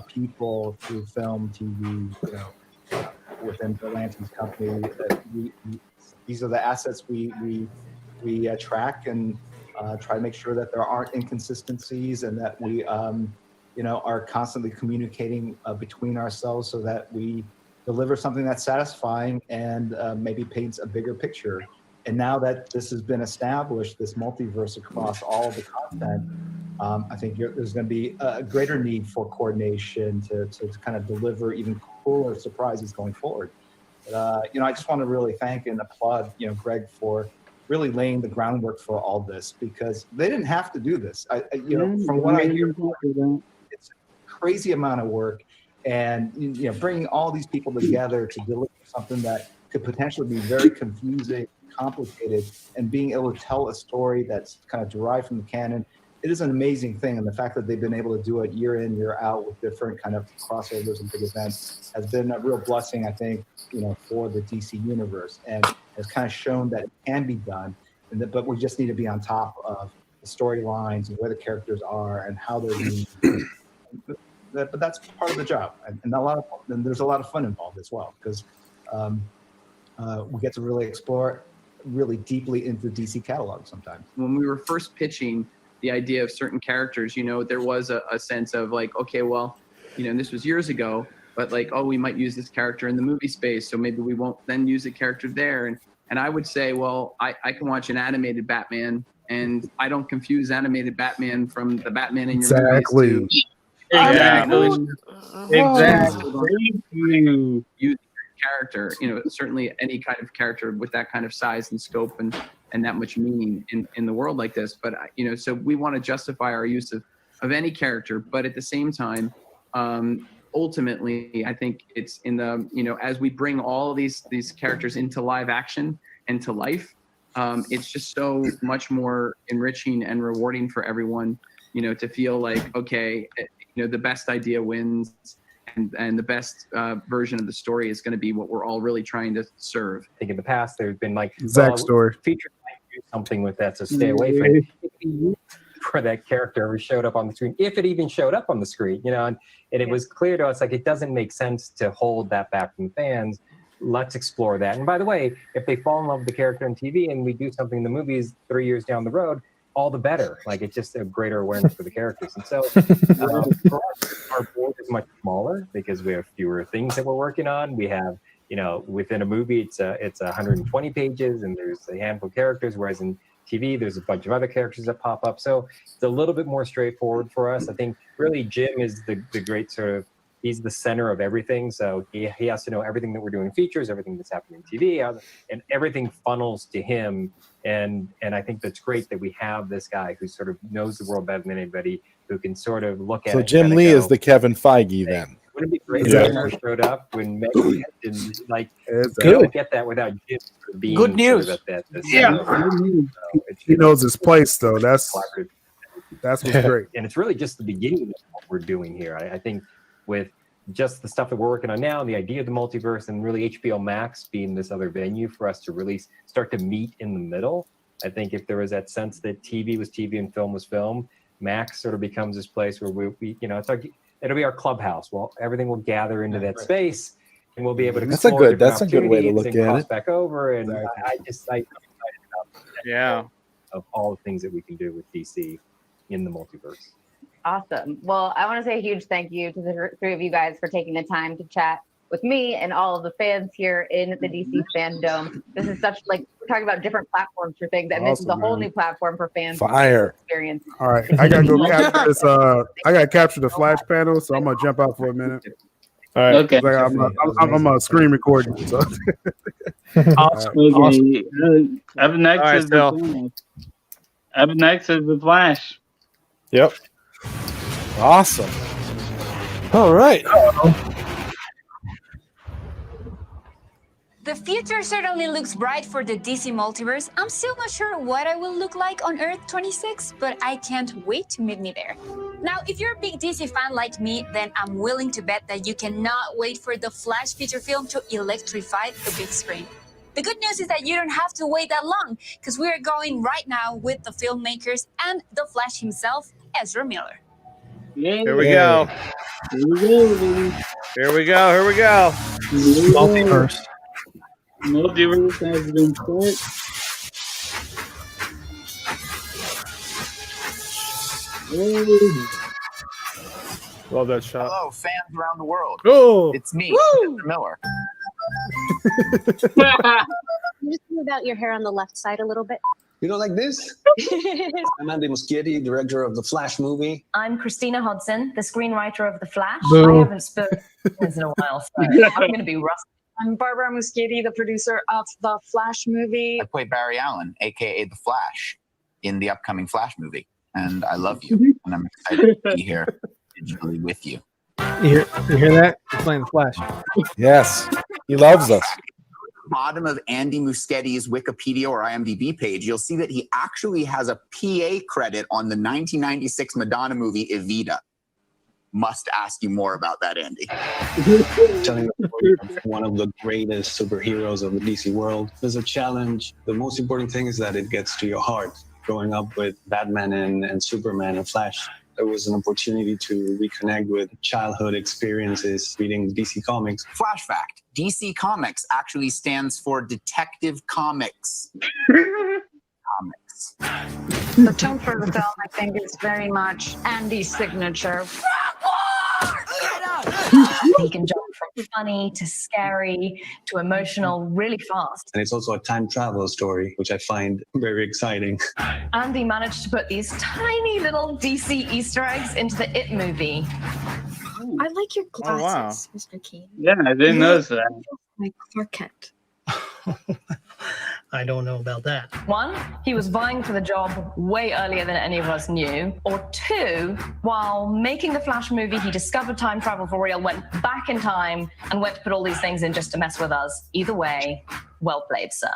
people through film, TV, within Berlanti's company. These are the assets we track and try to make sure that there aren't inconsistencies and that we are constantly communicating between ourselves so that we deliver something that's satisfying and maybe paints a bigger picture. And now that this has been established, this multiverse across all of the content, I think there's going to be a greater need for coordination to kind of deliver even cooler surprises going forward. I just want to really thank and applaud, Greg, for really laying the groundwork for all this, because they didn't have to do this. From what I hear, it's a crazy amount of work, and bringing all these people together to deliver something that could potentially be very confusing, complicated, and being able to tell a story that's kind of derived from the canon. It is an amazing thing, and the fact that they've been able to do it year in, year out with different kind of crossovers and big events has been a real blessing, I think, for the DC universe, and has kind of shown that it can be done. But we just need to be on top of the storylines and where the characters are and how they're being. But that's part of the job, and there's a lot of fun involved as well, because we get to really explore really deeply into the DC catalog sometimes.
When we were first pitching the idea of certain characters, there was a sense of like, okay, well, and this was years ago, but like, oh, we might use this character in the movie space, so maybe we won't then use the character there. And I would say, well, I can watch an animated Batman, and I don't confuse animated Batman from the Batman in your movies.
Exactly.
Use character, certainly any kind of character with that kind of size and scope and that much meaning in the world like this. But so we want to justify our use of any character, but at the same time, ultimately, I think it's in the as we bring all of these characters into live action and to life, it's just so much more enriching and rewarding for everyone, to feel like, okay, the best idea wins. And the best version of the story is going to be what we're all really trying to serve.
I think in the past there's been like
Zach's story.
Feature might do something with that, so stay away from it. For that character who showed up on the screen, if it even showed up on the screen, and it was clear to us like it doesn't make sense to hold that back from fans. Let's explore that. And by the way, if they fall in love with the character on TV and we do something in the movies 3 years down the road, all the better. Like it's just a greater awareness for the characters. And so for us, our board is much smaller because we have fewer things that we're working on. We have, within a movie, it's 120 pages and there's a handful of characters, whereas in TV, there's a bunch of other characters that pop up. So it's a little bit more straightforward for us. I think really Jim is the great sort of, he's the center of everything. So he has to know everything that we're doing in features, everything that's happening in TV, and everything funnels to him. And I think that's great that we have this guy who sort of knows the world better than anybody, who can sort of look at it.
So Jim Lee is the Kevin Feige then.
Wouldn't it be great if Jim showed up when Megan didn't, like, you don't get that without Jim being
good news.
Sort of
He knows his place though. That's what's great.
And it's really just the beginning of what we're doing here. I think with just the stuff that we're working on now, the idea of the multiverse, and really HBO Max being this other venue for us to really start to meet in the middle. I think if there was that sense that TV was TV and film was film, Max sort of becomes this place where we it'll be our clubhouse. Well, everything will gather into that space, and we'll be able to explore
that's a good way to look at
cross
it.
back over. And I'm excited
about
of all the things that we can do with DC in the multiverse.
Awesome. Well, I want to say a huge thank you to the three of you guys for taking the time to chat with me and all of the fans here in the DC FanDome. This is such, like, we're talking about different platforms for things, and this is a whole new platform for fans.
Fire.
Experience.
All right, I gotta go capture this. I gotta capture the flash panel, so I'm gonna jump out for a minute.
All right. Okay.
I'm a screen recording. So.
Awesome. Okay. Up next is the Flash.
Yep. Awesome. All right.
The future certainly looks bright for the DC multiverse. I'm still not sure what I will look like on Earth 26, but I can't wait to meet me there. Now, if you're a big DC fan like me, then I'm willing to bet that you cannot wait for the Flash feature film to electrify the big screen. The good news is that you don't have to wait that long, because we are going right now with the filmmakers and the Flash himself, Ezra Miller.
Here we go. Here we go. Here we go.
Multiverse. Multiverse has been set.
Love that shot.
Hello, fans around the world.
Oh,
it's me, Mr. Miller.
Can you just move out your hair on the left side a little bit?
You don't like this? I'm Andy Muschietti, director of the Flash movie.
I'm Christina Hodson, the screenwriter of The Flash.
Boo.
I haven't spoken in a while, so I'm going to be rusty.
I'm Barbara Muschietti, the producer of the Flash movie.
I play Barry Allen, aka the Flash, in the upcoming Flash movie, and I love you, and I'm excited to be here digitally with you.
You hear that? He's playing the Flash.
Yes, he loves us.
Bottom of Andy Muschietti's Wikipedia or IMDb page, you'll see that he actually has a PA credit on the 1996 Madonna movie Evita. Must ask you more about that, Andy.
Telling the story of one of the greatest superheroes of the DC world. There's a challenge. The most important thing is that it gets to your heart. Growing up with Batman and Superman and Flash, there was an opportunity to reconnect with childhood experiences reading DC Comics.
Flash fact, DC Comics actually stands for Detective Comics. Comics.
The tone for the film, I think, is very much Andy's signature.
He can jump from funny to scary to emotional really fast.
And it's also a time travel story, which I find very exciting.
Andy managed to put these tiny little DC Easter eggs into the It movie.
I like your glasses, Mr. Keane.
Yeah, I didn't notice that.
Like Clark Kent.
I don't know about that.
One, he was vying for the job way earlier than any of us knew. Or two, while making the Flash movie, he discovered time travel for real, went back in time, and went to put all these things in just to mess with us. Either way, well played, sir.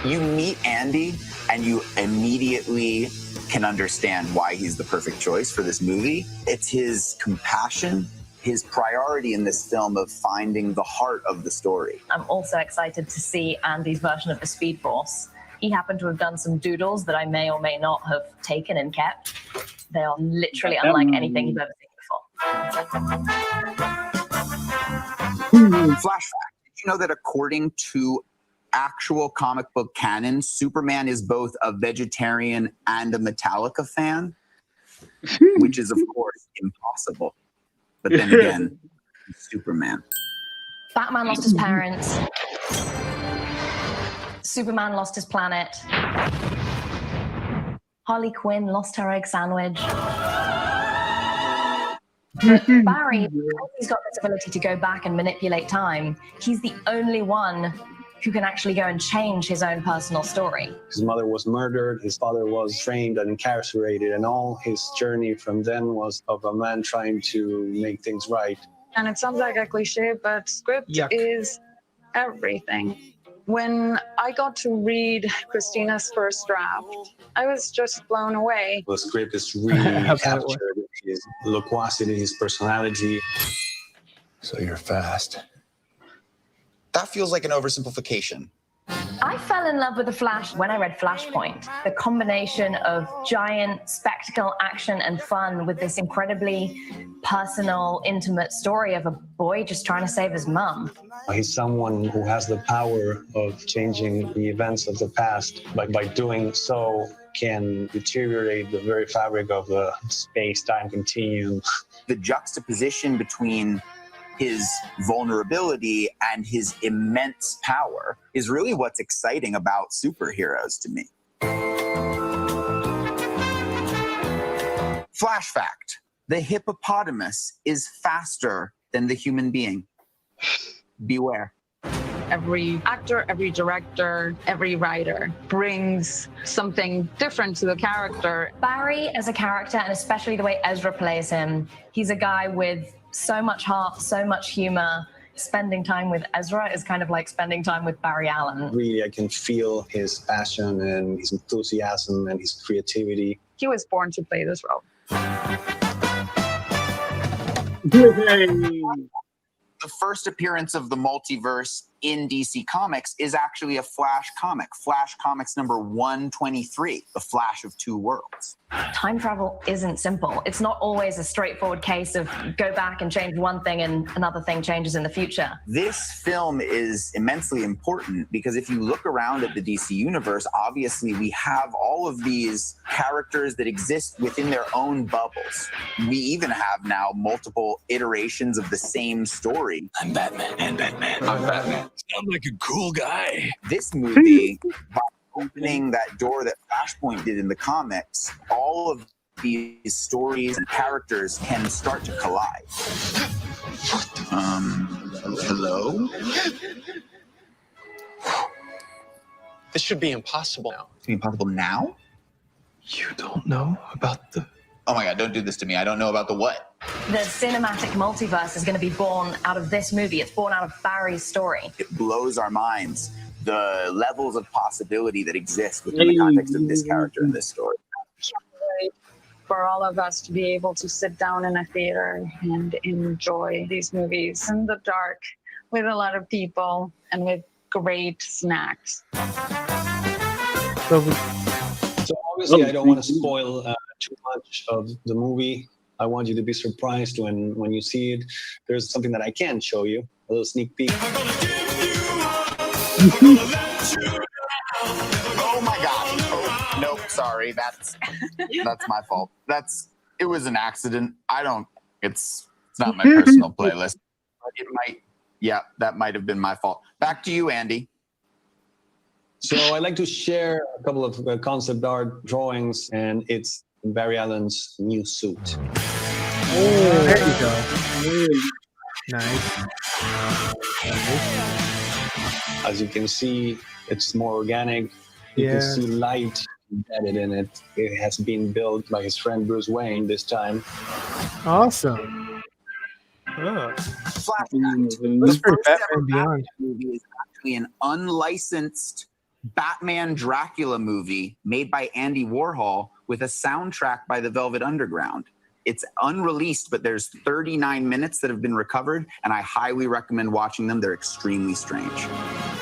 You meet Andy and you immediately can understand why he's the perfect choice for this movie. It's his compassion, his priority in this film of finding the heart of the story.
I'm also excited to see Andy's version of the Speed Force. He happened to have done some doodles that I may or may not have taken and kept. They are literally unlike anything you've ever seen before.
Flash fact, did you know that according to actual comic book canon, Superman is both a vegetarian and a Metallica fan? Which is, of course, impossible. But then again, Superman.
Batman lost his parents. Superman lost his planet. Harley Quinn lost her egg sandwich. But Barry, he's got this ability to go back and manipulate time. He's the only one who can actually go and change his own personal story.
His mother was murdered, his father was framed and incarcerated, and all his journey from then was of a man trying to make things right.
And it sounds like a cliche, but script is everything. When I got to read Christina's first draft, I was just blown away.
The script is really captured his loquacity, his personality.
So you're fast. That feels like an oversimplification.
I fell in love with The Flash when I read Flashpoint. The combination of giant spectacle, action, and fun with this incredibly personal, intimate story of a boy just trying to save his mum.
He's someone who has the power of changing the events of the past, but by doing so can deteriorate the very fabric of the space-time continuum.
The juxtaposition between his vulnerability and his immense power is really what's exciting about superheroes to me. Flash fact, the hippopotamus is faster than the human being. Beware.
Every actor, every director, every writer brings something different to the character.
Barry as a character, and especially the way Ezra plays him, he's a guy with so much heart, so much humor. Spending time with Ezra is kind of like spending time with Barry Allen.
Really, I can feel his passion and his enthusiasm and his creativity.
He was born to play this role.
The first appearance of the multiverse in DC Comics is actually a Flash comic. Flash Comics number 123, The Flash of Two Worlds.
Time travel isn't simple. It's not always a straightforward case of go back and change one thing and another thing changes in the future.
This film is immensely important because if you look around at the DC universe, obviously we have all of these characters that exist within their own bubbles. We even have now multiple iterations of the same story.
I'm Batman and Batman. I'm Batman. Sound like a cool guy.
This movie, by opening that door that Flashpoint did in the comics, all of these stories and characters can start to collide. Hello?
This should be impossible now.
It's impossible now?
You don't know about the...
Oh my God, don't do this to me. I don't know about the what.
The cinematic multiverse is going to be born out of this movie. It's born out of Barry's story.
It blows our minds, the levels of possibility that exist within the context of this character and this story.
For all of us to be able to sit down in a theater and enjoy these movies in the dark with a lot of people and with great snacks.
So obviously, I don't want to spoil too much of the movie. I want you to be surprised when you see it. There's something that I can show you, a little sneak peek.
Oh my gosh. Oh, nope, sorry. That's my fault. It was an accident. It's not my personal playlist. But that might have been my fault. Back to you, Andy.
So I'd like to share a couple of concept art drawings, and it's Barry Allen's new suit.
Oh, there you go. Nice.
As you can see, it's more organic. You can see light embedded in it. It has been built by his friend Bruce Wayne this time.
Awesome.
The first ever Batman movie is actually an unlicensed Batman Dracula movie made by Andy Warhol with a soundtrack by the Velvet Underground. It's unreleased, but there's 39 minutes that have been recovered, and I highly recommend watching them. They're extremely strange.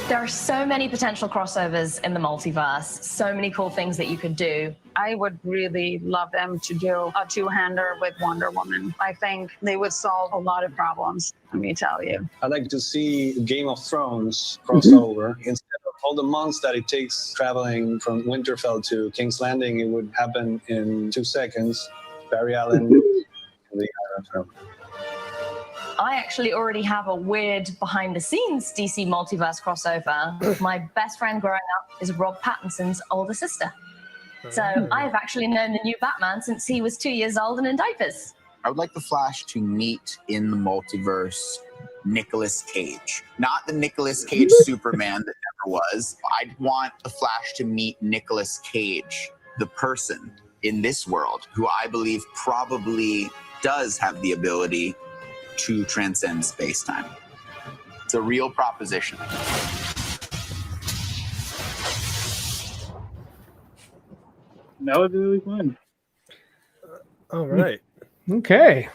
There are so many potential crossovers in the multiverse, so many cool things that you could do.
I would really love them to do a two-hander with Wonder Woman. I think they would solve a lot of problems, let me tell you.
I'd like to see Game of Thrones crossover. Instead of all the months that it takes traveling from Winterfell to King's Landing, it would happen in 2 seconds. Barry Allen in the Iron Throne.
I actually already have a weird behind-the-scenes DC multiverse crossover. My best friend growing up is Rob Pattinson's older sister. So I've actually known the new Batman since he was 2 years old and in diapers.
I would like the Flash to meet in the multiverse Nicolas Cage. Not the Nicolas Cage Superman that never was. I'd want the Flash to meet Nicolas Cage, the person in this world, who I believe probably does have the ability to transcend space-time. It's a real proposition.
That was really fun.
All right. Okay.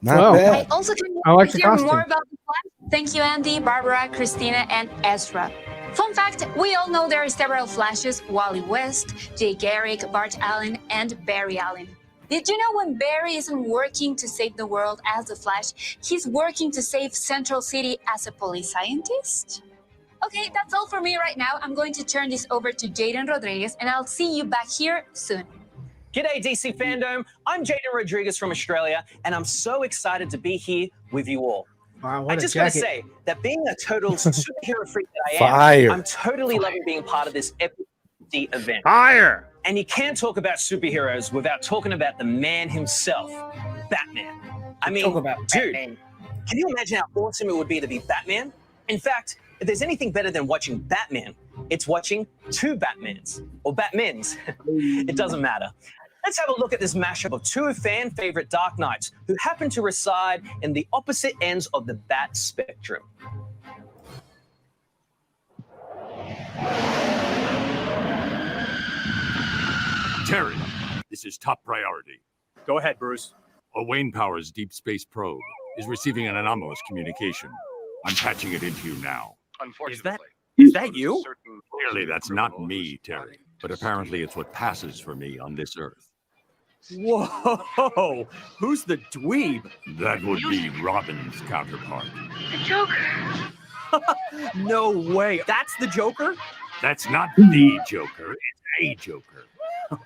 Not bad. I also can
like the
hear
costume.
more about the Flash. Thank you, Andy, Barbara, Christina, and Ezra. Fun fact, we all know there are several Flashes: Wally West, Jay Garrick, Bart Allen, and Barry Allen. Did you know when Barry isn't working to save the world as the Flash, he's working to save Central City as a police scientist? Okay, that's all for me right now. I'm going to turn this over to Jaden Rodriguez, and I'll see you back here soon.
G'day DC FanDome, I'm Jaden Rodriguez from Australia, and I'm so excited to be here with you all.
Wow,
I just want to say that being a total superhero freak that I am,
Fire.
I'm totally loving being part of this epic event.
Fire!
And you can't talk about superheroes without talking about the man himself, Batman. I mean,
Talk about
dude,
Batman.
can you imagine how awesome it would be to be Batman? In fact, if there's anything better than watching Batman, it's watching two Batmans, or Batmans. It doesn't matter. Let's have a look at this mashup of two fan favorite Dark Knights who happen to reside in the opposite ends of the Bat spectrum.
Terry, this is top priority. Go ahead, Bruce.
A Wayne Powers deep space probe is receiving an anomalous communication. I'm patching it into you now.
Is that you?
Clearly, that's not me, Terry. But apparently, it's what passes for me on this Earth.
Whoa! Who's the dweeb?
That would be Robin's counterpart.
The Joker. No way. That's the Joker?
That's not the Joker. It's a Joker.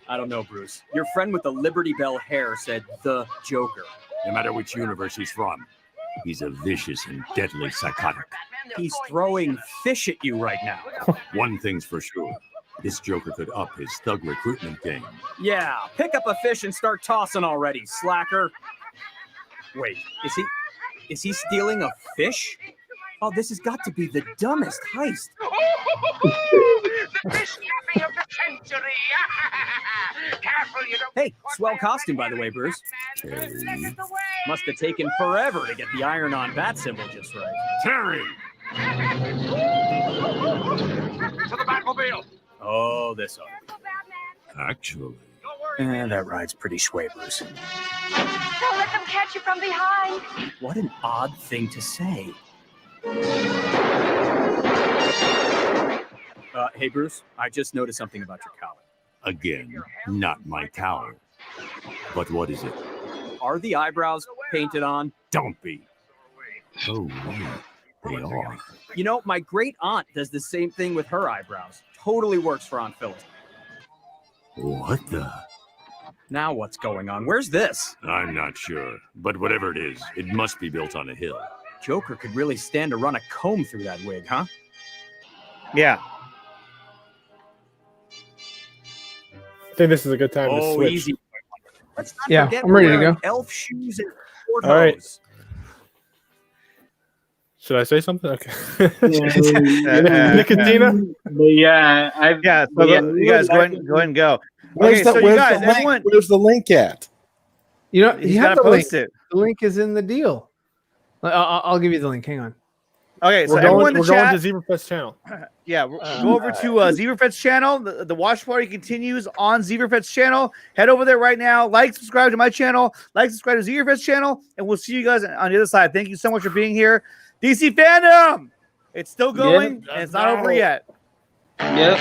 I don't know, Bruce. Your friend with the Liberty Bell hair said the Joker.
No matter which universe he's from, he's a vicious and deadly psychotic.
He's throwing fish at you right now.
One thing's for sure. This Joker could up his thug recruitment game.
Yeah, pick up a fish and start tossing already, slacker. Wait, is he stealing a fish? Oh, this has got to be the dumbest heist.
The fish capping of the century. Careful, you don't.
Hey, swell costume, by the way, Bruce.
Terry.
Must have taken forever to get the iron-on bat symbol just right.
Terry!
To the Batmobile.
Oh, this ought.
Actually.
That ride's pretty sway, Bruce.
Don't let them catch you from behind.
What an odd thing to say. Hey, Bruce, I just noticed something about your collar.
Again, not my cowl. But what is it?
Are the eyebrows painted on?
Don't be. Oh, yeah, they are.
You know, my great aunt does the same thing with her eyebrows. Totally works for Aunt Phyllis.
What the?
Now what's going on? Where's this?
I'm not sure. But whatever it is, it must be built on a hill.
Joker could really stand to run a comb through that wig, huh?
Yeah.
I think this is a good time to switch.
Easy. Let's not
Yeah,
forget
I'm ready to
wearing
go.
Elf shoes and sword
All right.
hose.
Should I say something? Okay.
Nickatina?
Yeah, so you guys go ahead and go.
Where's
Okay,
the,
so you
where's
guys,
the link?
everyone,
Where's the link at?
You know,
He's
you have
gotta
the link.
post it.
The link is in the deal. I'll give you the link. Hang on.
Okay, so
We're
everyone
going,
in the
we're
chat,
going to Zebrafest channel.
yeah, go over to Zebrafest's channel. The watch party continues on Zebrafest's channel. Head over there right now. Like, subscribe to my channel. Like, subscribe to Zebrafest's channel, and we'll see you guys on the other side. Thank you so much for being here. DC FanDome, it's still going, and it's not over yet.
Yep.